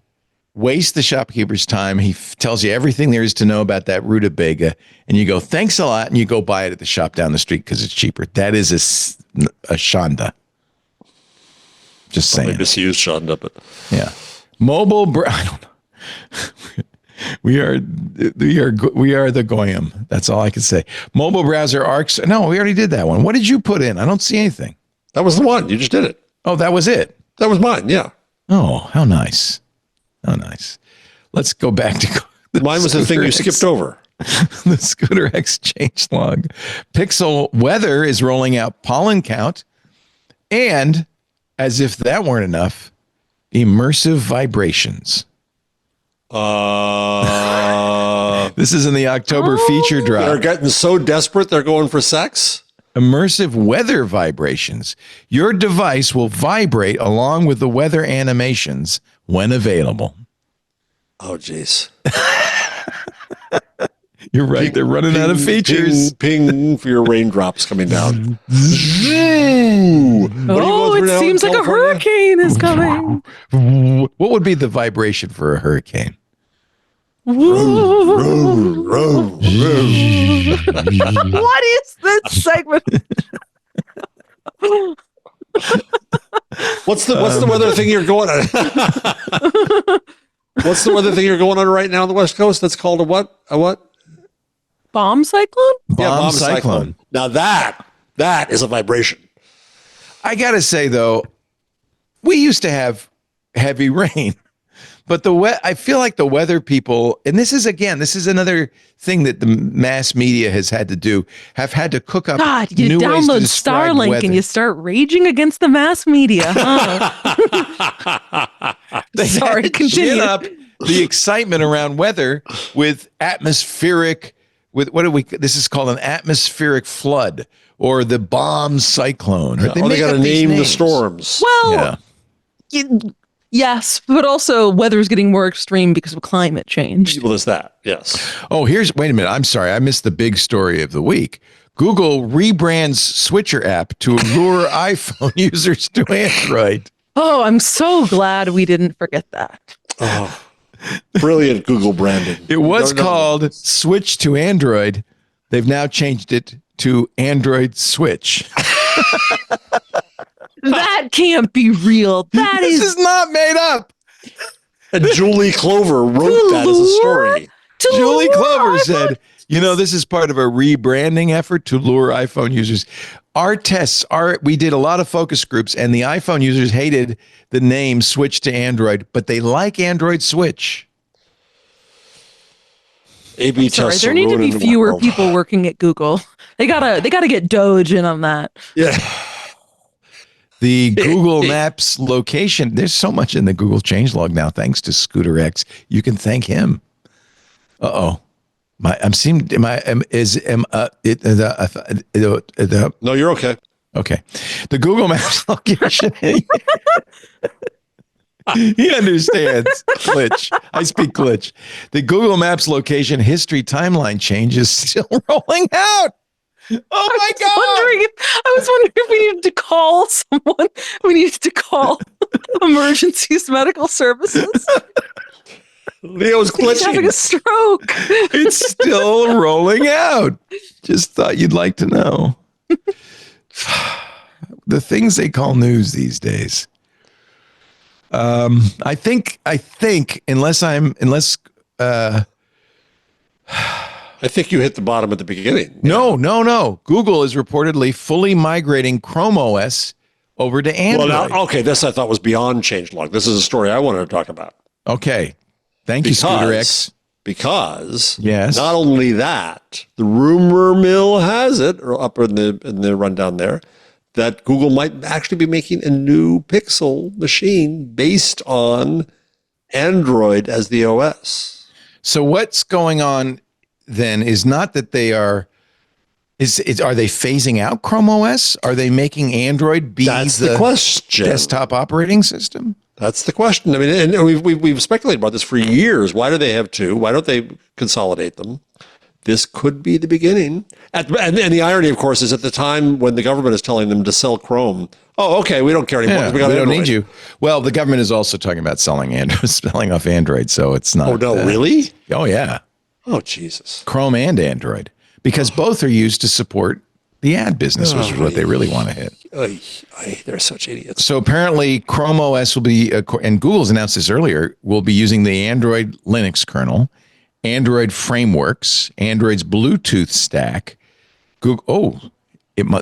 waste the shopkeeper's time. He tells you everything there is to know about that rutabaga, and you go, thanks a lot, and you go buy it at the shop down the street because it's cheaper. That is a shanda. Just saying. Probably misused shanda, but yeah. I don't know. We are the goyim. That's all I can say. Mobile browser ARCs. No, we already did that one. What did you put in? I don't see anything. That was the one. You just did it. Oh, that was it. That was mine. Yeah. Oh, how nice. How nice. Let's go back to mine was the thing you skipped over. The Scooter X change log. Pixel Weather is rolling out pollen count, and as if that weren't enough, immersive vibrations. This is in the October feature drop. They're getting so desperate they're going for sex. Immersive weather vibrations. Your device will vibrate along with the weather animations when available. Oh, jeez. You're right. They're running out of features. Ping for your raindrops coming down. It seems like a hurricane is coming. What would be the vibration for a hurricane? What is this segment? What's the weather thing you're going on? What's the weather thing you're going on right now on the West Coast? That's called a what? A what? Bomb cyclone? Bomb cyclone. Now that is a vibration. I gotta say though, we used to have heavy rain. But I feel like the weather people, and this is another thing that the mass media has had to do, have had to cook up. God, you new ways download to describe Starlink weather. and you start raging against the mass media. Huh? Sorry, continue. Gin up the excitement around weather with atmospheric. With this is called an atmospheric flood or the bomb cyclone. They got to name the storms. Well, yes, but also weather is getting more extreme because of climate change. Well, there's that. Yes. Oh, wait a minute. I'm sorry. I missed the big story of the week. Google rebrands Switcher app to lure iPhone users to Android. Oh, I'm so glad we didn't forget that. Oh, brilliant Google branding. It was called Switch to Android. They've now changed it to Android Switch. That can't be real. This is not made up. And Julie Clover wrote that as a story. Julie Clover said, this is part of a rebranding effort to lure iPhone users. Our tests we did a lot of focus groups, and the iPhone users hated the name Switch to Android, but they like Android Switch. A/B tests. There need to be fewer people working at Google. They gotta get Doge in on that. Yeah. The Google Maps location. There's so much in the Google changelog now, thanks to Scooter X. You can thank him. Uh-oh. No, you're okay. Okay. The Google Maps location. He understands glitch. I speak glitch. The Google Maps location history timeline change is still rolling out. Oh my God. I was wondering if we needed to call someone. We needed to call emergencies medical services. Leo's glitching. He's having a stroke. It's still rolling out. Just thought you'd like to know. The things they call news these days. I think unless I think you hit the bottom at the beginning. No. Google is reportedly fully migrating ChromeOS over to Android. Well, now, okay, this I thought was beyond changelog. This is a story I wanted to talk about. Okay. Thank you, Scooter X. Because yes, not only that, the rumor mill has it, or up in the rundown there, that Google might actually be making a new Pixel machine based on Android as the OS. So what's going on then is not that they are Are they phasing out Chrome OS? Are they making Android be the question. Desktop operating system? That's the question. I mean, and we've speculated about this for years. Why do they have two? Why don't they consolidate them? This could be the beginning. And the irony, of course, is at the time when the government is telling them to sell Chrome. Oh, okay, we don't care anymore. Yeah, we don't need you. Well, the government is also talking about selling off Android, so it's not. Oh, no, really? Oh, yeah. Oh, Jesus. Chrome and Android, because both are used to support the ad business, which is what they really want to hit. They're such idiots. So apparently Chrome OS will be, and Google's announced this earlier, will be using the Android Linux kernel, Android frameworks, Android's Bluetooth stack. Google.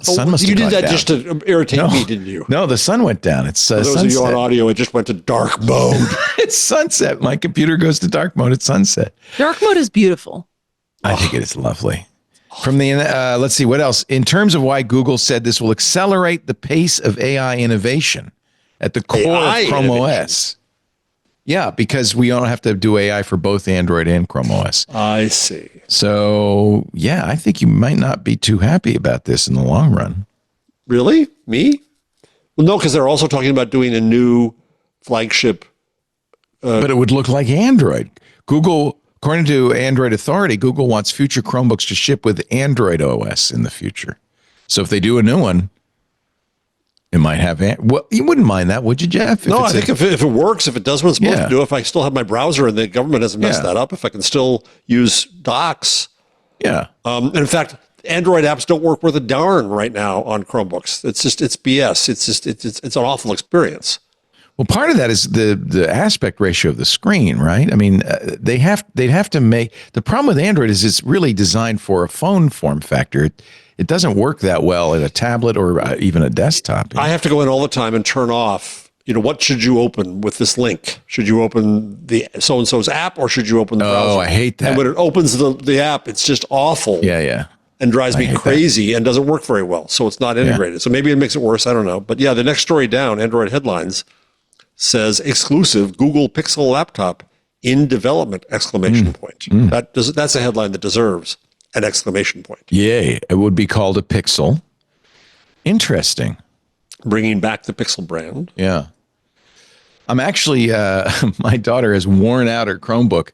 Sun must have you did gone that down. Just to irritate me, didn't you? No, the sun went down. It's For those sunset. of you on audio, it just went to dark mode. It's sunset. My computer goes to dark mode at sunset. Dark mode is beautiful. I think it is lovely. From the let's see what else. In terms of why Google said this will accelerate the pace of AI innovation at the core of Chrome OS. Yeah, because we don't have to do AI for both Android and Chrome OS. I see. So, yeah, I think you might not be too happy about this in the long run. Really? Me? Well, no, because they're also talking about doing a new flagship. But it would look like Android. Google, according to Android Authority, Google wants future Chromebooks to ship with Android OS in the future. So if they do a new one, it might have. Well, you wouldn't mind that, would you, Jeff? No, I think if it works, if it does what it's supposed to do, if I still have my browser and the government hasn't messed that up, if I can still use docs. Yeah. And in fact, Android apps don't work worth a darn right now on Chromebooks. It's BS. It's an awful experience. Well, part of that is the aspect ratio of the screen, right? I mean, they'd have to make the problem with Android is it's really designed for a phone form factor. It doesn't work that well at a tablet or even a desktop. I have to go in all the time and turn off. What should you open with this link? Should you open the so-and-so's app or should you open the browser? Oh, I hate that. And when it opens the app, it's just awful. Yeah. And drives me crazy and doesn't work very well. So it's not integrated. So maybe it makes it worse. I don't know. But yeah, the next story down, Android headlines, says exclusive Google Pixel laptop in development, exclamation point. That's a headline that deserves an exclamation point. Yay. It would be called a Pixel. Interesting. Bringing back the Pixel brand. Yeah. I'm actually, my daughter has worn out her Chromebook.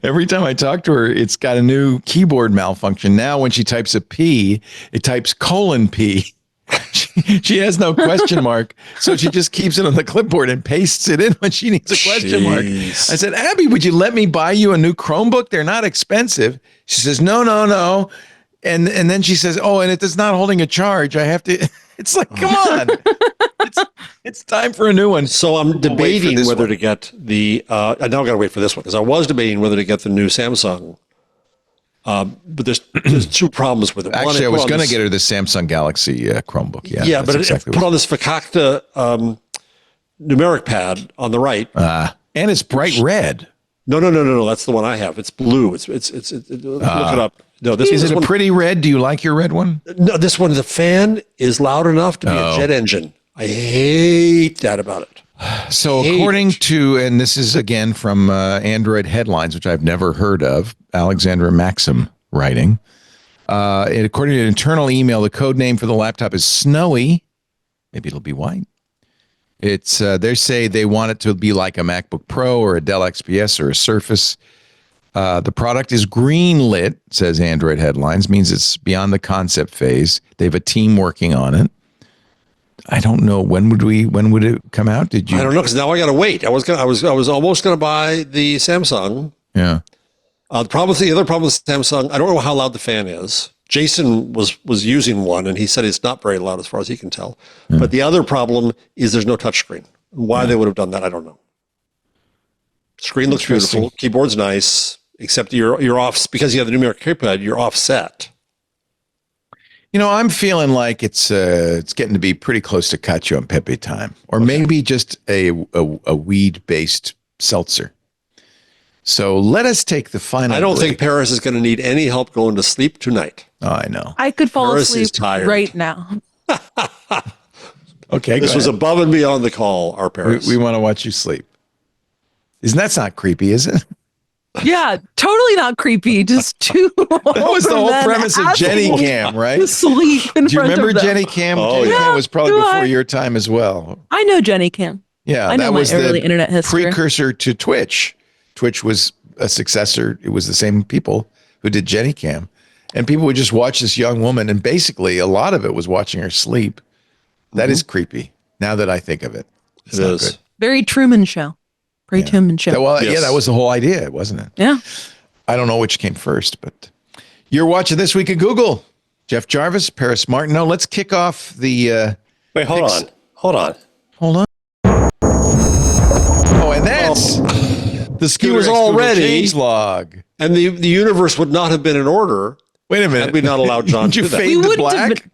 Every time I talk to her, it's got a new keyboard malfunction. Now when she types a P, it types :P. She has no question mark, so she just keeps it on the clipboard and pastes it in when she needs a question mark. I said, Abby, would you let me buy you a new Chromebook? They're not expensive. She says, no. And then she says, oh, and it is not holding a charge. I have to. It's like, come on. It's time for a new one. So I'm debating whether to get the, now I've got to wait for this one, because I was debating whether to get the new Samsung. But there's two problems with it. Actually, I was going to get her the Samsung Galaxy Chromebook. Yeah, but exactly put on this Fakakta numeric pad on the right. And it's bright red. No. That's the one I have. It's blue. It's look it up. No, this is it one, a pretty red? Do you like your red one? No, this one, the fan is loud enough to be a jet engine. I hate that about it. So according to, and this is again from Android Headlines, which I've never heard of, Alexandra Maxim writing. According to an internal email, the code name for the laptop is Snowy. Maybe it'll be white. It's they say they want it to be like a MacBook Pro or a Dell XPS or a Surface. The product is green lit, says Android Headlines, means it's beyond the concept phase. They have a team working on it. I don't know when would it come out? Did you? I don't know, because now I got to wait. I was almost gonna buy the Samsung. Yeah. The other problem with Samsung, I don't know how loud the fan is. Jason was using one, and he said it's not very loud as far as he can tell. Yeah. But the other problem is there's no touchscreen. Why they would have done that, I don't know. Screen looks beautiful. Keyboard's nice, except you're off because you have the numeric keypad. You're offset. I'm feeling like it's getting to be pretty close to Cacio and Pepe time, or maybe just a weed-based seltzer. So let us take the final. I don't break. think Paris is going to need any help going to sleep tonight. Oh, I know. I could fall Paris asleep is tired. right now. Okay, this was above and beyond the call, our Paris. We want to watch you sleep. That's not creepy, is it? Yeah, totally not creepy. Just too. That was the whole premise of Jenny Cam, right? Sleep in Do you front remember of them. Jenny Cam? Oh, Jenny yeah. Cam was probably Do before I? your time as well. I know Jenny Cam. Yeah, I know that my was early the internet history. precursor to Twitch. Twitch was a successor. It was the same people who did Jenny Cam. And people would just watch this young woman, and basically a lot of it was watching her sleep. That is creepy, now that I think of it. It's It not is. good. Very Truman Show. Very Truman Show. Well, Yes. yeah, that was the whole idea, wasn't it? Yeah. I don't know which came first, but you're watching This Week at Google. Jeff Jarvis, Paris Martineau. Let's kick off the... Wait, hold on. Hold on. Oh, and that's the Scooter was X Google already- change log. And the universe would not have been in order Wait a minute. had we not allowed John Did to you do that. fade We to wouldn't have black?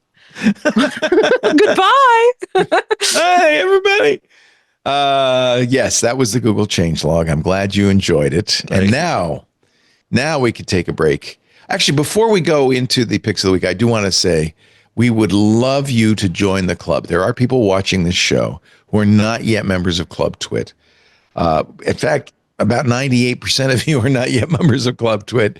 Goodbye. Hey, everybody. Yes, that was the Google change log. I'm glad you enjoyed it. And now we could take a break. Actually, before we go into the picks of the week, I do want to say we would love you to join the club. There are people watching this show who are not yet members of Club Twit. In fact, about 98% of you are not yet members of Club Twit.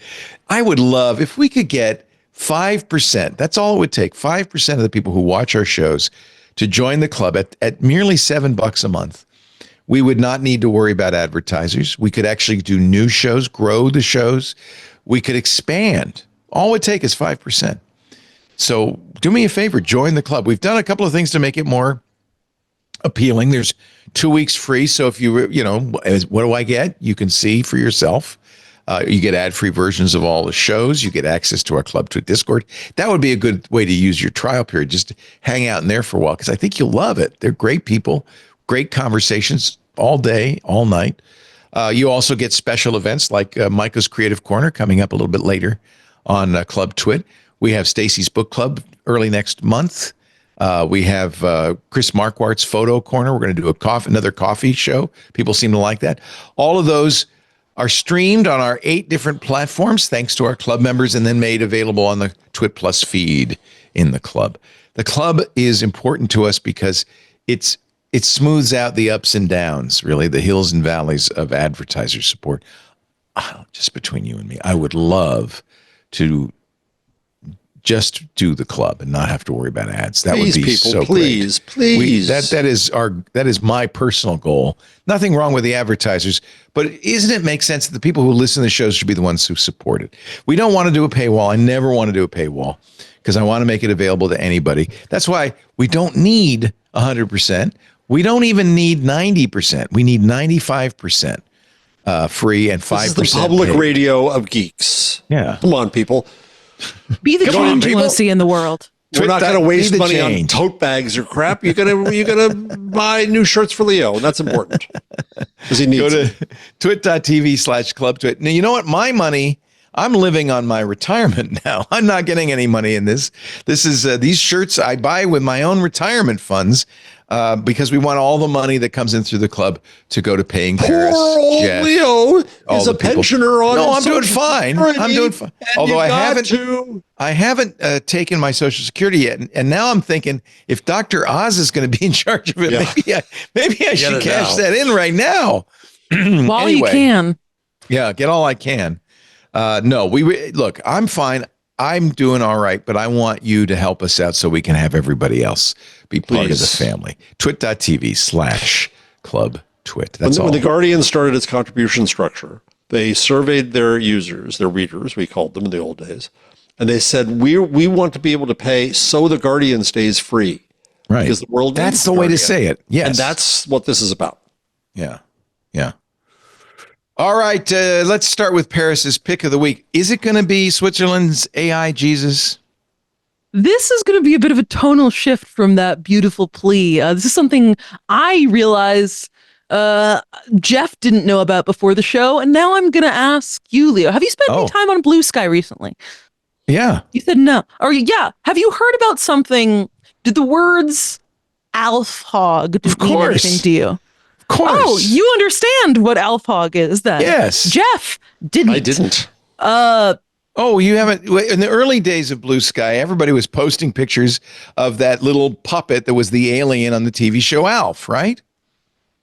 I would love if we could get 5%. That's all it would take. 5% of the people who watch our shows to join the club at merely $7 a month. We would not need to worry about advertisers. We could actually do new shows, grow the shows. We could expand. All it would take is 5%. So do me a favor, join the club. We've done a couple of things to make it more appealing. There's 2 weeks free. So if you what do I get? You can see for yourself. You get ad-free versions of all the shows. You get access to our Club Twit Discord. That would be a good way to use your trial period, just to hang out in there for a while, because I think you'll love it. They're great people, great conversations all day, all night. You also get special events like Micah's Creative Corner coming up a little bit later on Club Twit. We have Stacy's Book Club early next month. We have Chris Marquardt's Photo Corner. We're going to do another coffee show. People seem to like that. All of those are streamed on our 8 different platforms, thanks to our club members, and then made available on the Twit Plus feed in the club. The club is important to us because it smooths out the ups and downs, really, the hills and valleys of advertiser support. Just between you and me, I would love to just do the club and not have to worry about ads. That Please, would be people, so please, great. please. That is my personal goal. Nothing wrong with the advertisers, but isn't it make sense that the people who listen to the shows should be the ones who support it? We don't want to do a paywall. I never want to do a paywall because I want to make it available to anybody. That's why we don't need 100%. We don't even need 90%. We need 95% free and 5% This is the public paid. radio of geeks. Yeah. Come on, people. Be the Come on, change you want people. to see in the world. We're not going to waste Be the money on change. tote bags or crap. You're gonna buy new shirts for Leo, and that's important because he needs Go it. to twit.tv/clubtwit. Now, you know what? My money, I'm living on my retirement now. I'm not getting any money in this. This is these shirts I buy with my own retirement funds because we want all the money that comes in through the club to go to paying Paris. Poor old Jeff, Leo all is the a people. pensioner on. No, his I'm doing Social fine. Security, I'm doing fine. and Although you I got haven't taken my Social Security yet, and now I'm thinking if Dr. Oz is going to be in charge of it, maybe I should it cash now. that in right now. While you Anyway. can. Yeah, get all I can. No, look, I'm fine. I'm doing all right, but I want you to help us out so we can have everybody else be part of the Please. family. Twit.tv/clubtwit. That's all. When the Guardian started its contribution structure, they surveyed their users, their readers, we called them in the old days, and they said, we want to be able to pay so the Guardian stays free. Right. Because the world That's needs the way to Guardian. say it. Yes. And that's what this is about. Yeah. Yeah. All right. Let's start with Paris's pick of the week. Is it going to be Switzerland's AI Jesus? This is going to be a bit of a tonal shift from that beautiful plea. This is something I realized Jeff didn't know about before the show, and now I'm going to ask you, Leo. Have you spent any time on Bluesky recently? Yeah. You said no. Or yeah. Have you heard about something? Did the words Alf Hog mean anything to you? Of course. Oh, you understand what Alf Hog is then? Yes. Jeff didn't. I didn't. Oh, you haven't? In the early days of Bluesky, everybody was posting pictures of that little puppet that was the alien on the TV show Alf, right?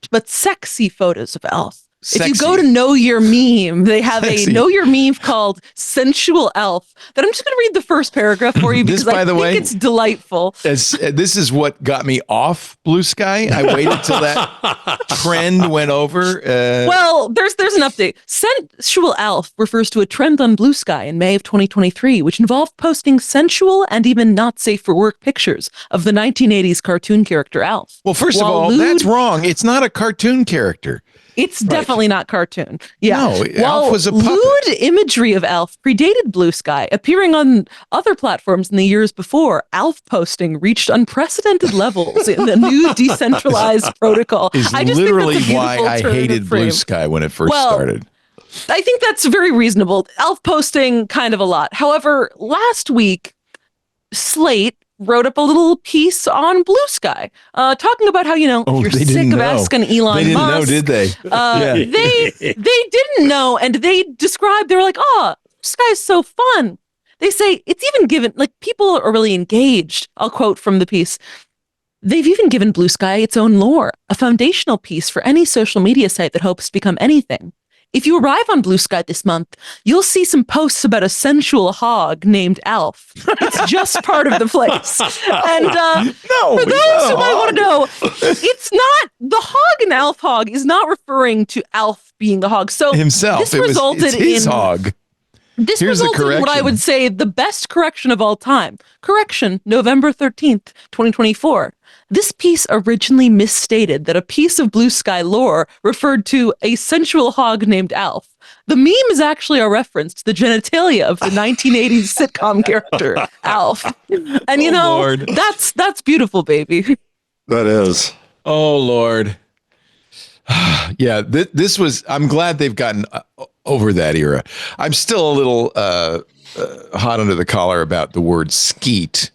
But sexy photos of Alf. Sexy. If you go to Know Your Meme, they have Sexy. a Know Your Meme called Sensual Elf that I'm just going to read the first paragraph for you because I think it's delightful. This is what got me off Bluesky. I waited till that trend went over. Well, there's an update. Sensual Elf refers to a trend on Bluesky in May of 2023, which involved posting sensual and even not safe for work pictures of the 1980s cartoon character Alf. Well, first of all, that's wrong. It's not a cartoon character. It's definitely not cartoon. Yeah. No, Alf was a puppet. Lewd imagery of Alf predated Bluesky, appearing on other platforms in the years before. Alf posting reached unprecedented levels in the new decentralized protocol. Is I just literally think that's a why beautiful I turn of hated frame. Bluesky when it first started. I think that's very reasonable. Alf posting kind of a lot. However, last week, Slate wrote up a little piece on Bluesky, talking about how, if you're sick of asking Elon They didn't Musk. know, did they? They didn't know, and they described, they were like, this guy's so fun. They say it's even given, people are really engaged. I'll quote from the piece. They've even given Bluesky its own lore, a foundational piece for any social media site that hopes to become anything. If you arrive on Bluesky this month, you'll see some posts about a sensual hog named Alf. It's just part of the place. And for those who might want to know, it's not, the hog in Alf Hog is not referring to Alf being the hog. So himself, this it's his hog. This Here's the resulted in what I correction. would say the best correction of all time. Correction, November 13th, 2024. This piece originally misstated that a piece of Bluesky lore referred to a sensual hog named Alf. The meme is actually a reference to the genitalia of the 1980s sitcom character, Alf. And Lord. that's beautiful, baby. That is. Oh, Lord. Yeah, this was, I'm glad they've gotten over that era. I'm still a little hot under the collar about the word skeet,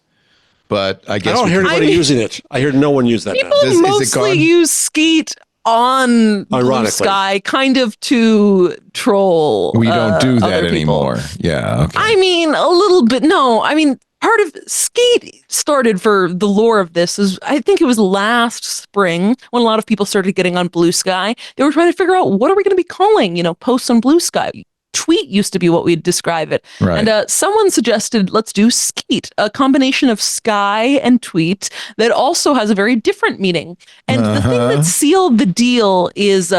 but I guess I don't hear anybody using it. I hear no one use that People now. mostly use skeet on Bluesky kind of to troll. We don't do that other people. anymore. Yeah. Okay. I mean, a little bit. No, I mean, part of Skeet started for the lore of this is, I think it was last spring when a lot of people started getting on Bluesky. They were trying to figure out, what are we going to be calling, posts on Bluesky? Tweet used to be what we'd describe it. Right. And someone suggested, let's do Skeet, a combination of sky and tweet that also has a very different meaning. And the thing that sealed the deal is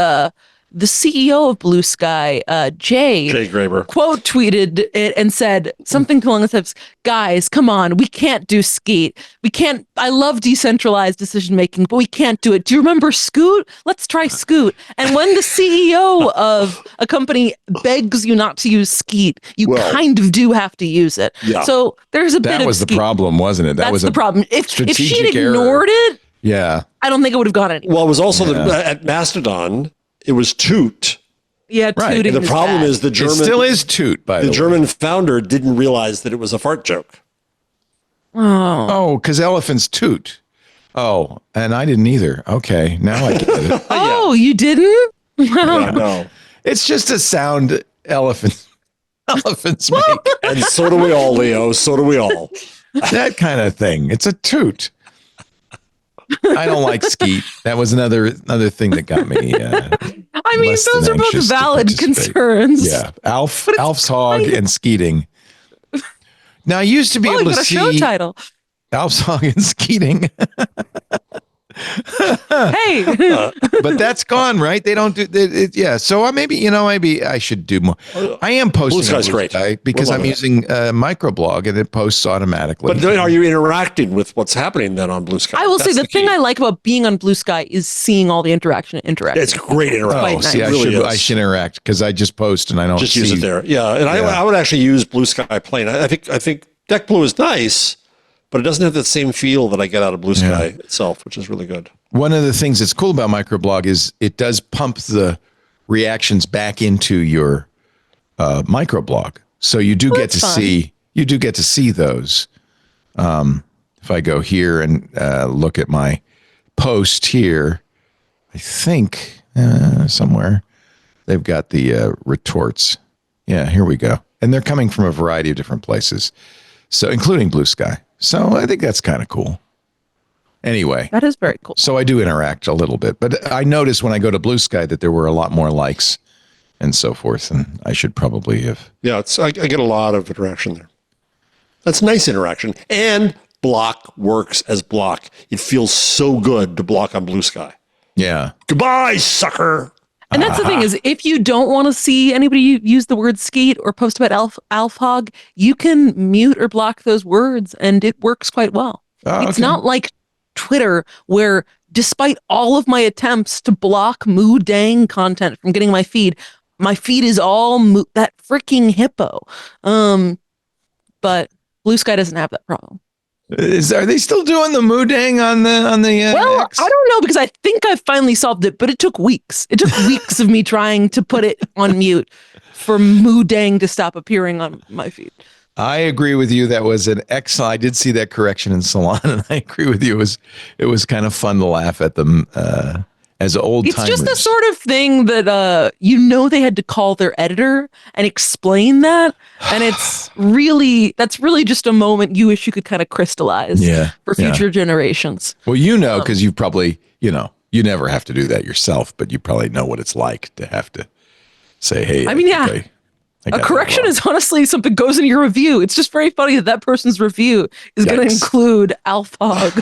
the CEO of Bluesky, Jay Graber, quote tweeted it and said something along the lines of, guys, come on, we can't do Skeet. We can't, I love decentralized decision making, but we can't do it. Do you remember Scoot? Let's try Scoot. And when the CEO of a company begs you not to use Skeet, you kind of do have to use it. Yeah. So there's a bit of That was the Skeet. problem, wasn't it? That was the problem. If she'd ignored it, I don't think it would have gone anywhere. Well, it was also at Mastodon, it was Toot. Yeah, tooting. And the problem is the German. It still is Toot, by the way. The German founder didn't realize that it was a fart joke. Oh, because elephants toot. Oh, and I didn't either. Okay, now I get it. Oh, you didn't? Yeah, no. It's just a sound elephants make. And so do we all, Leo. So do we all. That kind of thing. It's a toot. I don't like Skeet. That was another thing that got me. I mean, those are both valid concerns. Yeah, Alf's hog and Skeeting. Now, I used to be able to see show title. Alf's hog and Skeeting. Hey, but that's gone, right? They don't do it. Yeah, so maybe I should do more. I am posting Bluesky's great because I'm using microblog and it posts automatically. But then are you interacting with what's happening then on Bluesky? I will say the thing I like about being on Bluesky is seeing all the interaction. It's great interaction. Oh, see, I should interact because I just post and I don't just use it there. Yeah, and I would actually use Bluesky plain. I think Deck Blue is nice, but it doesn't have the same feel that I get out of Bluesky itself, which is really good. One of the things that's cool about microblog is it does pump the reactions back into your microblog, so you do get to see those. If I go here and look at my post here, I think somewhere they've got the retorts. Yeah, here we go, and they're coming from a variety of different places, so including Bluesky. So I think that's kind of cool. Anyway. That is very cool. So I do interact a little bit. But I noticed when I go to Bluesky that there were a lot more likes and so forth. And I should probably have. Yeah, I get a lot of interaction there. That's nice interaction. And block works as block. It feels so good to block on Bluesky. Yeah. Goodbye, sucker. And that's the thing is, if you don't want to see anybody use the word skeet or post about alfhog, you can mute or block those words, and it works quite well. It's not like Twitter, where despite all of my attempts to block moo dang content from getting my feed is all that freaking hippo. But Bluesky doesn't have that problem. Are they still doing the moo dang on the well, X? I don't know, because I think I finally solved it, but it took weeks. It took weeks of me trying to put it on mute for moo dang to stop appearing on my feed. I agree with you. That was an excellent. I did see that correction in Salon, and I agree with you. It was kind of fun to laugh at them as old timers. It's just the sort of thing that they had to call their editor and explain that, and that's really just a moment you wish you could kind of crystallize for future generations. Well, because you've probably you never have to do that yourself, but you probably know what it's like to have to say, "Hey." I mean, a correction is honestly something goes in your review. It's just very funny that person's review is going to include alfhog.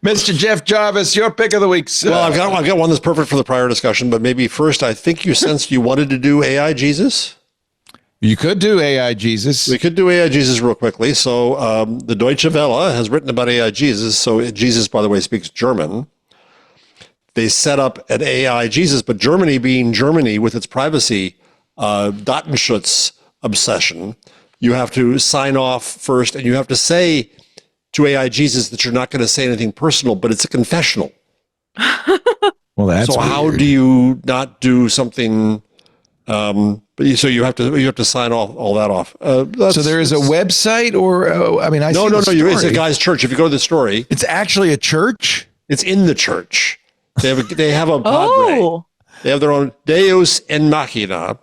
Mr. Jeff Jarvis, your pick of the week. Well, I've got one that's perfect for the prior discussion, but maybe first, I think you sensed you wanted to do AI Jesus. You could do AI Jesus. We could do AI Jesus real quickly. So the Deutsche Welle has written about AI Jesus. So Jesus, by the way, speaks German. They set up an AI Jesus, but Germany being Germany with its privacy Datenschutz obsession, you have to sign off first, and you have to say to AI Jesus that you're not going to say anything personal, but it's a confessional. Well, that's so. weird. How do you not do something? So you have to sign all that off. So there is a website, or no. It's a guy's church. If you go to the story, it's actually a church. It's in the church. They have a padre. Oh. They have their own Deus en Machina.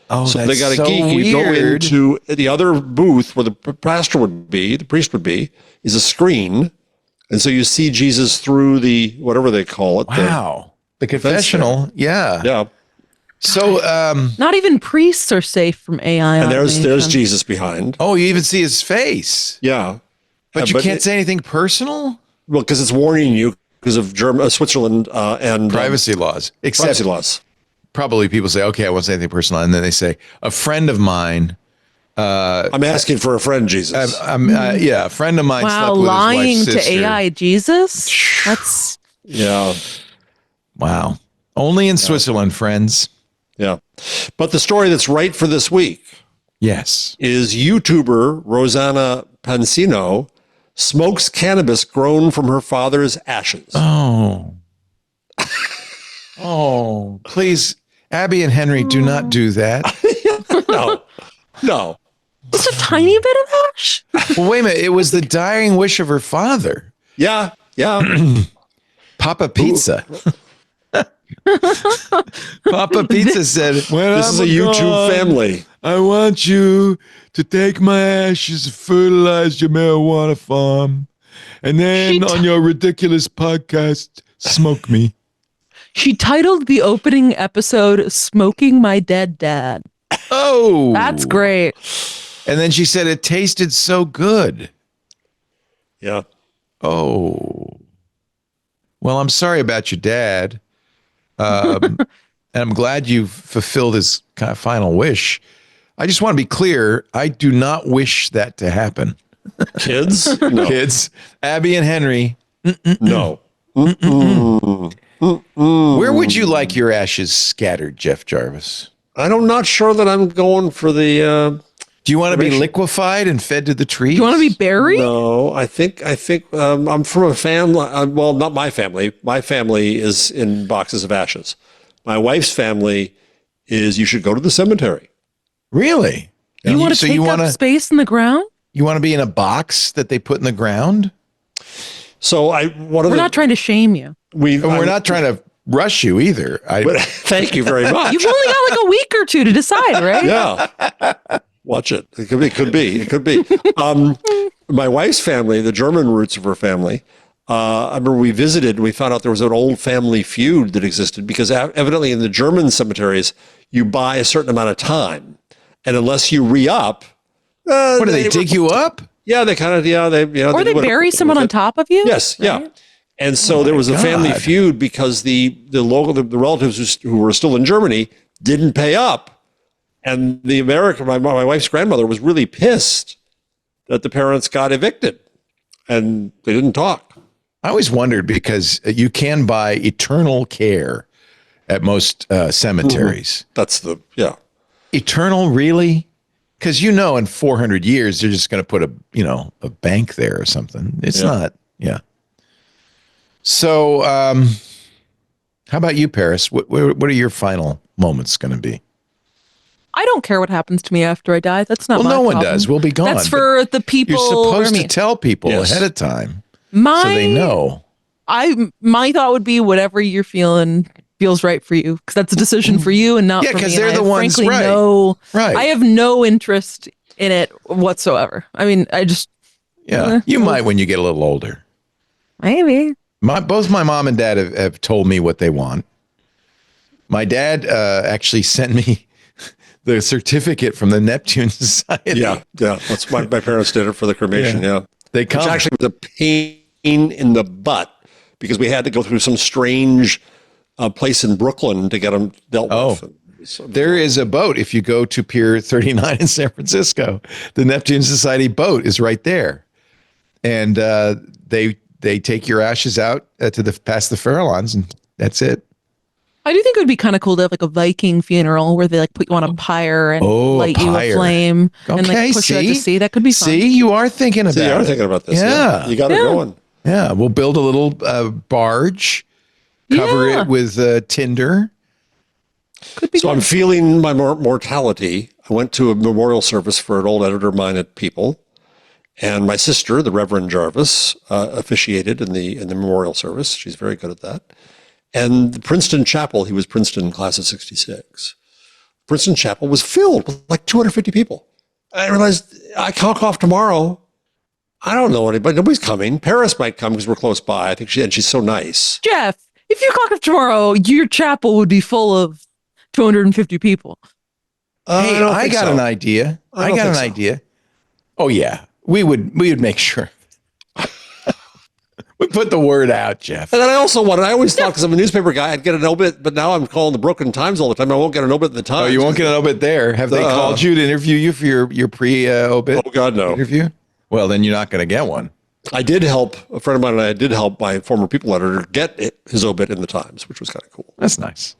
Oh, so that's they got a so geek. weird. You go into the other booth where the pastor would be, the priest would be, is a screen, and so you see Jesus through the whatever they call it. Wow, the confessional. Yeah. So, not even priests are safe from AI. And there's Jesus behind. Oh, you even see his face. Yeah, but you can't say anything personal. Well, because it's warning you because of Switzerland and privacy laws. Privacy laws. Probably people say, "Okay, I won't say anything personal," and then they say, "A friend of mine." I'm asking for a friend, Jesus. A friend of mine. Wow, slept with lying his wife's to sister. AI Jesus. That's wow. Only in Switzerland, friends. Yeah, but the story that's right for this week, yes, is YouTuber Rosanna Pansino smokes cannabis grown from her father's ashes. Oh, please, Abby and Henry, do not do that. No. Just a tiny bit of ash. Well, wait a minute. It was the dying wish of her father. Yeah. Papa Pizza. Papa Pizza said, this is a YouTube family. I want you to take my ashes and fertilize your marijuana farm. And then on your ridiculous podcast, smoke me. She titled the opening episode "Smoking My Dead Dad." Oh, that's great. And then she said it tasted so good. Yeah. Oh. Well, I'm sorry about your dad. And I'm glad you fulfilled his kind of final wish. I just want to be clear. I do not wish that to happen. Kids? No. Kids. Abby and Henry. No. Where would you like your ashes scattered, Jeff Jarvis? I'm not sure that I'm going for the... do you want to be liquefied and fed to the trees? Do you want to be buried? No, I think I'm from a family. Well, not my family. My family is in boxes of ashes. My wife's family is you should go to the cemetery. Really? You want to take up space in the ground? You want to be in a box that they put in the ground? So we're not trying to shame you. We're not trying to rush you either. Thank you very much. You've only got like a week or two to decide, right? Yeah. Watch it. It could be. my wife's family, the German roots of her family, I remember we visited, we found out there was an old family feud that existed because evidently in the German cemeteries, you buy a certain amount of time. And unless you re-up... what do they dig you up? Yeah, they kind of, or they bury someone on top of you? Yes, right? yeah. And so there was a family feud because the relatives who were still in Germany didn't pay up. And the American, my wife's grandmother was really pissed that the parents got evicted and they didn't talk. I always wondered because you can buy eternal care at most cemeteries. That's Eternal, really? Because in 400 years they're just going to put a bank there or something. It's not. Yeah. So, how about you, Paris? What are your final moments going to be? I don't care what happens to me after I die. That's not my no problem. one does. We'll be gone. That's for the people. You're supposed to tell people ahead of time so they know. My thought would be whatever you're feeling feels right for you, because that's a decision for you and not for me. Yeah, because they're the ones, right. I have no interest in it whatsoever. I mean, I just... you might when you get a little older. Maybe. Both my mom and dad have told me what they want. My dad actually sent me the certificate from the Neptune Society. Yeah. That's my parents did it for the cremation. Yeah. They come. Which actually was a pain in the butt because we had to go through some strange place in Brooklyn to get them dealt with. So, there is a boat. If you go to Pier 39 in San Francisco, the Neptune Society boat is right there. And they take your ashes out past the Farallons, and that's it. I do think it would be kind of cool to have like a Viking funeral where they put you on a pyre and light you a flame and like push you out to sea. That could be fun. See, you are thinking about it. You are thinking about this. Yeah. You got it going. Yeah, we'll build a little barge, cover it with tinder. Could be so good. I'm feeling my mortality. I went to a memorial service for an old editor of mine at People, and my sister, the Reverend Jarvis, officiated in the memorial service. She's very good at that. And the Princeton Chapel, he was Princeton class of 66. Princeton Chapel was filled with like 250 people. I realized I cock off tomorrow. I don't know anybody. Nobody's coming. Paris might come because we're close by. I think she's so nice. Jeff, if you cock off tomorrow, your chapel would be full of 250 people. Hey, I got an idea. I got an idea. Oh yeah, we would make sure. We put the word out, Jeff. And then I always thought, because I'm a newspaper guy, I'd get an obit, but now I'm calling the Brooklyn Times all the time. I won't get an obit in the Times. Oh, you won't get an obit there. Have they called you to interview you for your pre-obit? Oh, God, no. Interview? Well, then you're not going to get one. I did help, a friend of mine and I did help my former People editor get his obit in the Times, which was kind of cool. That's nice.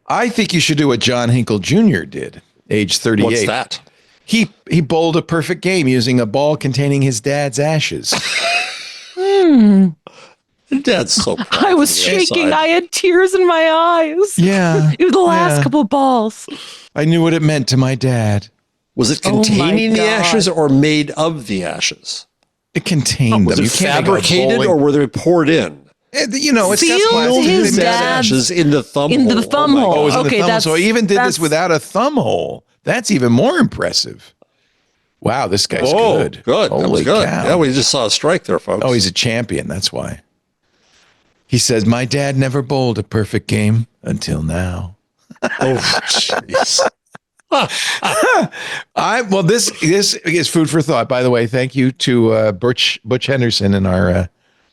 I think you should do what John Hinkle Jr. did, age 38. What's that? He bowled a perfect game using a ball containing his dad's ashes. Dad's so proud. I was shaking. I had tears in my eyes. Yeah. It was the last couple of balls. I knew what it meant to my dad. Was it containing the ashes or made of the ashes? It contained them. Was it fabricated or were they poured in? You know, it's got his dad's ashes in the thumb hole. In the thumb hole. Oh, it was in the thumb hole. So he even did this without a thumb hole. That's even more impressive. Wow, this guy's good. Good. Holy that was good. cow. Yeah, we just saw a strike there, folks. Oh, he's a champion. That's why. He says, my dad never bowled a perfect game until now. Oh, jeez. Well, this is food for thought. By the way, thank you to Butch Henderson in our,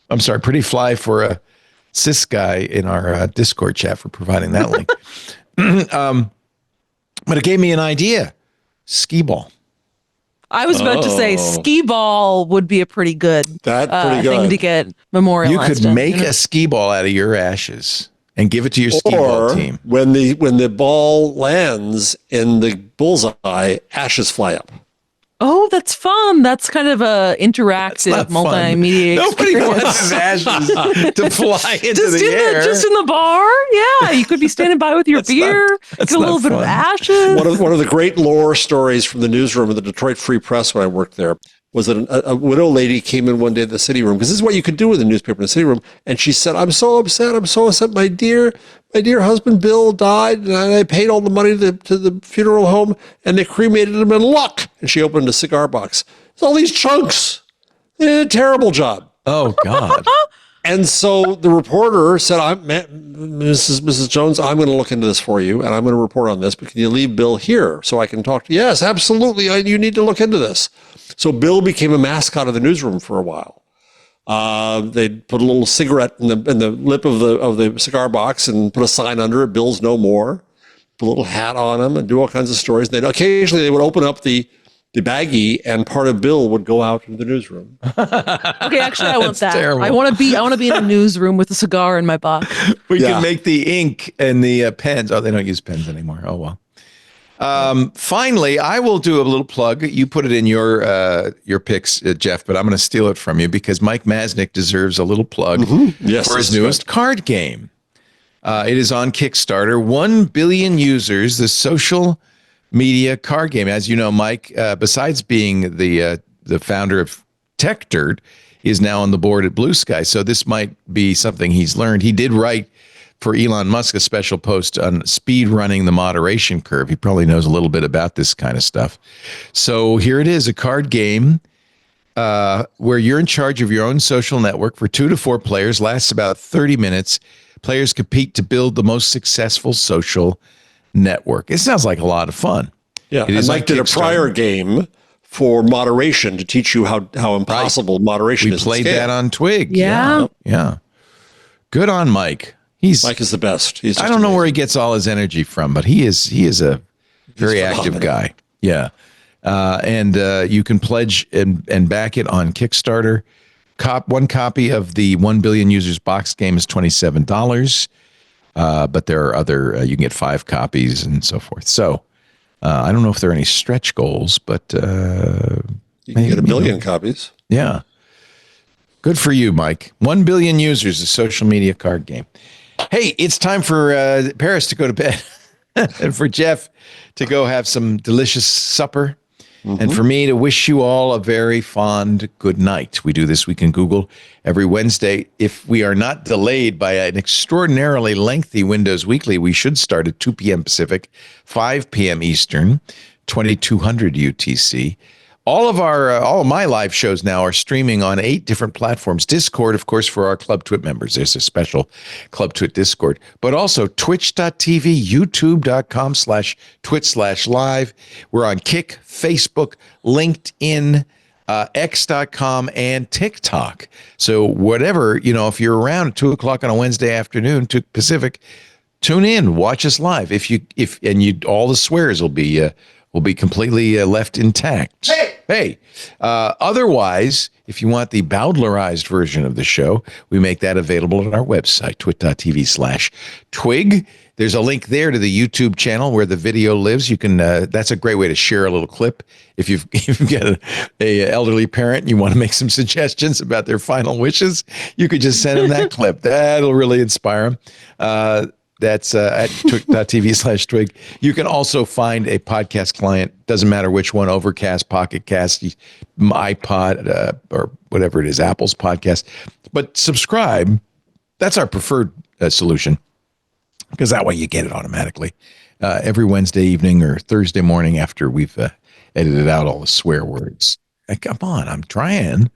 Pretty Fly for a cis guy in our Discord chat for providing that link. But it gave me an idea. Skee ball. I was about to say skee ball would be a pretty good thing to get memorialized. You could make a skee ball out of your ashes and give it to your skee ball team. When the ball lands in the bullseye, ashes fly up. Oh, that's fun. That's kind of a interactive multimedia Nobody experience. wants his ashes to fly into the air. Just in the bar? Yeah, you could be standing by with your beer, get a little bit of ashes. One of the great lore stories from the newsroom of the Detroit Free Press when I worked there was that a widow lady came in one day to the city room, because this is what you could do with a newspaper in the city room, and she said, I'm so upset. My dear husband Bill died, and I paid all the money to the funeral home, and they cremated him in luck. And she opened a cigar box. There's all these chunks. They did a terrible job. Oh, God. And so the reporter said, Mrs. Jones, I'm going to look into this for you, and I'm going to report on this, but can you leave Bill here so I can talk to you? Yes, absolutely. You need to look into this. So Bill became a mascot of the newsroom for a while. They'd put a little cigarette in the lip of the cigar box and put a sign under it, Bill's No More, put a little hat on him and do all kinds of stories. And occasionally they would open up the baggie and part of Bill would go out into the newsroom. Okay, actually, I want that. Terrible. I want to be in a newsroom with a cigar in my box. We can make the ink and the pens. Oh, they don't use pens anymore. Oh, well. Finally, I will do a little plug. You put it in your picks, Jeff, but I'm going to steal it from you because Mike Masnick deserves a little plug for his newest card game. It is on Kickstarter. 1 billion users, the social media card game. As you know, Mike, besides being the founder of Tech Dirt, is now on the board at Bluesky. So this might be something he's learned. He did write for Elon Musk a special post on speed running the moderation curve. He probably knows a little bit about this kind of stuff. So here it is, a card game where you're in charge of your own social network for 2 to 4 players, lasts about 30 minutes. Players compete to build the most successful social network. It sounds like a lot of fun. Yeah, and Mike did a prior game for moderation to teach you how impossible moderation is. We played that on Twig. Yeah. Good on Mike. Mike is the best. He's I don't know where he gets all his energy from, but he is a very active guy. Yeah. And you can pledge and back it on Kickstarter. One copy of the 1 billion users box game is $27. But there are other, you can get 5 copies and so forth. So I don't know if there are any stretch goals, but you can get 1 billion copies. Yeah. Good for you, Mike. 1 billion users, a social media card game. Hey, it's time for Paris to go to bed and for Jeff to go have some delicious supper. And for me to wish you all a very fond good night. We do This Week in Google every Wednesday. If we are not delayed by an extraordinarily lengthy Windows Weekly, we should start at 2 p.m. Pacific, 5 p.m. Eastern, 2200 UTC. All of my live shows now are streaming on 8 different platforms. Discord, of course, for our Club Twit members. There's a special Club Twit Discord, but also twitch.tv, youtube.com/twit/live. We're on Kick, Facebook, LinkedIn, x.com, and TikTok. So whatever, if you're around at 2 o'clock on a Wednesday afternoon, 2 Pacific, tune in, watch us live. All the swears will be completely left intact. Hey. Otherwise, if you want the Bowdlerized version of the show, we make that available on our website, twit.tv/twig. There's a link there to the YouTube channel where the video lives. You can. That's a great way to share a little clip. If you've got a elderly parent and you want to make some suggestions about their final wishes, you could just send them that clip. That'll really inspire them. That's at twit.tv/twig. You can also find a podcast client. Doesn't matter which one, Overcast, Pocket Cast, iPod, or whatever it is, Apple's podcast. But subscribe. That's our preferred solution because that way you get it automatically every Wednesday evening or Thursday morning after we've edited out all the swear words. Come on, I'm trying.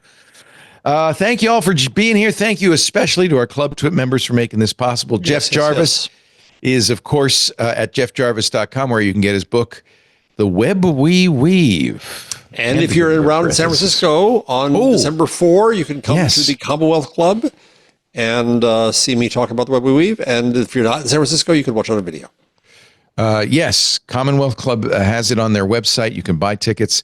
Thank you all for being here. Thank you especially to our Club Twit members for making this possible. Jeff Jarvis is, of course, at jeffjarvis.com, where you can get his book, The Web We Weave. And if you're around in San Francisco on December 4, you can come to the Commonwealth Club and see me talk about The Web We Weave. And if you're not in San Francisco, you can watch it on a video. Yes, Commonwealth Club has it on their website. You can buy tickets.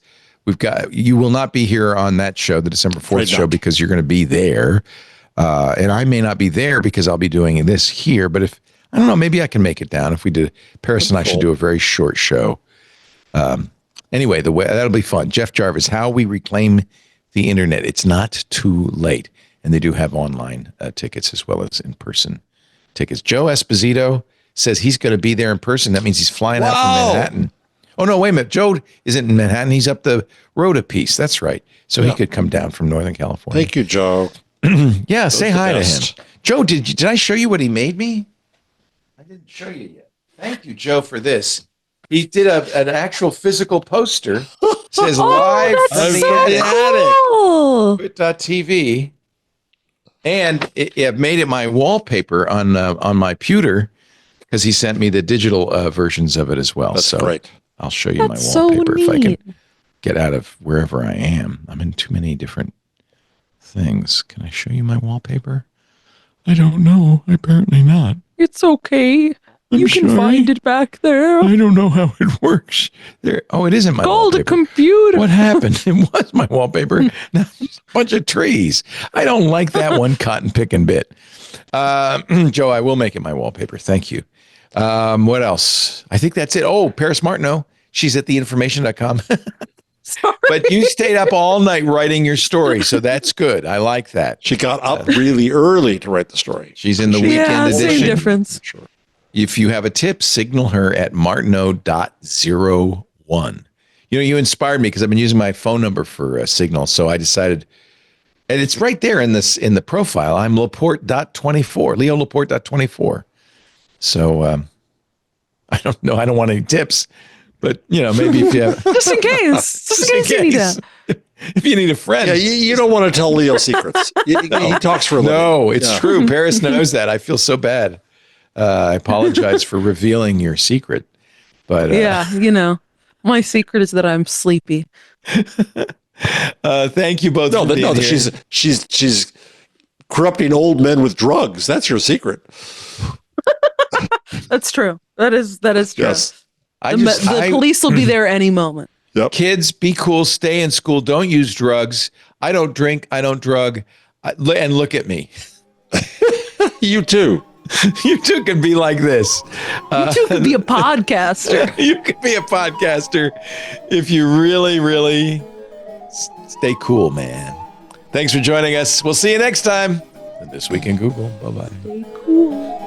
You will not be here on that show, the December 4th show, because you're going to be there. And I may not be there because I'll be doing this here. But I don't know, maybe I can make it down if we did. Paris and I should do a very short show. Anyway, that'll be fun. Jeff Jarvis, How We Reclaim the Internet. It's not too late. And they do have online tickets as well as in-person tickets. Joe Esposito says he's going to be there in person. That means he's flying out from Manhattan. Oh, no, wait a minute. Joe isn't in Manhattan. He's up the road a piece. That's right. So he could come down from Northern California. Thank you, Joe. Yeah, say hi to him. Joe, did I show you what he made me? I didn't show you yet. Thank you, Joe, for this. He did an actual physical poster says live from the attic. Cool. TWiT.tv. And I've made it my wallpaper on my pewter because he sent me the digital versions of it as well. That's so great. I'll show you That's my wallpaper so if I neat. can get out of wherever I am. I'm in too many different things. Can I show you my wallpaper? I don't know. Apparently not. It's okay. I'm You can sorry. find it back there. I don't know how it works. There. Oh, it isn't my Called a wallpaper. computer. What happened? It was my wallpaper. Now it's a bunch of trees. I don't like that one cotton picking bit. Joe, I will make it my wallpaper. Thank you. What else? I think that's it. Oh, Paris Martineau. She's at theinformation.com. Sorry. But you stayed up all night writing your story, so that's good. I like that. She got up really early to write the story. She's in the weekend Same edition. difference. Sure. If you have a tip, signal her at martineau.01. You know, you inspired me because I've been using my phone number for a signal, so I decided, and it's right there in the profile. I'm Laporte.24, Leo Laporte.24. So I don't know. I don't want any tips, but you know, maybe if you have, Just in case. Just in case you need that. if you need a friend. Yeah, you don't want to tell Leo secrets. He talks for a living. No, it's Yeah. true. Paris knows that. I feel so bad. I apologize for revealing your secret, but Yeah, you know, my secret is that I'm sleepy. thank you both. No, for being no, here. she's corrupting old men with drugs. That's your secret. That's true. That is true. Yes. The police will be there any moment. Yep. Kids, be cool. Stay in school. Don't use drugs. I don't drink. I don't drug. And look at me. You too. You two can be like this. You two could be a podcaster. You could be a podcaster if you really, really stay cool, man. Thanks for joining us. We'll see you next time. This Week in Google. Bye-bye. Stay cool.